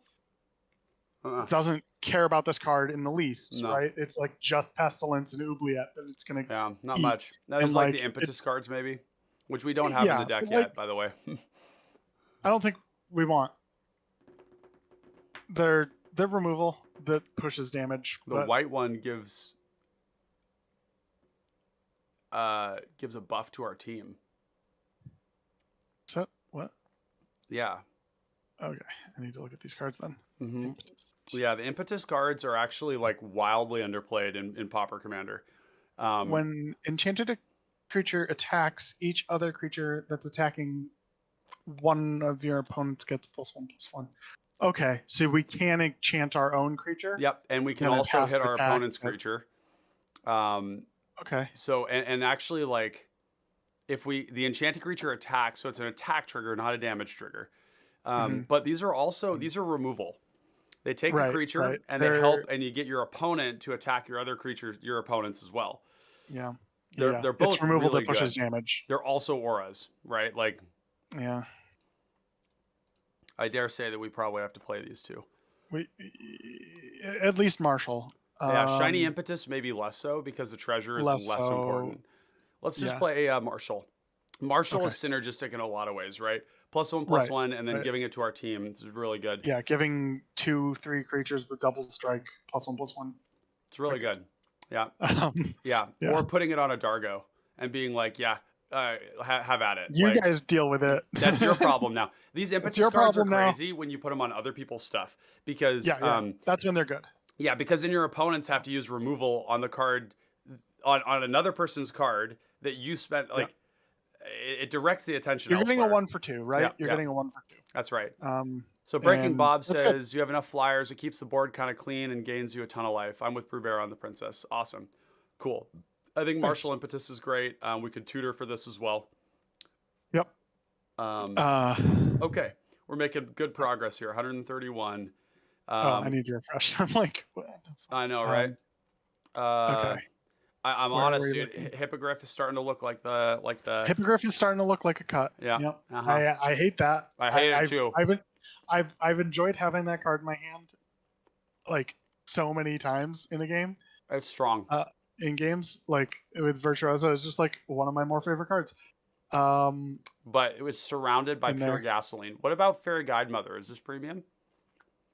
doesn't care about this card in the least, No. right? It's like just Pestilence and Oubliette that it's gonna Yeah, not eat. much. That And is like like the impetus cards maybe, which we don't have in yeah, the deck but, yet, like, by the way. I don't think we want their removal that pushes damage. The But white one gives a buff to our team. so what? Yeah. Okay, I need to look at these cards then. Mm-hmm. Yeah, the impetus cards are actually like wildly underplayed in Pauper Commander. When enchanted creature attacks, each other creature that's attacking one of your opponents gets +1/+1. Okay, so we can enchant our own creature. Yep, and we can And it also has hit to our attack, opponent's right? creature. Okay. So and actually like if the enchanted creature attacks, so it's an attack trigger, not a damage trigger. But these are removal. They take a Right, creature right. and they help, and you get your opponent to attack your other creatures, your opponents as well. Yeah. They're both it's removal really that pushes good. damage. They're also auras, right? Like, Yeah. I dare say that we probably have to play these two. We at least Marshall. Yeah, shiny impetus maybe less so because the treasure is less important. Let's just play Marshall. Marshall is synergistic in a lot of ways, right? +1/+1, and then giving it to our team is really good. Yeah, giving 2/3 creatures with double strike +1/+1. It's really good. Yeah. Yeah. Or putting it on a Dargo and being like, yeah, have at it. You like, guys deal with it. That's your problem now. These impetus cards are crazy when you put them on other people's stuff because that's when they're good. Yeah, because then your opponents have to use removal on the card on another person's card that you spent like it directs the attention. You're getting a elsewhere. 1/2, right? Yeah, You're getting a 1/2. That's right. So Breaking Bob says good. you have enough flyers, it keeps the board kind of clean and gains you a ton of life. I'm with Brewbear on the Princess. Awesome. Cool. I think Martial Impetus is great. We could tutor for this as well. Yep. Okay. We're making good progress here. 131. I need to refresh. I'm like, what? I know, right? Okay. I'm honest, dude. Hippogriff is starting to look like the Hippogriff is starting to look like a cut. Yeah. Yep. I hate that. I hate it too. I've enjoyed having that card in my hand like so many times in a game. It's strong. In games like with Virtuoso, it's just like one of my more favorite cards. But it was surrounded by pure gasoline. What about Fairy Guide Mother? Is this premium?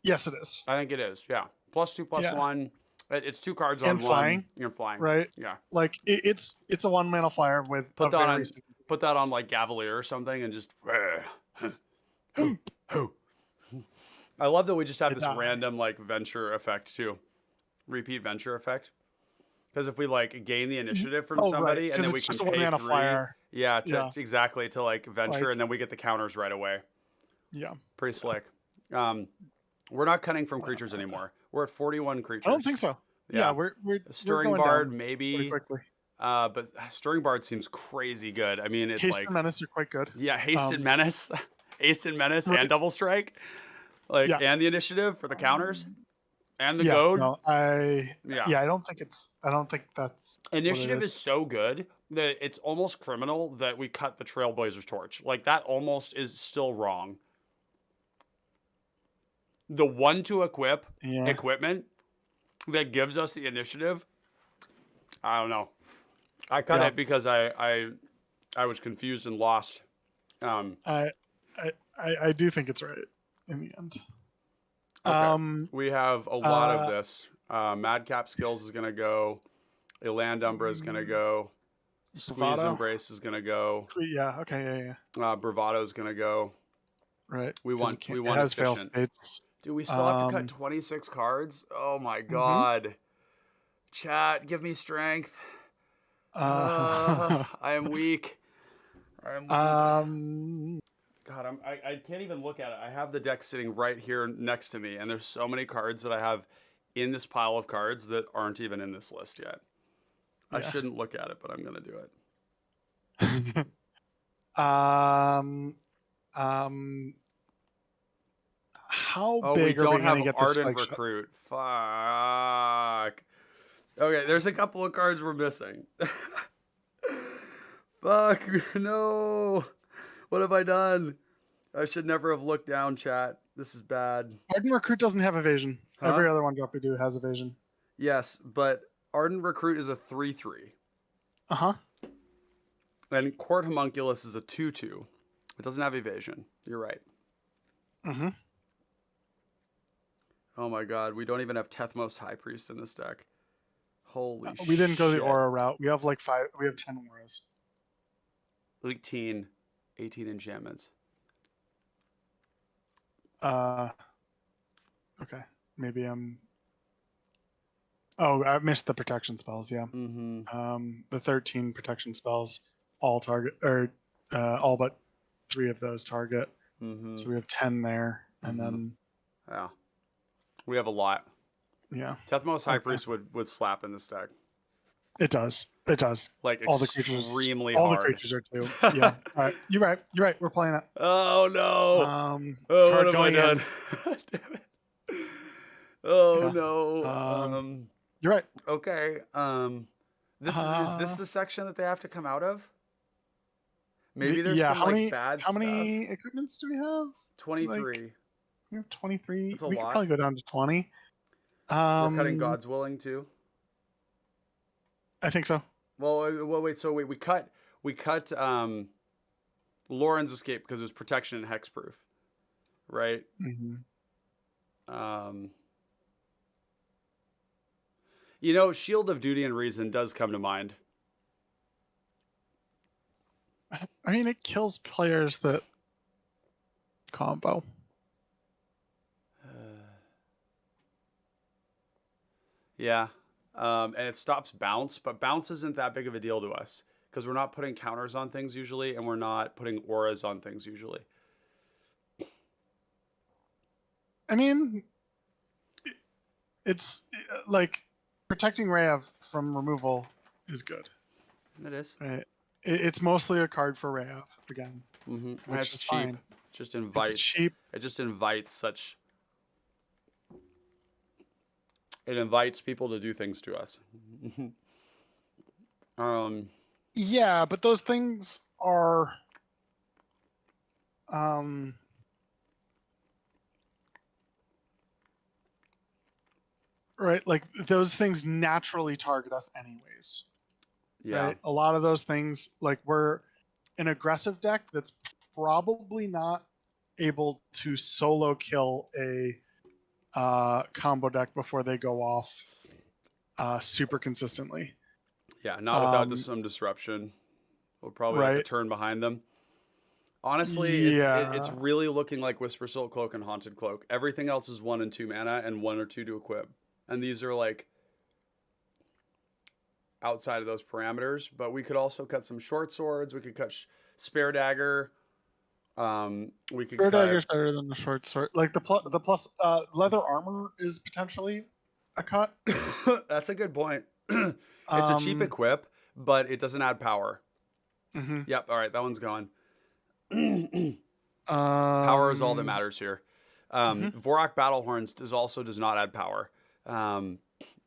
Yes, it is. I think it is. Yeah. +2/+1. It's 2 cards on and flying. one. You're flying. Right. Yeah. Like it's a 1-mana flyer with put that on like Gavalier or something and just. I love that we just have this random like venture effect too, repeat venture effect. Because if we like gain the initiative from somebody and then we can pay 3, flyer. Yeah, exactly to like venture and then we get the counters right away. Yeah, pretty slick. We're not cutting from creatures anymore. We're at 41 creatures. I don't think so. Yeah, we're Stirring Bard maybe. Pretty quickly. But Stirring Bard seems crazy good. I mean, it's Haste like and Menace are quite good. Yeah, Haste and Menace, Haste and Menace, and Double Strike, and the initiative for the counters, and the goad. No, I don't think that's initiative is so good that it's almost criminal that we cut the Trailblazer's Torch. Like that almost is still wrong. The 1 to equip equipment that gives us the initiative. I don't know. I cut it because I was confused and lost. I do think it's right in the end. Okay. We have a lot of this. Madcap Skills is gonna go. Eland Umbra is gonna go. Squeeze Embrace is gonna go. Yeah. Okay. Yeah. Bravado is gonna go. Right. We want efficient. Dude, we still have to cut 26 cards. Oh my god. Chat, give me strength. I am weak. God, I can't even look at it. I have the deck sitting right here next to me, and there's so many cards that I have in this pile of cards that aren't even in this list yet. I shouldn't look at it, but I'm gonna do it. How big we are we don't have gonna get this Ardent Recruit? Fuck. Okay, there's a couple of cards we're missing. Fuck, no. What have I done? I should never have looked down, chat. This is bad. Ardent Recruit doesn't have evasion. Huh? Every other one drop we do has evasion. Yes, but Ardent Recruit is a 3/3. Uh-huh. And Court Homunculus is a 2/2. It doesn't have evasion. You're right. Mm-hmm. Oh my god, we don't even have Tethmos High Priest in this deck. Holy shit. We didn't go the aura route. We have like 10 auras. 18 enchantments. Okay. Maybe I'm... Oh, I missed the protection spells, yeah. Mm-hmm. The 13 protection spells all target, or all but 3 of those target. Mm-hmm. So we have 10 there, and then... Yeah. We have a lot. Yeah. Tethmos High Priest would slap in this deck. It does. It does. Like all the creatures, extremely all hard. the creatures are too. Yeah. All right. You're right. You're right. We're playing it. Oh no. Oh, what have I done? Damn it. Oh no. You're right. Okay. This is this the section that they have to come out of? Maybe there's some bad stuff. How many equipments do we have? 23. We have 23. That's a we lot. Could probably go down to 20. We're cutting God's Willing too. I think so. Well, wait. So we cut Lauren's Escape because it was protection and hexproof, right? Mm-hmm. You know, Shield of Duty and Reason does come to mind. I mean, it kills players that combo. Yeah. And it stops bounce, but bounce isn't that big of a deal to us because we're not putting counters on things usually, and we're not putting auras on things usually. I mean, it's like protecting Reyav from removal is good. It is. Right. It's mostly a card for Reyav again, which is cheap. Fine. Just invites. It's cheap. It just invites such. It invites people to do things to us. Yeah, but those things are right, like those things naturally target us anyways. Yeah. Right? A lot of those things, like we're an aggressive deck that's probably not able to solo kill a combo deck before they go off super consistently. Yeah, not without just some disruption. We'll probably have to turn behind them. Honestly, it's really looking like Whisper Silk Cloak and Haunted Cloak. Everything else is 1 and 2 mana and 1 or 2 to equip. And these are like outside of those parameters. But we could also cut some short swords. We could cut Spare Dagger. We could Spare Dagger is better than the short sword. Like the plus leather armor is potentially a cut. That's a good point. It's a cheap equip, but it doesn't add power. Yep. All right, that one's gone. Power is all that matters here. Vorak Battlehorns does not add power.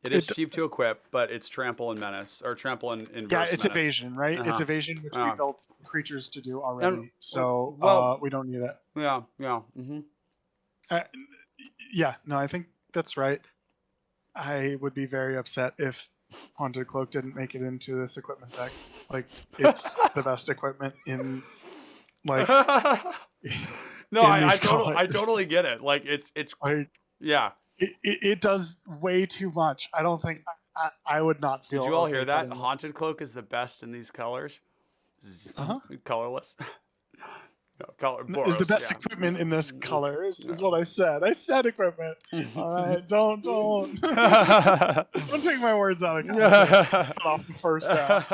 It is cheap to equip, but it's trample and menace, or trample and it's menace. evasion, right? It's evasion, which we built creatures to do already. So we don't need it. Yeah. No, I think that's right. I would be very upset if Haunted Cloak didn't make it into this equipment deck. Like, it's the best equipment in, like... No, I totally get it. Like, it's like, yeah. It does way too much. I don't think... I would not feel... Did you all hear that? Haunted Cloak is the best in these colors. Colorless. No, color. Boros, is the best equipment in this colors, is what I said. I said equipment. All right, don't take my words out of context. Cut off the first half.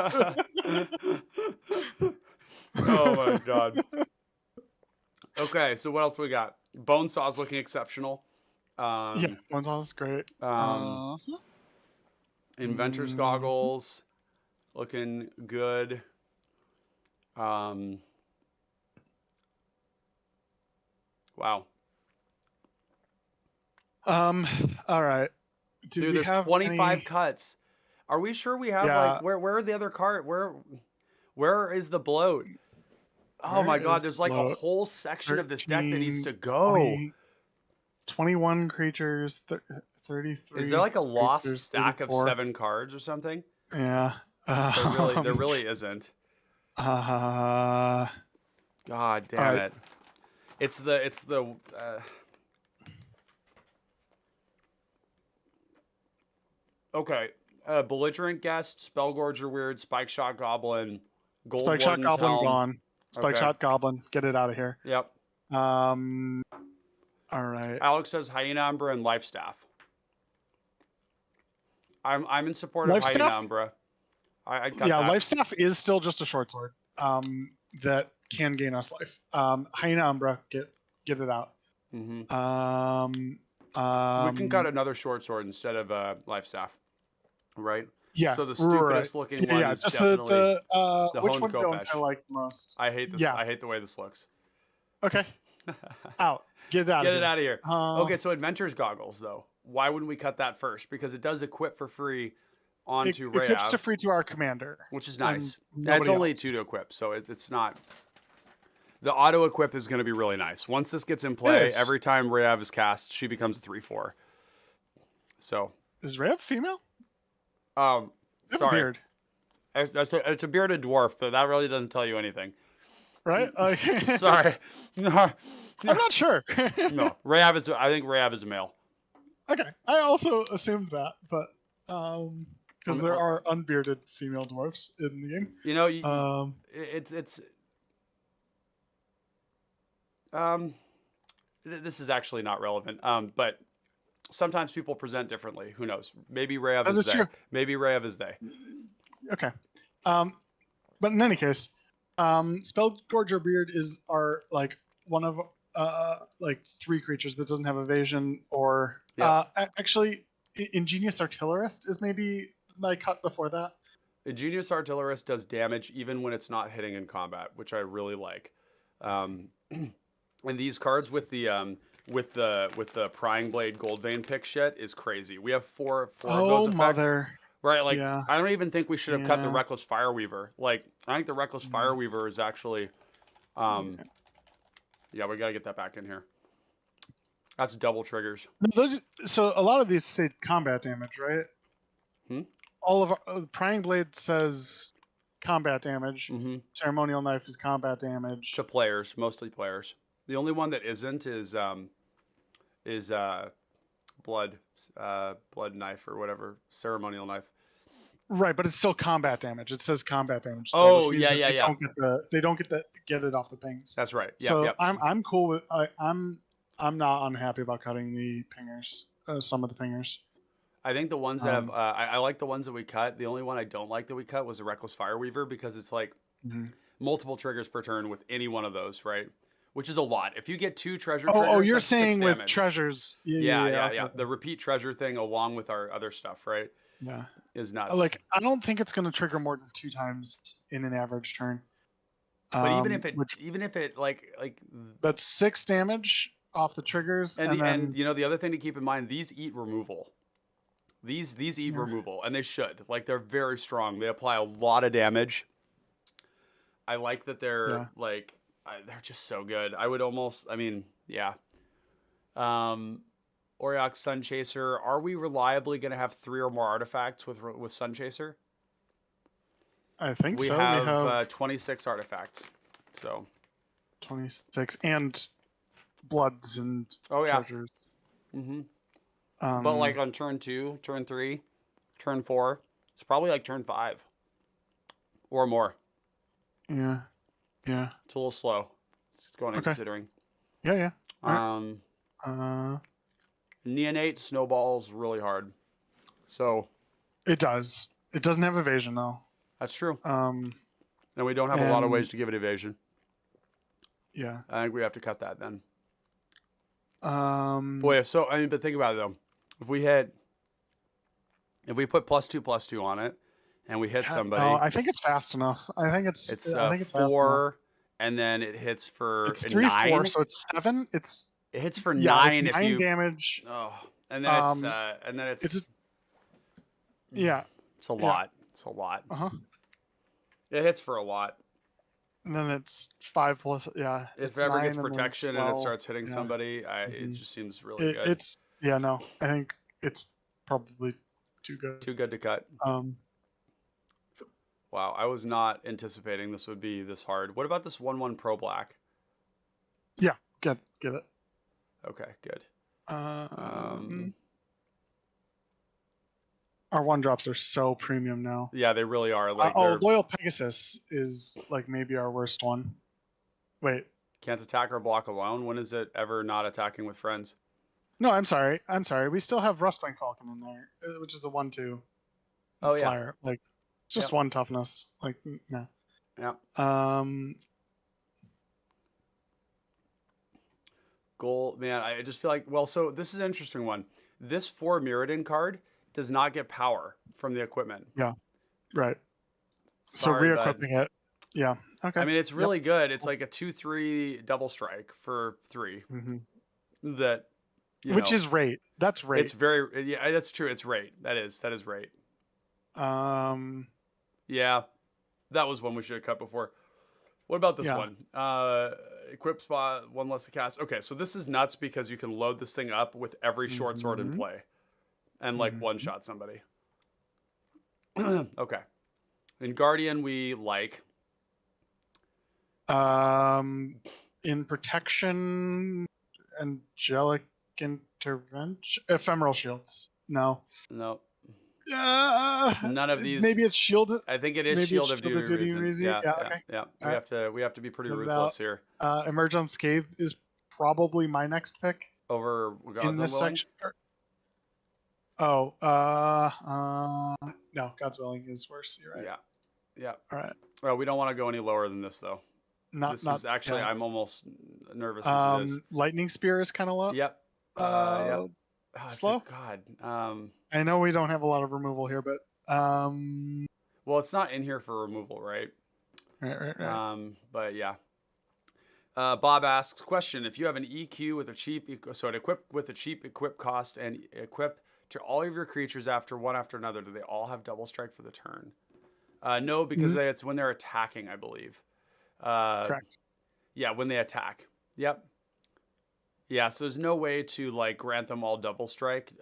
Oh my god. Okay, so what else we got? Bonesaw's looking exceptional. Bonesaw's great. Inventor's Goggles looking good. Wow. All right. Dude, there's 25 cuts. Are we sure we have like where are the other card? Where is the bloat? Oh Where my god, is there's the like a load? whole section of this deck that needs 13, to go. 20, 21 creatures, 33 Is there like a lost creatures, stack of 34. 7 cards or something? Yeah. There really isn't. Uh, God all damn right. it. It's the okay. Belligerent Guest, Spellgorger Weird, Spike Shot Goblin, Gold Spike Shot Warden's Goblin Helm. gone. Spike Okay. Shot Goblin. Get it out of here. Yep. All right. Alex says Hyena Umbra and Life Staff. I'm in support of Life Hyena Staff? Umbra. I'd cut Yeah, that. Life Staff is still just a short sword that can gain us life. Hyena Umbra, get it out. Mm-hmm. We can cut another short sword instead of Life Staff, right? Yeah. So the stupidest looking one is just definitely the which Honed one don't Kopesh. I like the most? I hate this. Yeah. I hate the way this looks. Okay. Out. Get it out. Get of it here. out of here. Okay, so Adventurer's Goggles though. Why wouldn't we cut that first? Because it does equip for free onto It equips to Reyav, free to our commander, which is nice. and And it's nobody only else. 2 to equip, so it's not. The auto equip is going to be really nice. Once this gets in play, is. every time Reyav is cast, she becomes a 3/4. So, Is Reyav female? They have a sorry, beard, it's a bearded dwarf, but that really doesn't tell you anything. right? Like, Sorry, no, I'm not sure. no. Reyav is. I think Reyav is a male. Okay, I also assumed that, but because there are unbearded female dwarfs in the game. You know, this is actually not relevant. But sometimes people present differently. Who knows? Maybe Reyav is they. True. Maybe Reyav is they. Okay, but in any case, Spellgorger Beard is like one of like 3 creatures that doesn't have evasion, or actually, Ingenious Artillerist is maybe my cut before that. Ingenious Artillerist does damage even when it's not hitting in combat, which I really like. And these cards with the Prying Blade Gold Vein pick shit is crazy. We have four of those effects. Mother. Right, like Yeah. I don't even think we should have cut the Reckless Fireweaver. Like I think the Reckless Fireweaver is actually yeah, we gotta get that back in here. That's double triggers. So a lot of these say combat damage, right? All of Prying Blade says combat damage. Ceremonial Knife is combat damage To players, mostly players. The only one that isn't is blood knife or whatever, ceremonial knife. Right, but it's still combat damage. It says combat damage. Still, Oh, which means yeah. they don't get it off the pings. That's right. Yeah, so yep. I'm cool with I'm not unhappy about cutting the pingers. Some of the pingers. I think the ones that have I like the ones that we cut. The only one I don't like that we cut was the Reckless Fireweaver because it's like multiple triggers per turn with any one of those, right? Which is a lot. If you get 2 treasure triggers, oh, you're that's saying 6 with damage. treasures. Yeah. Okay. The repeat treasure thing along with our other stuff, right? Yeah. Is nuts. Like I don't think it's going to trigger more than 2 times in an average turn. But even if it like that's 6 damage off the triggers, and you know the other thing to keep in mind, these eat removal. These eat removal, and they should. Like they're very strong. They apply a lot of damage. I like that they're they're just so good. I would almost, yeah. Oriox Sunchaser. Are we reliably going to have 3 or more artifacts with Sunchaser? I think we so. Have 26 artifacts. So 26 and bloods and treasures. But like on turn 2, turn 3, turn 4, it's probably like turn 5 or more. Yeah. It's a little slow. It's going in considering. Yeah. Neonate snowballs really hard. So it does. It doesn't have evasion though. That's true. And we don't have a lot of ways to give it evasion. Yeah. I think we have to cut that then. Boy, but think about it though. If we put +2/+2 on it, and we hit somebody. No, I think it's fast enough. I think it's 4, and then it hits for it's 3, 9. 4, so it's 7. It hits for 9 it's if 9 you damage. Oh, and then it's yeah. It's a lot. It's a lot. Uh-huh. It hits for a lot. And then it's 5 plus. Yeah, If it's it ever 9 gets and then protection and it 12. starts hitting Yeah. somebody, it hmm just seems really good. It's yeah. No, I think it's probably too good. Too good to cut. Um. Wow, I was not anticipating this would be this hard. What about this 1/1 Pro Black? Yeah. Get it. Okay, good. Our 1-drops are so premium now. Yeah, they really are. Like they're Loyal Pegasus is like maybe our worst one. Wait. can't attack or block alone. When is it ever not attacking with friends? No, I'm sorry. We still have Rustwing Falcon in there, which is a 1/2 Oh yeah, flyer. Like it's just Yep. 1 toughness. Like no. yeah. Goal, man. I just feel like so this is an interesting one. This 4 Mirrodin card does not get power from the equipment. Yeah. Right. Sorry, so bud. re-equipping it. Yeah. Okay. I mean, it's really good. It's like a 2/3 double strike for 3. That Which is rate. That's rate. It's very that's true. It's rate. That is rate. Yeah, that was one we should have cut before. What about this one? Equip spot, 1 less to cast. Okay, so this is nuts because you can load this thing up with every short sword in play, and like one-shot somebody. Okay. In Guardian, we like. In protection, angelic intervention, ephemeral shields. No. None of these. Maybe it's shielded. I think it is shield of duty reason. Yeah. Okay. We have to be pretty ruthless here. Emerge Unscathed is probably my next pick over God's in this Unwilling? section. No, God's Willing is worse. You're right. Yeah. All right. Well, we don't want to go any lower than this though. This is actually I'm almost nervous as it is. Lightning Spear is kind of low. Yep. Slow. God. I know we don't have a lot of removal here, but well, it's not in here for removal, right? Right. But yeah. Bob asks, question: if you have an EQ with a cheap, so it equip with a cheap equip cost and equip to all of your creatures after another, do they all have double strike for the turn? No, because it's when they're attacking, I believe. Correct. Yeah, when they attack. Yep. Yeah, so there's no way to like grant them all double strike.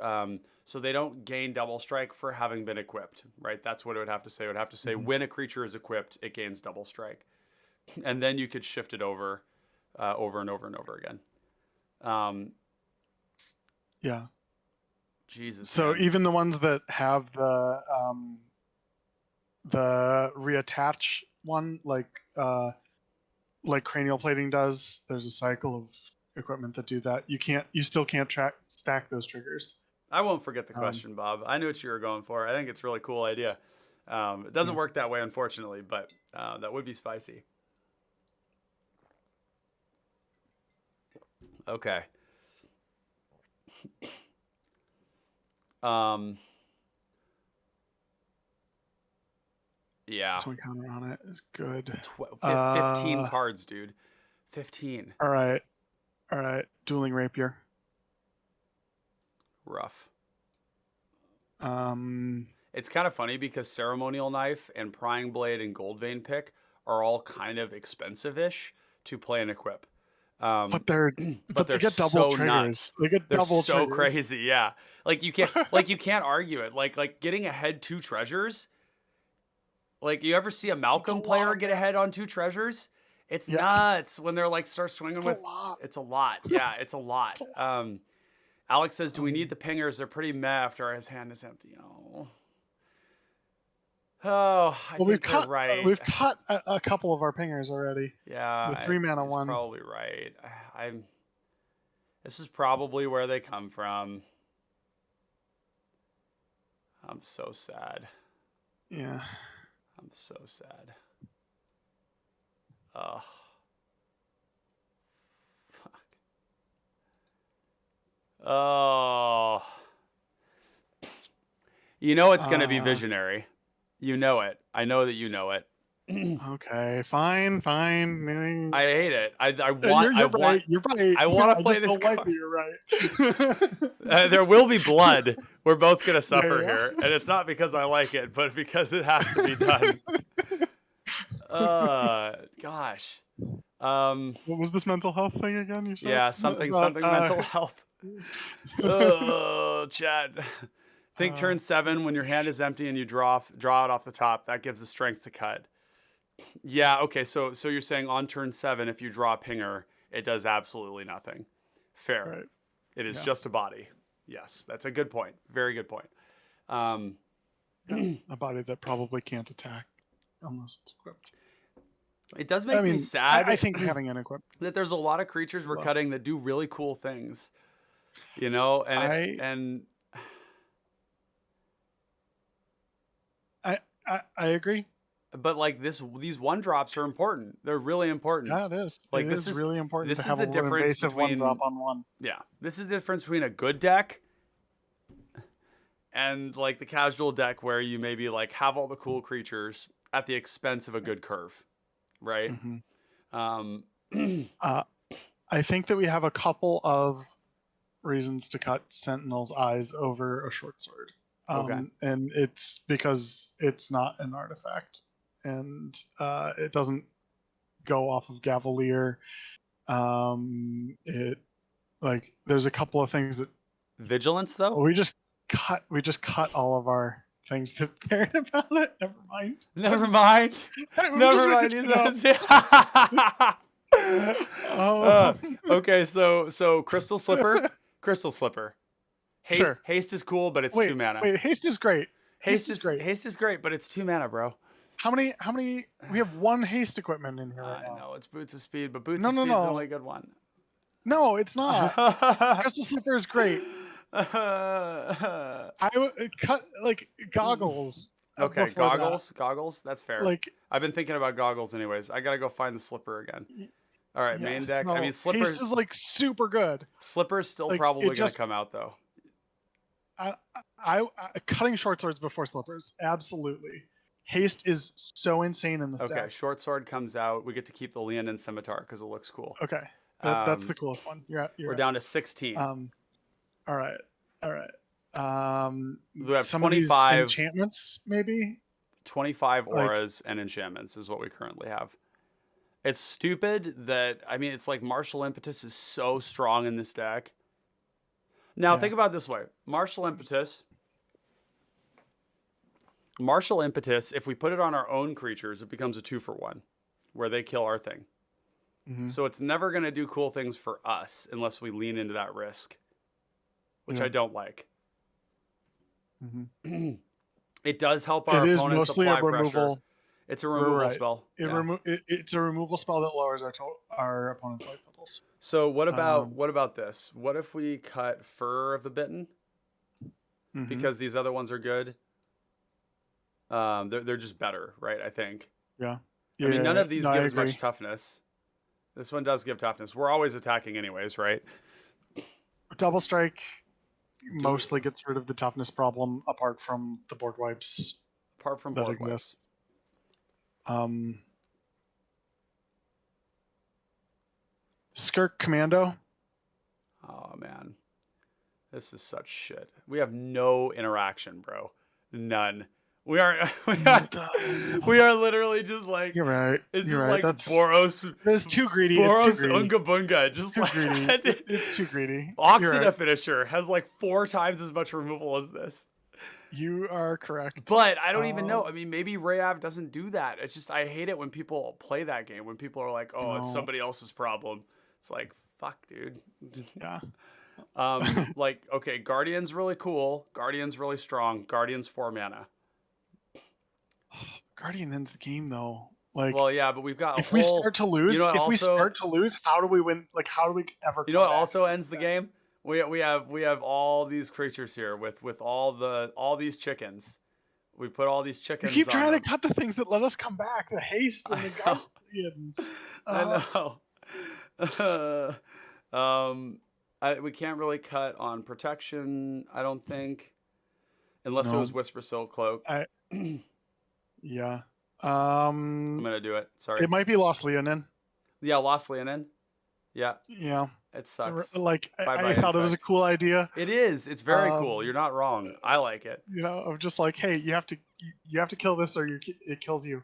So they don't gain double strike for having been equipped, right? That's what it would have to say. It would have to say when a creature is equipped, it gains double strike. And then you could shift it over and over and over again. Yeah. Jesus. So man. even the ones that have the reattach one, like cranial plating does, there's a cycle of equipment that do that. You still can't stack those triggers. I won't forget the question, Bob. I knew what you were going for. I think it's a really cool idea. It doesn't work that way, unfortunately, but that would be spicy. Okay. Yeah. This one counter on it is good. 15 cards, dude. 15. All right. Dueling Rapier. Rough. It's kind of funny because Ceremonial Knife and Prying Blade and Gold Vein Pick are all kind of expensive-ish to play and equip. But they get double so triggers. Nuts. They get They're double so triggers. crazy, yeah. Like you can't you can't argue it. Like getting ahead 2 treasures. Like you ever see a Malcolm player get ahead on 2 treasures? It's nuts when they're like start swinging with. It's a lot. Yeah, it's a lot. Alex says, "Do we need the pingers? They're pretty meh after his hand is empty." I think you're right. We've cut a couple of our pingers already. Yeah, the 3-mana one. Probably right. This is probably where they come from. I'm so sad. Yeah. I'm so sad. Oh. Fuck. Oh. You know it's going to be visionary. You know it. I know that you know it. Okay, fine. I hate it. I want. You're right. I want to play this card. Like you're right. There will be blood. We're both gonna suffer here, and it's not because I like it, but because it has to be done. Gosh. What was this mental health thing again? You said Yeah, something about something mental health. Oh, Chad. Think turn 7 when your hand is empty and you draw it off the top. That gives the strength to cut. Yeah, okay. So you're saying on turn 7, if you draw a pinger, it does absolutely nothing. Fair. right. It is Yeah. just a body. Yes, that's a good point. Very good point. Yeah. A body that probably can't attack unless it's equipped. It does make me I sad. I think having an equipped. That there's a lot of creatures we're Well, cutting that do really cool things, you know, and I agree. but like these 1-drops are important. They're really important. Yeah, it is. Like It is really important to this have is an the difference invasive between 1-drop on 1. yeah, this is the difference between a good deck and like the casual deck where you maybe like have all the cool creatures at the expense of a good curve, right? Mm-hmm. I think that we have a couple of reasons to cut Sentinel's eyes over a short sword. Okay. And it's because it's not an artifact, and it doesn't go off of Gavalier. It like there's a couple of things that Vigilance though? we just cut all of our things that cared about it. Never mind. Never mind. I'm Never just making mind. it up. Okay, so Crystal Slipper. Sure. Haste is cool, but it's Wait, 2 mana. wait, haste is great. Haste is great, but it's 2 mana, bro. How many? We have 1 haste equipment in here right I now. know it's Boots of Speed, but Boots No, of no, Speed is the no. only good one. No, it's not. Crystal Slipper is great. I would cut like goggles. Okay, before goggles. That's fair. Like I've been thinking about goggles, anyways. I gotta go find the slipper again. All right, yeah, main deck. no, I mean, slipper. haste is like super good. Slipper's still Like, probably it just- gonna come out though. I cutting short swords before slippers. Absolutely. Haste is so insane in this Okay, deck. short sword comes out. We get to keep the Leonin Scimitar because it looks cool. Okay. That's the coolest one. We're down to 16. All right. We have some of these 25 enchantments, maybe. 25 auras and enchantments is what we currently have. It's stupid that, I mean, it's like Martial Impetus is so strong in this deck. Now, think about it this way. Martial Impetus, if we put it on our own creatures, it becomes a 2-for-1, where they kill our thing. Mm-hmm. So it's never going to do cool things for us unless we lean into that risk, which I don't like. Mm-hmm. It does help our It is opponents mostly apply a removal. pressure. It's a removal Right. spell. It's a removal spell that lowers our opponent's life levels. So what about this? What if we cut Fur of the Bitten? Mm-hmm. Because these other ones are good. They're just better, right? I think. Yeah. I mean, none of these I give as agree. much toughness. This one does give toughness. We're always attacking anyways, right? Double strike mostly gets rid of the toughness problem, apart from the board wipes Apart from that board wipes. exist. Skirk Commando. Oh man, this is such shit. We have no interaction, bro. None. We are literally just like You're right. It's You're just right. like Boros. That's too greedy. Boros It's too greedy. Unga Bunga. Just Too like greedy. It's too greedy. You're Oxida right. Finisher has like 4 times as much removal as this. You are correct. But I don't even know. I mean, maybe Reyav doesn't do that. It's just I hate it when people play that game. When people are like, "Oh, it's somebody else's problem." It's like, fuck, dude. Yeah. Like, okay, Guardian's really cool. Guardian's really strong. Guardian's 4 mana. Guardian ends the game though. Like, Well, yeah, but we've got a if whole. we start to lose, you know what we also- start to lose, how do we win? Like, how do we ever? You know come what back? also ends the game? We have all these creatures here with all these chickens. We put all these You chickens. keep on trying to them. cut the things that let us come back. The haste and the I know. guardians. I know. We can't really cut on protection, I don't think, unless it No. was Whisper Silk Cloak. Yeah. I'm gonna do it. Sorry. It might be Lost Leonin. Yeah, Lost Leonin. Yeah, Yeah. it sucks. Like, Bye-bye, I thought it was a Infect. cool idea. It is. It's very cool. You're not wrong. I like it. You know, of just like, hey, you have to kill this or it kills you.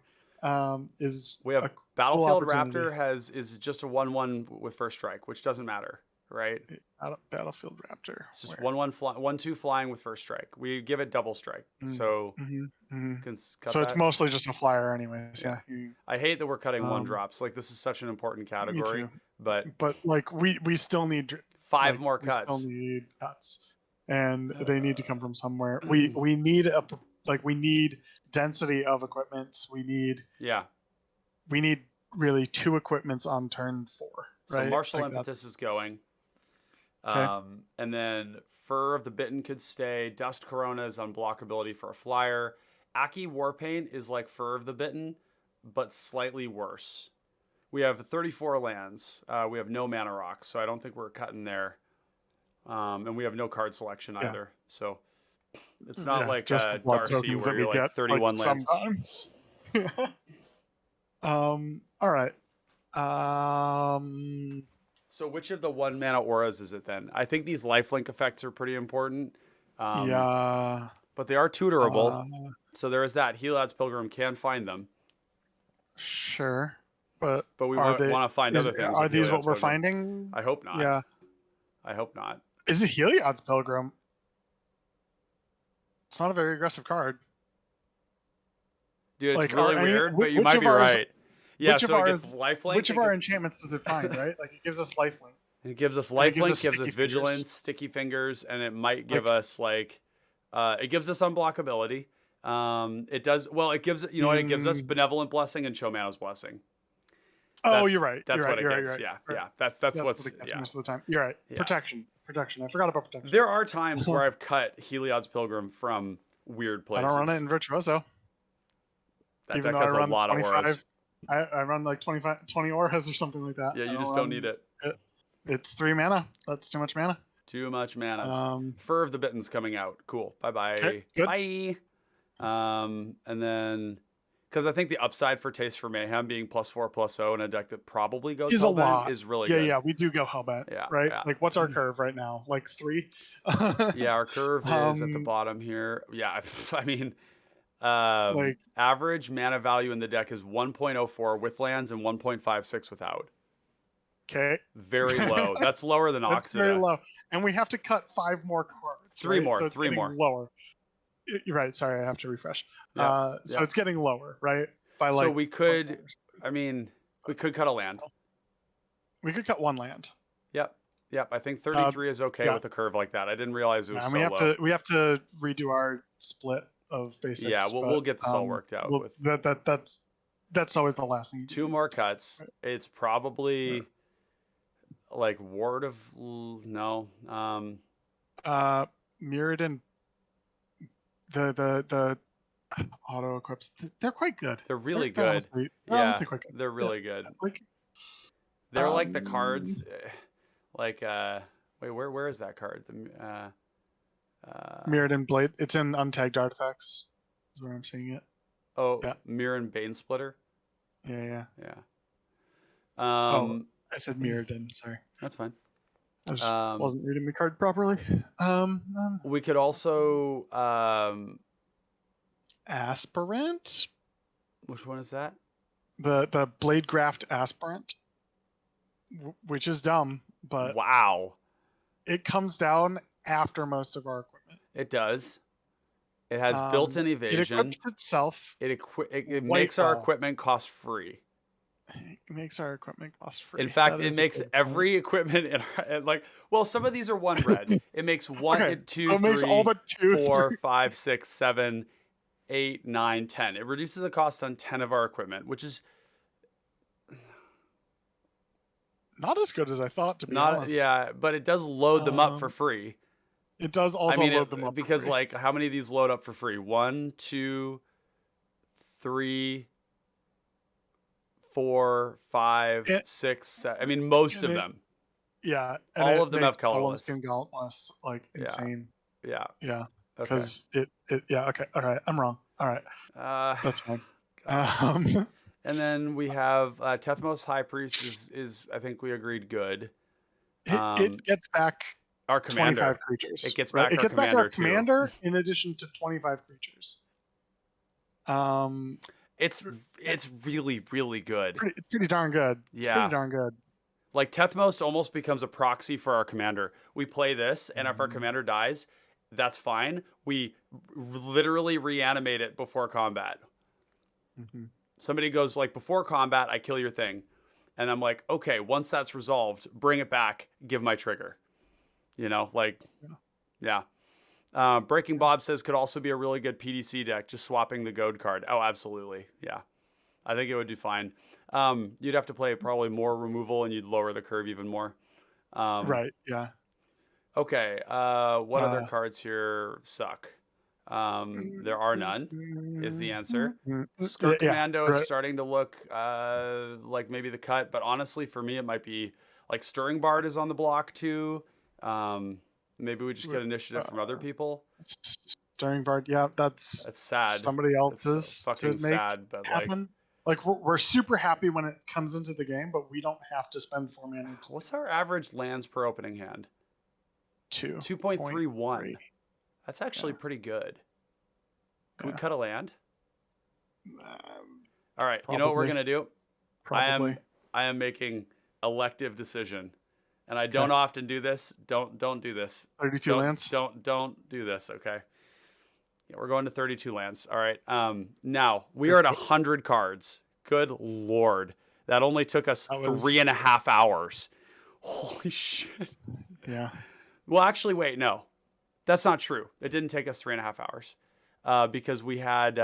is We have a cool Battlefield opportunity. Raptor is just a 1/1 with first strike, which doesn't matter, right? Battlefield Raptor. It's just Where? 1/2 flying with first strike. We give it double strike, so can cut So it's that. mostly just a flyer, anyways. Yeah. Yeah. I hate that we're cutting one drops. Like this is such an important Me category, too. but like we still need 5 more we still cuts. need cuts, and they need to come from somewhere. We need we need density of equipments. We need really 2 equipments on turn 4. Right. So Martial Like Impetus is going. Okay. And then Fur of the Bitten could stay. Dust Corona is unblockability for a flyer. Aki Warpaint is like Fur of the Bitten, but slightly worse. We have 34 lands. We have no mana rocks, so I don't think we're cutting there. And we have no card selection either. So it's not like just the blood Darcy tokens where that you're we like get 31 lands. sometimes. All right. So which of the 1 mana auras is it then? I think these lifelink effects are pretty important. Yeah. But they are tutorable. So there is that. Heliod's Pilgrim can find them. Sure. But we want to find other things. Are these what we're Pilgrim. finding? I hope not. Yeah. I hope not. Is it Heliod's Pilgrim? It's not a very aggressive card. Dude, it's really weird, but you might be right. Yeah, so it gets lifelink. Which of our enchantments does it find, right? Like it gives us lifelink. It gives us lifelink, gives us vigilance, sticky fingers, and it might give us it gives us unblockability. It does it gives you know what it gives us? Benevolent Blessing and Showmana's Blessing. You're right. That's what it gets. Right. Yeah. That's what's it gets most of the time. You're right. Yeah. Protection. I forgot about protection. There are times where I've cut Heliod's Pilgrim from weird places. I don't run it in Virtuoso. Even though I run a lot of auras. I run like 20 auras or something like that. Yeah, you just don't need it. It's 3 mana. That's too much mana. Too much mana. Fur of the Bitten's coming out. Cool. Bye-bye. Okay, bye. And then, because I think the upside for Taste for Mayhem being +4/+0 in a deck that probably goes is Hellbent a lot. is really good. Yeah, we do go Hellbent. Yeah, right? Yeah. Like, what's our curve right now? Like 3? Yeah, our curve is at the bottom here. Yeah, I mean, average mana value in the deck is 1.04 with lands and 1.56 without. Okay. Very low. That's lower than Oxida. That's very low. And we have to cut 5 more cards. 3 more. So 3 more. Lower. You're right. Sorry, I have to refresh. So it's getting lower, right? By so we could, we could cut a land. We could cut 1 land. Yep. I think 33 is okay with a curve like that. I didn't realize it was so low. We have to redo our split of basics. Yeah, we'll get this all worked out. That's always the last thing. 2 more cuts. It's probably like Ward of no. Mirrodin. The auto equips. They're quite good. They're really good. They're honestly quite good. They're really good. They're like the cards. Wait, where is that card? Mirrodin Blade. It's in Untagged Artifacts. Is where I'm seeing it. Oh, yeah. Mirrodin Bane Splitter. Yeah. I said Mirrodin. Sorry. That's fine. I just wasn't reading the card properly. We could also Aspirant. Which one is that? The Blade Graft Aspirant, which is dumb, but wow, it comes down after most of our equipment. It does. It has built-in evasion. It equips itself. It makes our equipment cost free. It makes our equipment cost free. In fact, it makes every equipment some of these are 1 red. It makes 1, 2, 3, makes all but 2, 4, 5, 6, 7, 8, 9, 10. It reduces the cost on 10 of our equipment, which is not as good as I thought, to be honest. Yeah, but it does load them up for free. It does also load them up because for free. how many of these load up for free? 1, 2, 3, 4, 5, 6, 7. Most of them. Yeah. All of them have colorless. Skin Gauntless, insane. Yeah. Because okay. Okay. All right. I'm wrong. All right. That's fine. And then we have Tethmos High Priest is I think we agreed good. It gets back our commander. 25 creatures. It gets back our commander in addition to 25 creatures. It's really, really good. Pretty darn good. It's pretty Yeah. darn good. Like Tethmost almost becomes a proxy for our commander. We play this, and if our commander dies, that's fine. We literally reanimate it before combat. Mm-hmm. Somebody goes like, before combat, I kill your thing. And I'm like, okay, once that's resolved, bring it back, give my trigger. You know, like, yeah. Breaking Bob says could also be a really good PDC deck, just swapping the goad card. Oh, absolutely. Yeah. I think it would do fine. You'd have to play probably more removal, and you'd lower the curve even more. Right. Yeah. Okay. What other cards here suck? There are none, is the answer. Skirt Yeah. Commando is Right. starting to look like maybe the cut, but honestly, for me, it might be like Stirring Bard is on the block too. Maybe we just get initiative from other people. Stirring Bard. Yeah, that's sad. somebody It's so else's fucking to make sad, but happen. Like we're super happy when it comes into the game, but we don't have to spend 4 mana. What's our average lands per opening hand? 2.31. That's actually pretty good. Can we cut a land? All right. Probably. You know what we're gonna do? Probably. I am making elective decision, and I don't often do this. Don't do this. 32 lands. Don't do this. Okay. Yeah, we're going to 32 lands. All right. Now we are at 100 cards. Good Lord, that only took us 3.5 hours. Holy shit. Yeah. Well, actually, wait, no, that's not true. It didn't take us 3.5 hours because we had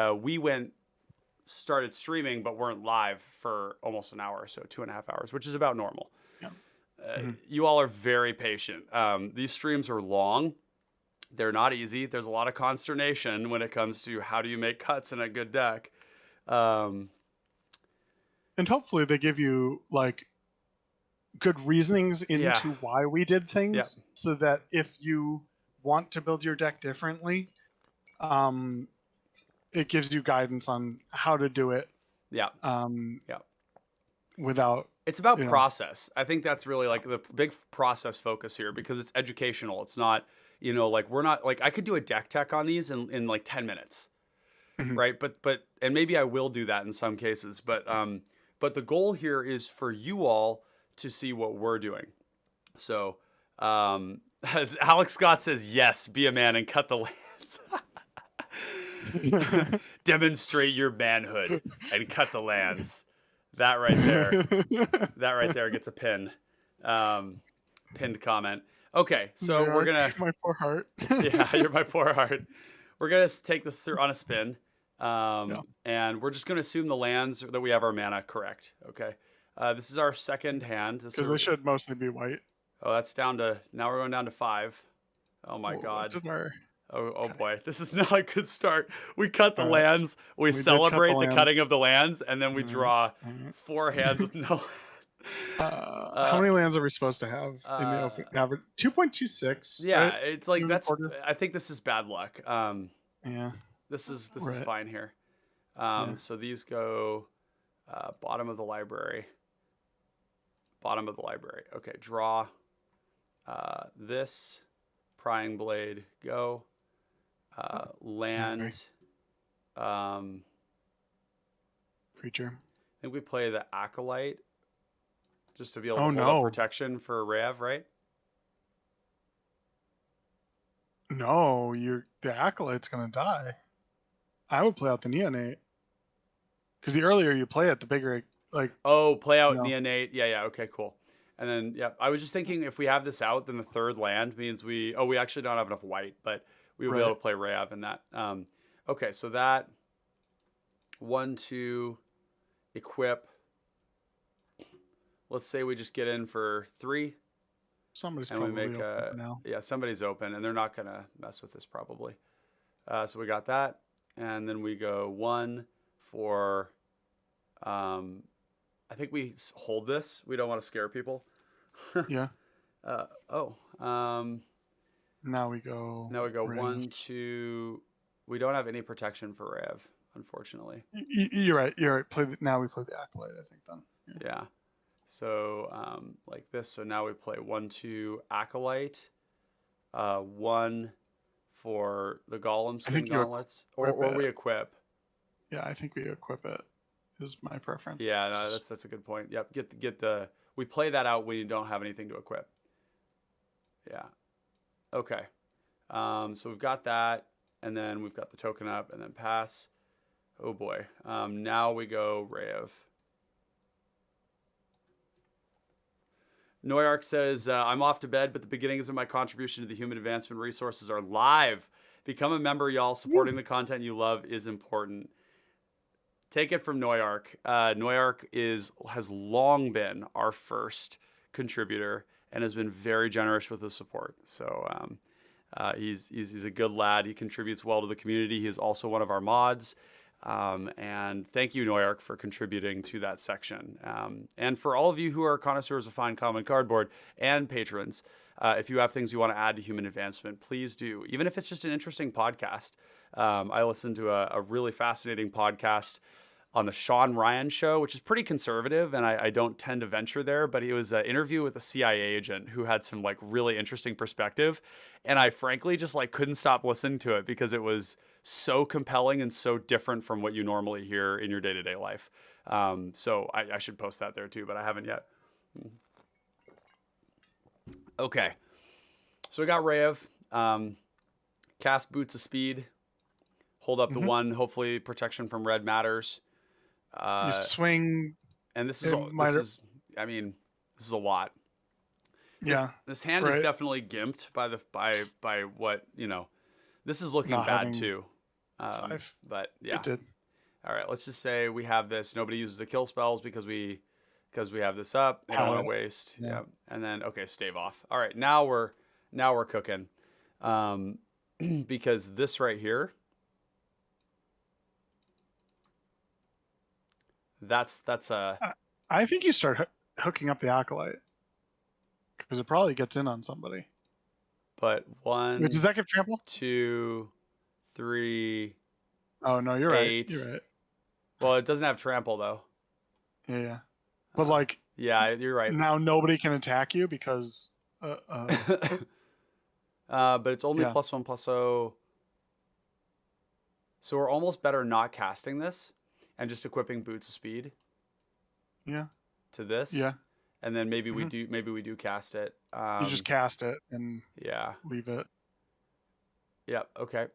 started streaming but weren't live for almost an hour, so 2.5 hours, which is about normal. Yeah. You all are very patient. These streams are long. They're not easy. There's a lot of consternation when it comes to how do you make cuts in a good deck. And hopefully they give you like good reasonings into why we did things, so that if you want to build your deck differently, it gives you guidance on how to do it. Yeah. Without. It's about process. I think that's really like the big process focus here, because it's educational. It's not, like we're not like, I could do a deck tech on these in like 10 minutes. Right. But and maybe I will do that in some cases, but the goal here is for you all to see what we're doing. So, as Alex Scott says, yes, be a man and cut the lands. Demonstrate your manhood and cut the lands. That right there gets a pin. Pinned comment. Okay, so we're gonna. My poor heart. Yeah, you're my poor heart. We're gonna take this through on a spin, and we're just gonna assume the lands that we have our mana correct. Okay, this is our second hand. Because they should mostly be white. Oh, that's down to now. We're going down to 5. Oh my god. Oh boy, this is not a good start. We cut the lands, we celebrate the cutting of the lands, and then we draw 4 hands with no. How many lands are we supposed to have in the open average? 2.26. Yeah, right? it's like that's. I think this is bad luck. Yeah. This is fine here. So these go bottom of the library. Bottom of the library. Okay, draw this prying blade. Go. Land. Creature. I think we play the Acolyte just to be able to hold up protection for Reyav, right? No, the Acolyte's gonna die. I would play out the Neonate. Because the earlier you play it, the bigger play out Neonate. Yeah, okay, cool. And then I was just thinking if we have this out, then the third land means we actually don't have enough white, but we will be able to play Reyav in that. Okay, so that 1, 2, equip. Let's say we just get in for 3. Somebody's and probably we make open now. Yeah, somebody's open, and they're not gonna mess with this probably. So we got that, and then we go 1 for. I think we hold this. We don't want to scare people. Yeah. Now we go range. 1, 2. We don't have any protection for Rev, unfortunately. You're right. Now we play the Acolyte, I think, then. Yeah. So like this. So now we play 1, 2 Acolyte. 1 for the Golem Skin Gauntlets. Or we equip. Yeah, I think we equip it. Is my preference. Yeah, no, that's a good point. Yep, get the we play that out when you don't have anything to equip. Yeah. Okay. So we've got that, and then we've got the token up, and then pass. Oh boy. Now we go Reyav. Noyark says, I'm off to bed, but the beginnings of my contribution to the human advancement resources are live. Become a member, y'all. Supporting the content you love is important. Take it from Noyark. Noyark has long been our first contributor and has been very generous with his support. So he's a good lad. He contributes well to the community. He is also one of our mods. And thank you, Noyark, for contributing to that section. And for all of you who are connoisseurs of fine common cardboard and patrons, if you have things you want to add to human advancement, please do. Even if it's just an interesting podcast. I listened to a really fascinating podcast on the Sean Ryan show, which is pretty conservative, and I don't tend to venture there, but it was an interview with a CIA agent who had some like really interesting perspective. And I frankly just like couldn't stop listening to it because it was so compelling and so different from what you normally hear in your day-to-day life. So I should post that there too, but I haven't yet. Okay. So we got Reyav. Cast Boots of Speed. Hold up the one. Hopefully protection from red matters. You swing. And this is I mean, this is a lot. This hand is definitely gimped by what, you know. This is looking bad too. But yeah. It did. All right, let's just say we have this. Nobody uses the kill spells because we have this up. They don't want to waste. Yeah. And then okay, stave off. All right, now we're cooking. Because this right here, that's a. I think you start hooking up the acolyte because it probably gets in on somebody. But one. Wait, does that give trample? 2, 3. Oh no, you're 8. right. You're right. Well, it doesn't have trample though. Yeah. But like. Yeah, you're right. Now nobody can attack you because. But it's only +1/+0. So we're almost better not casting this and just equipping Boots of Speed. Yeah. To this. Yeah. And then maybe we do cast it. You just cast it and leave it. Yep. Okay.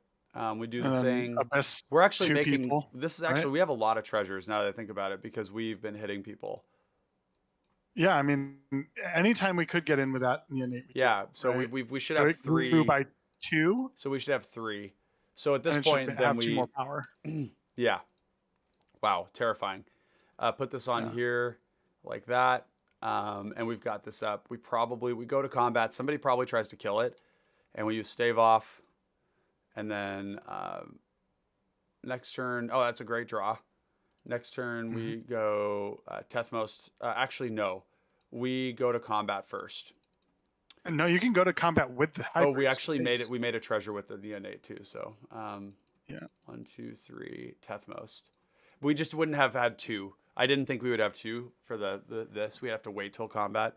We do the thing. Abyss, we're actually making people, this is actually we have a lot of treasures now that I think about it because we've been hitting people. Yeah, I mean, anytime we could get in with that neonate. So right? we should have 3. Grew by 2. So we should have 3. So at this and point, then have 2 more power. Yeah. Wow, terrifying. Put this on here like that, and we've got this up. We go to combat. Somebody probably tries to kill it, and we use stave off, and then next turn. Oh, that's a great draw. Next turn we go Tethmost. Actually, no. We go to combat first. No, you can go to combat with the hybrid. Oh, we actually made it. We made a treasure with the neonate too. So, 1, 2, 3, Tethmost. We just wouldn't have had 2. I didn't think we would have 2 for this. We have to wait till combat,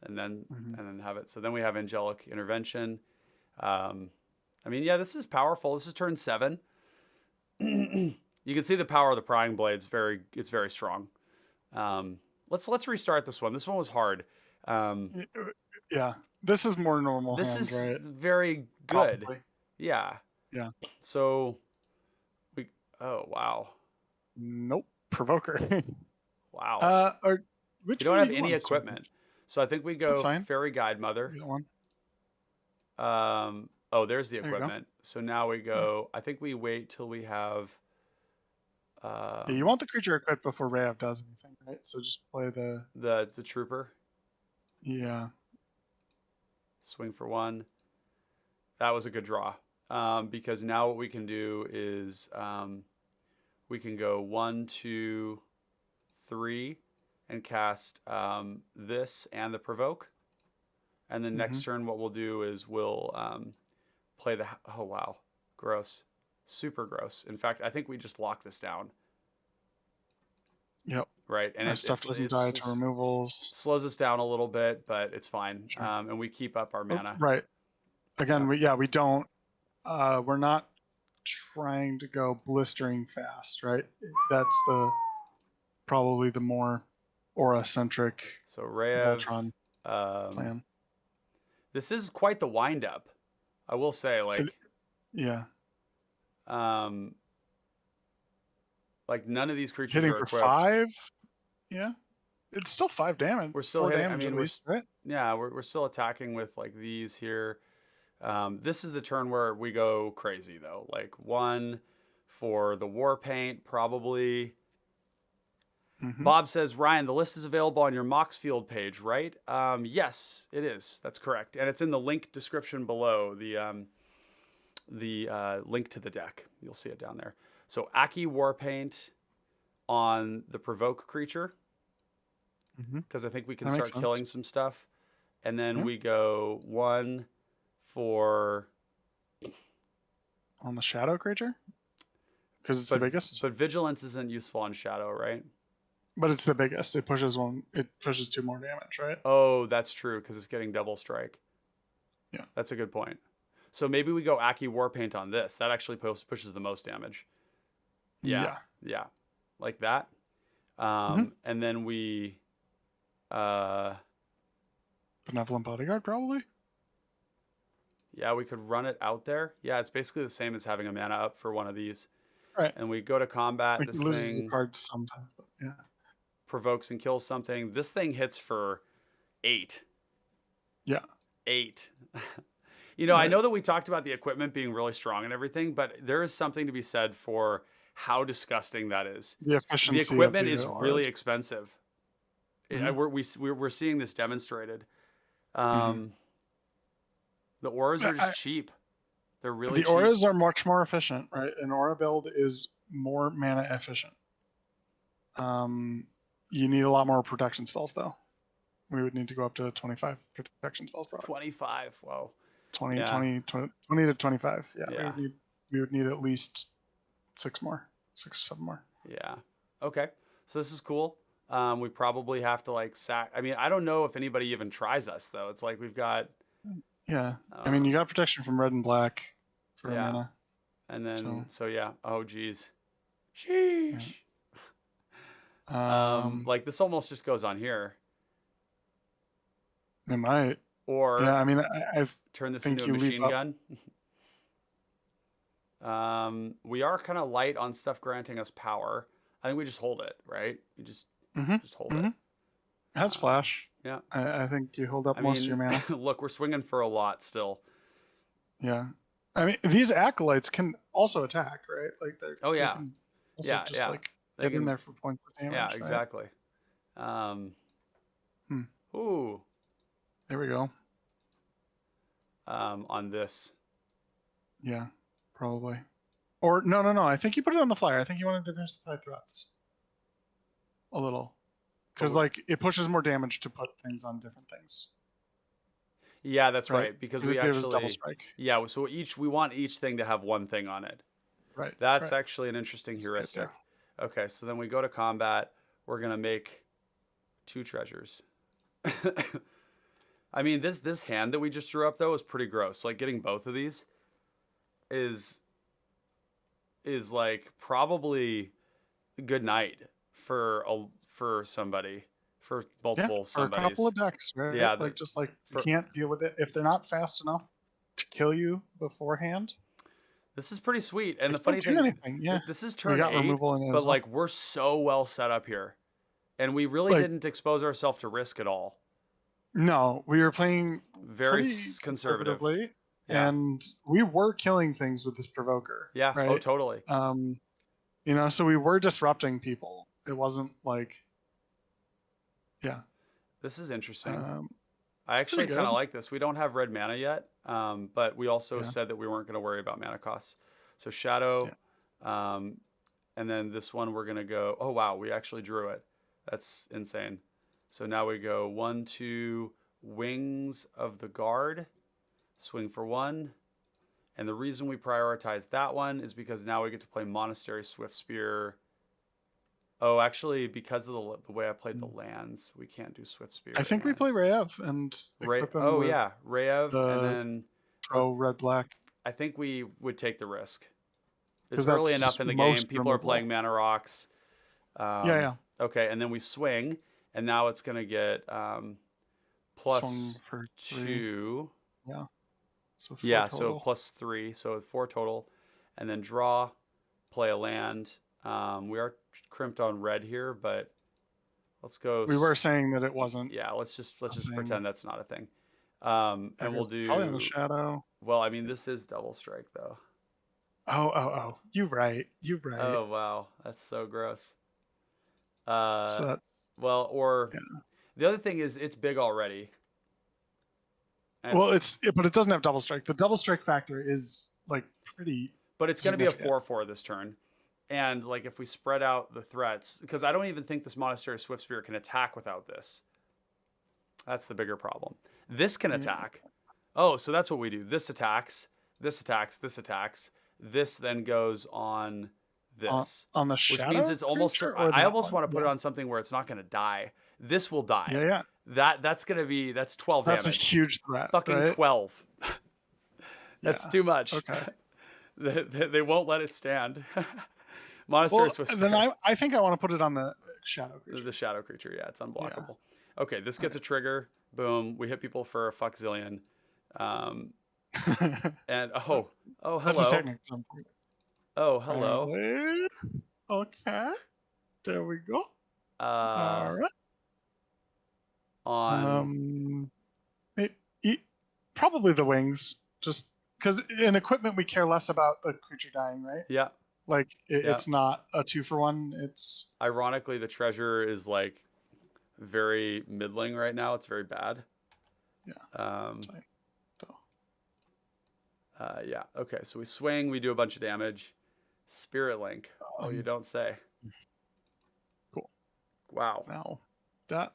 and then have it. So then we have Angelic Intervention. I mean, yeah, this is powerful. This is turn 7. You can see the power of the prying blades. It's very strong. Let's restart this one. This one was hard. Yeah, this is more normal. This hands, is right? very good. Probably. Yeah. Yeah. So oh wow. Nope. Provoker. Wow. Or which we don't have any equipment. So I think we go Fairy Guide Mother. Oh, there's the equipment. So now we go. I think we wait till we have. You want the creature equipped before Reyav does anything, right? So just play the trooper. Yeah. Swing for 1. That was a good draw. Because now what we can do is we can go 1, 2, 3 and cast this and the provoke. And then next turn what we'll do is we'll play the oh wow. Gross. Super gross. In fact, I think we just lock this down. Yep. Right. And our stuff doesn't die to removals. Slows us down a little bit, but it's fine. Sure. And we keep up our mana. Right. Again, we don't we're not trying to go blistering fast, right? That's probably the more aura-centric So Reyav, Voltron plan. this is quite the wind-up. I will say, Yeah. Like none of these creatures Hitting are for equipped. 5? Yeah. It's still 5 damage. We're still 4 hitting. damage at least, right? Yeah, we're still attacking with like these here. This is the turn where we go crazy though. Like 1 for the war paint, probably. Bob says, Ryan, the list is available on your Moxfield page, right? Yes, it is. That's correct, and it's in the link description below. The link to the deck. You'll see it down there. So Aki Warpaint on the provoke creature, because I think we can start killing some stuff, and then we go 1 for on the shadow creature, because it's the biggest. But vigilance isn't useful on shadow, right? But it's the biggest. It pushes 2 more damage, right? Oh, that's true, because it's getting double strike. Yeah, that's a good point. So maybe we go Aki Warpaint on this. That actually pushes the most damage. Yeah. Like that. And then we Benevolent Bodyguard, probably. Yeah, we could run it out there. Yeah, it's basically the same as having a mana up for one of these. Right. And we go to combat. This thing a card sometimes, but yeah. Provokes and kills something. This thing hits for 8. Yeah. 8. You know, I know that we talked about the equipment being really strong and everything, but there is something to be said for how disgusting that is. The efficiency. The equipment is really expensive. We're seeing this demonstrated. The auras are just cheap. They're really cheap. The auras are much more efficient, right? An aura build is more mana efficient. You need a lot more protection spells, though. We would need to go up to 25 protection spells, probably. 25, whoa. 20 to 25. Yeah. We would need at least 6 more. 6 or 7 more. Yeah. Okay. So this is cool. We probably have to like sack. I mean, I don't know if anybody even tries us though. It's like we've got. Yeah. I mean, you got protection from red and black for mana. And then so yeah. Oh geez. Sheesh. Like this almost just goes on here. It might. Or yeah, I mean, I turn this into a machine gun. We are kind of light on stuff granting us power. I think we just hold it, right? You just hold it. It has flash. Yeah. I think you hold up most of your mana. Look, we're swinging for a lot still. Yeah. I mean, these acolytes can also attack, right? Like they're. Oh yeah. They can just like get in there for points of damage. Yeah, exactly. Right? Ooh. There we go. On this. Yeah, probably. Or no. I think you put it on the flyer. I think you want to diversify threats. A little. Because like it pushes more damage to put things on different things. Yeah, that's right. Because we actually double strike. Yeah, so we want each thing to have one thing on it. Right. That's actually an interesting heuristic. Okay, so then we go to combat. We're gonna make 2 treasures. I mean, this hand that we just drew up though is pretty gross. Like getting both of these is like probably good night for somebody, for multiple somebodies. For a couple of decks, right? Yeah, like just like you can't deal with it if they're not fast enough to kill you beforehand. This is pretty sweet, and the funny thing, this is turn 8, but like we're so well set up here, and we really didn't expose ourselves to risk at all. No, we were playing very conservatively, and we were killing things with this provoker. Yeah. Right? Oh, totally. You know, so we were disrupting people. It wasn't like, yeah. This is interesting. I actually kind of like this. We don't have red mana yet, but we also said that we weren't going to worry about mana costs. So Shadow, and then this one we're going to go, oh wow, we actually drew it. That's insane. So now we go 1, 2, Wings of the Guard, swing for 1. And the reason we prioritize that one is because now we get to play Monastery Swift Spear. Oh, actually, because of the way I played the lands, we can't do Swift Spear. I think we play Reyav and Reyav, and then Pro Red Black. I think we would take the risk. It's early that's enough in the game. most People are removal. playing mana rocks. Yeah. Okay, and then we swing, and now it's gonna get plus Swung for 3. 2. Yeah. So 4 Yeah, so total. plus 3, so 4 total, and then draw, play a land. We are crimped on red here, but let's go. We were saying that it wasn't Yeah, let's just a thing. pretend that's not a thing. That And we'll goes probably in the do. shadow. Well, I mean, this is double strike though. Oh. You right. You right. Oh wow, that's so gross. So that's Well, or yeah. the other thing is it's big already. And Well, but it doesn't have double strike. The double strike factor is like pretty. but it's going to be a significant. 4/4 this turn. And like if we spread out the threats, because I don't even think this Monastery Swift Spear can attack without this. That's the bigger problem. This can attack. Oh, so that's what we do. This attacks, this attacks, this attacks. This then goes on this. On the shadow, which means it's almost. I almost want to put it on something where it's not going to die. This will die. Yeah. That's 12 That's damage. a huge threat. Fucking right? 12. That's too much. Okay. They won't let it stand. Monastery Swift Spear. Then I think I want to put it on the shadow creature. The shadow creature, yeah, it's unblockable. Yeah. Okay, this gets a trigger. Boom. We hit people for a fuck zillion. And hello. That's a technical term. Oh, hello. Okay. There we go. All right. On probably the wings, just because in equipment we care less about a creature dying, right? Yeah. Like it's not a 2-for-1. It's ironically the treasure is like very middling right now. It's very bad. Yeah. Yeah. Okay. So we swing. We do a bunch of damage. Spirit Link. Oh, you don't say. Cool. Wow. Now that.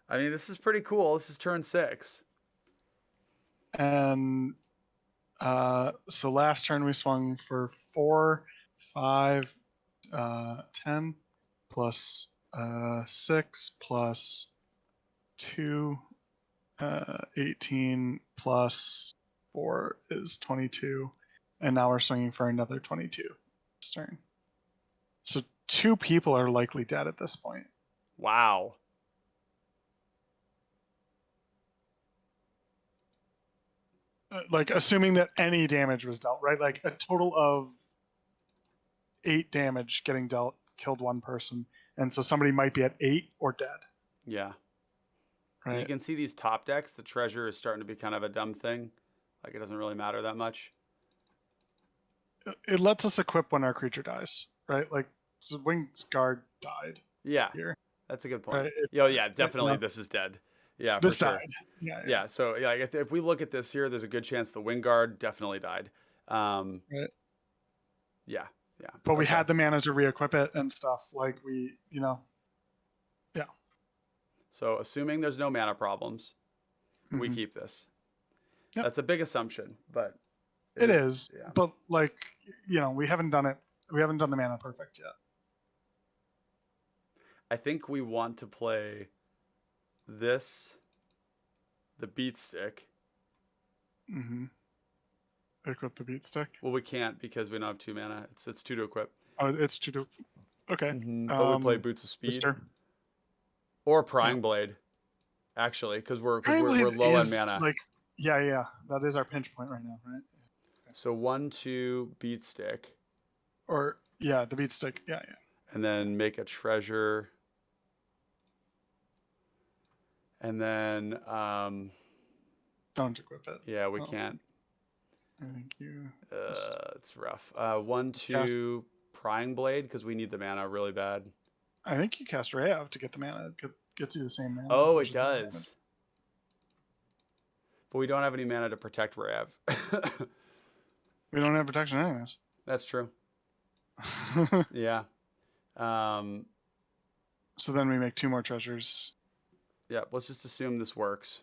I mean, this is pretty cool. This is turn 6. And so last turn we swung for 4, 5, 10, plus 6, plus 2, 18, plus 4 is 22. And now we're swinging for another 22 this turn. So 2 people are likely dead at this point. Wow. Like assuming that any damage was dealt, right? Like a total of 8 damage getting dealt killed 1 person, and so somebody might be at 8 or dead. Yeah. Right. You can see these top decks. The treasure is starting to be kind of a dumb thing. Like it doesn't really matter that much. It lets us equip when our creature dies, right? Like Wing's Guard died. Yeah. Here. That's a good point. Right? Yeah, definitely this is dead. Yeah, this for sure. died. Yeah. So yeah, if we look at this here, there's a good chance the Wingguard definitely died. Right. Yeah. But we had the mana to re-equip it and stuff. Like we. Yeah. So assuming there's no mana problems, we keep this. Yep. That's a big assumption, but it is. Yeah. But like we haven't done it. We haven't done the mana perfect yet. I think we want to play this, the beat stick. Equip the beat stick. Well, we can't because we don't have 2 mana. It's 2 to equip. Oh, it's 2 to. Okay. But we play Boots of Speed or Prying Blade, actually, because we're low on mana. Like, yeah, that is our pinch point right now, right? Okay. So 1/2 beat stick. Or the beat stick. Yeah. And then make a treasure. And then don't equip it. Yeah, we can't. Thank you. It's rough. 1/2 Prying Blade because we need the mana really bad. I think you cast Reyav to get the mana. It gets you the same mana. Oh, it does. But we don't have any mana to protect Reyav. We don't have protection anyways. That's true. Yeah. So then we make 2 more treasures. Yeah, let's just assume this works.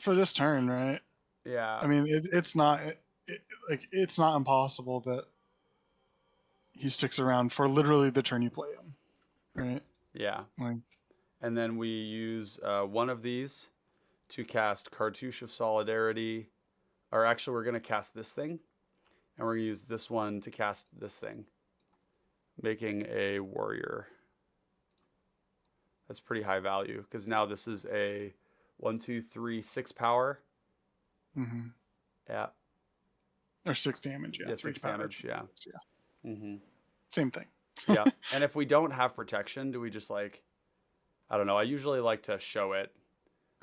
For this turn, right? Yeah. I mean, it's not it's not impossible that he sticks around for literally the turn you play him, right? Yeah. Like, and then we use one of these to cast Cartouche of Solidarity. Or actually, we're going to cast this thing. And we're going to use this one to cast this thing, making a warrior. That's pretty high value because now this is a 1, 2, 3, 6 power. Mm-hmm. Yeah. Or 6 damage, yeah. Yeah, 3 6 power, damage, yeah. 6, yeah. Mm-hmm. Same thing. Yeah. And if we don't have protection, do we just like, I don't know. I usually like to show it.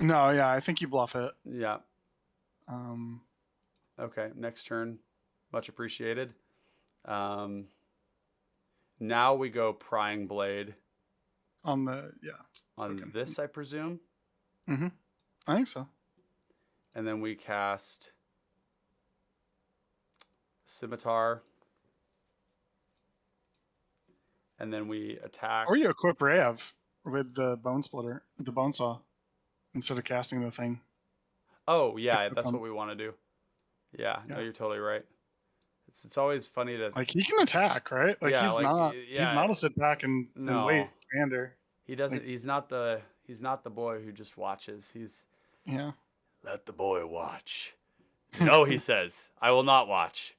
No, yeah, I think you bluff it. Yeah. Um, Okay, next turn. Much appreciated. Now we go Prying Blade. on the, yeah. On Okay. this, I presume. Mm-hmm. I think so. And then we cast Scimitar. And then we attack. Or you equip Reyav with the bone splitter, the bone saw, instead of casting the thing. Oh, yeah, that's what we want to do. Yeah, no, Yeah. you're totally right. It's always funny to Like, he can attack, right? Like, Yeah, he's like, not a sit back and No. wait commander. He doesn't. Like- he's not the boy who just watches. He's Yeah. let the boy watch. No, he says, I will not watch.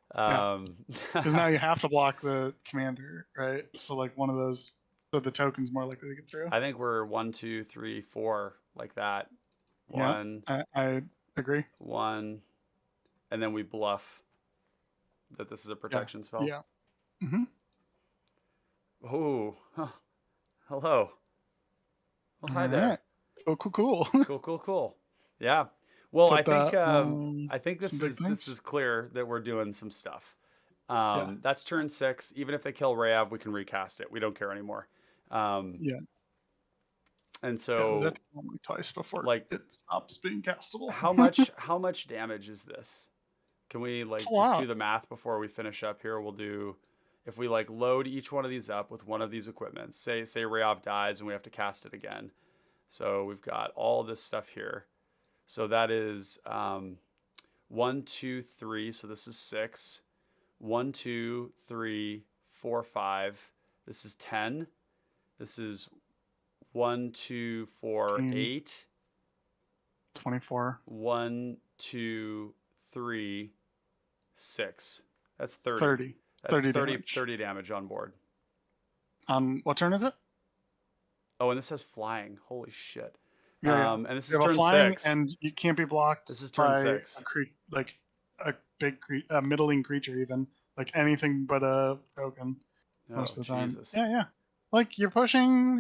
Because now you have to block the commander, right? So like one of those, so the token's more likely to get through. I think we're 1, 2, 3, 4 like that. Yeah. One, I agree. one, and then we bluff that this is a protection spell. Yeah. Mm-hmm. Oh, huh. Hello. Well, hi there. Alright. Oh, cool. Cool. Yeah. Well, Put I think this some big is things. clear that we're doing some stuff. Yeah. That's turn 6. Even if they kill Reyav, we can recast it. We don't care anymore. Yeah. And Yeah, so, that's only twice before like, it stops being castable. how much damage is this? Can we like It's a just lot. do the math before we finish up here? We'll do, if we like load each one of these up with one of these equipments. Say Reyav dies and we have to cast it again. So we've got all this stuff here. So that is 1, 2, 3. So this is 6. 1, 2, 3, 4, 5. This is 10. This is 1, 2, 4, 8. 24. 1, 2, 3, 6. That's 30. 30. That's 30 30 damage. 30 damage on board. On what turn is it? Oh, and this says flying. Holy shit. Yeah, And this you is have a turn flying, 6. and you can't be blocked. This is turn by 6. a big a middling creature, even like anything but a token most of the time. Jesus. Yeah. Like you're pushing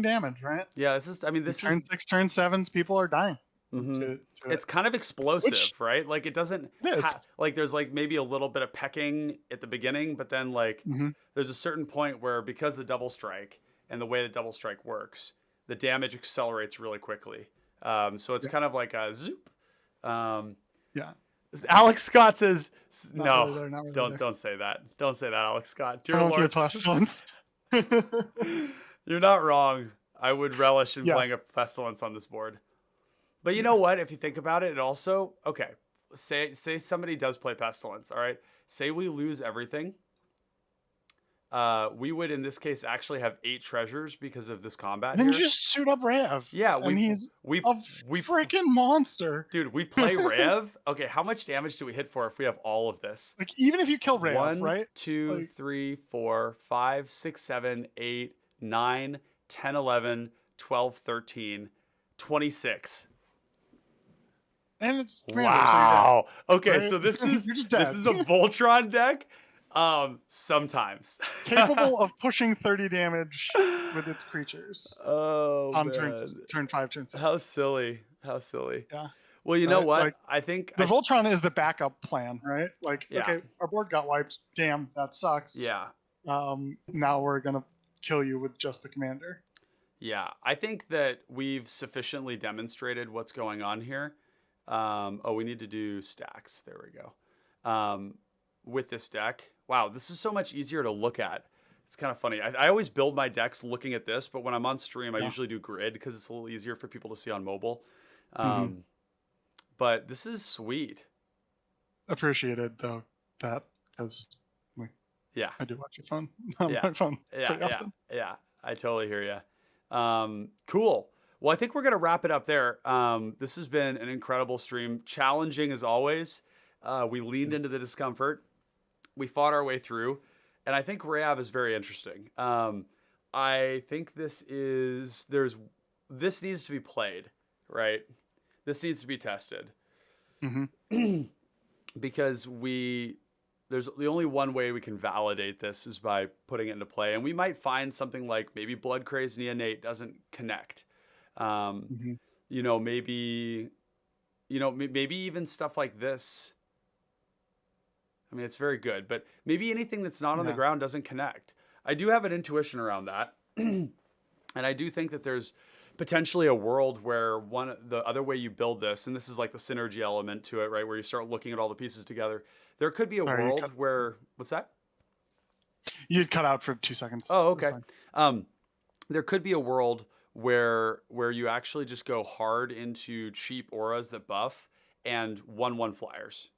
damage, right? Yeah, this is. I mean, this turn is 6, turn 7s. People are dying. Mhm. To It's kind of explosive, Which- right? Like it doesn't. It is. Like there's like maybe a little bit of pecking at the beginning, but then like Mhm. there's a certain point where because the double strike and the way the double strike works, the damage accelerates really quickly. So it's kind of like a zoop. Yeah. Alex Scott says Not no. really there, not really don't there. don't say that. Don't say that, Alex Scott. Dear Someone Lord, get pestilence. you're not wrong. I would relish in Yeah. playing a pestilence on this board. But you know what? If you think about it, it also okay. Say somebody does play pestilence. All right. Say we lose everything. We would in this case actually have 8 treasures because of this combat. Then here. you just shoot up Reyav. Yeah, and he's we a freaking monster. dude. We play Reyav. Okay, how much damage do we hit for if we have all of this? Like even if you kill Reyav, 1, right? 2, Like- 3, 4, 5, 6, 7, 8, 9, 10, 11, 12, 13, 26. And it's commander, Wow. Okay, Right? so this is You're just this dead. is a Voltron deck. Sometimes. so you're dead. Capable of pushing 30 damage with its creatures Oh on man. turn 5, turn 6. How silly. How silly. Yeah. Well, you know Right, what? like, I think The Voltron is the backup plan, right? Like, Yeah. okay, our board got wiped. Damn, that sucks. yeah. Now we're gonna kill you with just the commander. Yeah, I think that we've sufficiently demonstrated what's going on here. We need to do stacks. There we go. With this deck. Wow, this is so much easier to look at. It's kind of funny. I always build my decks looking at this, but when I'm on stream, I usually do grid because it's a little easier for people to see on mobile. But this is sweet. Appreciated though that because Yeah. I do watch your phone on Yeah. my phone Yeah, pretty yeah, often. yeah. I totally hear you. Cool. Well, I think we're gonna wrap it up there. This has been an incredible stream, challenging as always. We leaned into the discomfort. we fought our way through, and I think Reyav is very interesting. I think this needs to be played, right? This needs to be tested because there's the only one way we can validate this is by putting it into play, and we might find something like maybe Blood Crazed Neonate doesn't connect. You know, maybe even stuff like this. I mean, it's very good, but maybe anything that's not on the ground doesn't connect. I do have an intuition around that. And I do think that there's potentially a world where the other way you build this, and this is like the synergy element to it, right? Where you start looking at all the pieces together. There could be a world where, what's that? You'd cut out for 2 seconds. Oh, okay. There could be a world where you actually just go hard into cheap auras that buff and 1/1 flyers.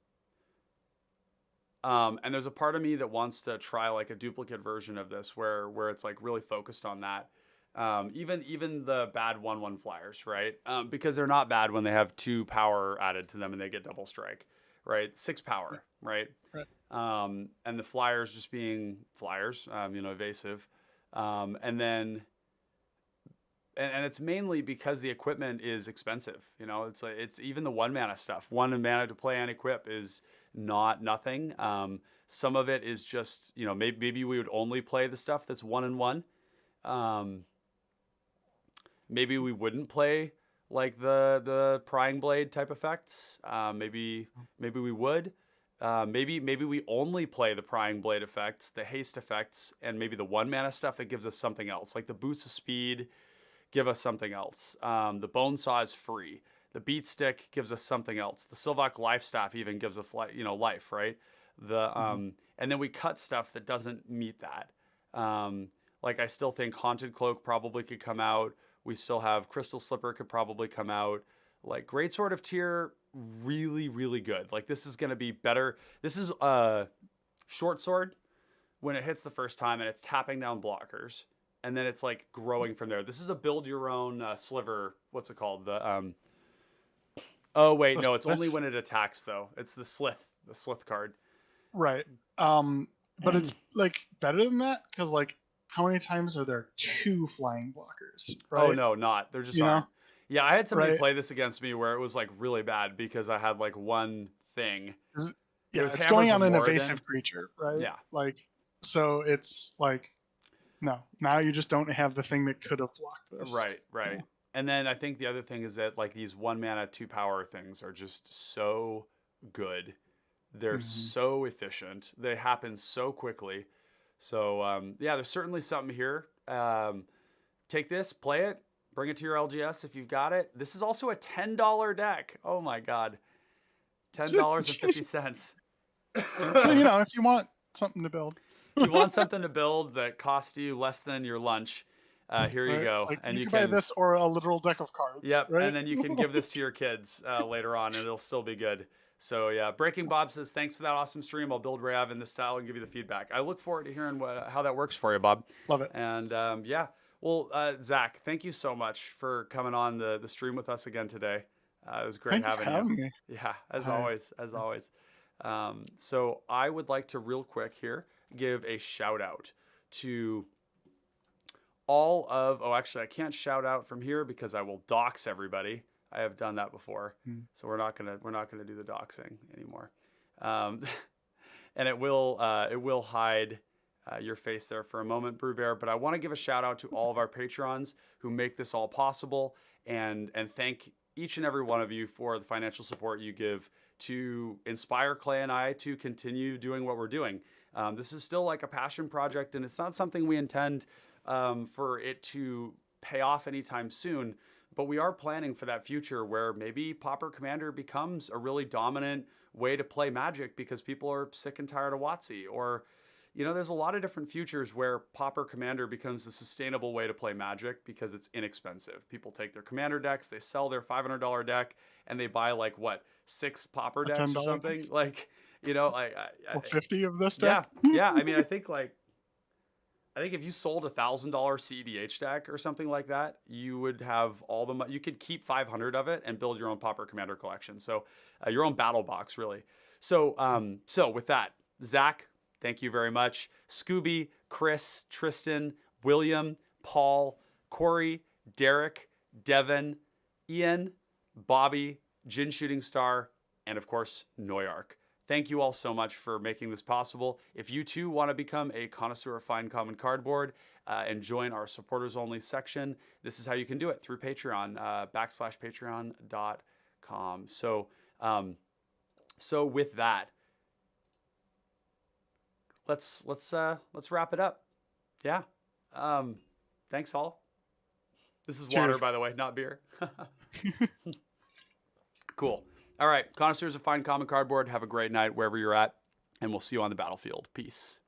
And there's a part of me that wants to try like a duplicate version of this where it's like really focused on that. Even the bad 1/1 flyers, right? Because they're not bad when they have 2 power added to them and they get double strike, right? 6 power, right? And the flyers just being flyers, evasive. And it's mainly because the equipment is expensive. You know, it's even the 1 mana stuff. 1 mana to play and equip is not nothing. Some of it is just, maybe we would only play the stuff that's 1 and 1. Maybe we wouldn't play like the prying blade type effects. Maybe we would. Maybe we only play the prying blade effects, the haste effects, and maybe the 1 mana stuff that gives us something else, like the boots of speed give us something else. The bone saw is free. The beat stick gives us something else. The Sylvok life staff even gives us life, right? And then we cut stuff that doesn't meet that. Like I still think Haunted Cloak probably could come out. We still have Crystal Slipper could probably come out. Like Greatsword of Tyr, really, really good. Like this is going to be better. This is a short sword when it hits the first time and it's tapping down blockers. And then it's like growing from there. This is a build your own sliver. What's it called? Oh wait, no, it's only when it attacks though. It's the slith card. Right. But it's like better than that because like how many times are there 2 flying blockers? Right? Oh no, not. They're just aren't. Yeah, I had somebody play this against me where it was like really bad because I had like 1 thing. Yeah, it's going on an evasive creature, right? Yeah. Like, so it's like, no, now you just don't have the thing that could have blocked this. Right. Yeah. And then I think the other thing is that like these 1 mana 2 power things are just so good. They're so efficient. They happen so quickly. So there's certainly something here. Take this, play it, bring it to your LGS if you've got it. This is also a $10 deck. Oh my God. $10.50. So, if you want something to build. You want something to build that costs you less than your lunch. Here you go. Like and you can buy this or a literal deck of cards. Yep. Right? And then you can give this to your kids later on and it'll still be good. So yeah, Breaking Bob says, thanks for that awesome stream. I'll build Reyav in this style and give you the feedback. I look forward to hearing how that works for you, Bob. Love it. And well, Zach, thank you so much for coming on the stream with us again today. It was great having you. Yeah, as always. So I would like to real quick here give a shout out to all of, actually I can't shout out from here because I will dox everybody. I have done that before. So we're not gonna do the doxing anymore. And it will hide your face there for a moment, Brew Bear. But I want to give a shout out to all of our Patrons who make this all possible and thank each and every one of you for the financial support you give to inspire Clay and I to continue doing what we're doing. This is still like a passion project, and it's not something we intend for it to pay off anytime soon. But we are planning for that future where maybe Pauper Commander becomes a really dominant way to play Magic because people are sick and tired of WotC. Or, there's a lot of different futures where Pauper Commander becomes a sustainable way to play Magic because it's inexpensive. People take their Commander decks, they sell their $500 deck, and they buy 6 Pauper decks or something. Like, or 50 of this deck. Yeah. I mean, I think if you sold $1,000 CEDH deck or something like that, you would have all the money. You could keep 500 of it and build your own Pauper Commander collection. So your own battle box, really. So with that, Zach, Thank you very much. Scooby, Chris, Tristan, William, Paul, Corey, Derek, Devin, Ian, Bobby, Jin Shooting Star, and of course, Noyark. Thank you all so much for making this possible. If you too want to become a connoisseur of fine common cardboard and join our supporters only section, this is how you can do it through Patreon, /patreon.com. So with that, let's wrap it up. Yeah. Thanks all. This is water, Cheers. by the way, not beer. Cool. All right, connoisseurs of fine common cardboard, have a great night wherever you're at, and we'll see you on the battlefield. Peace.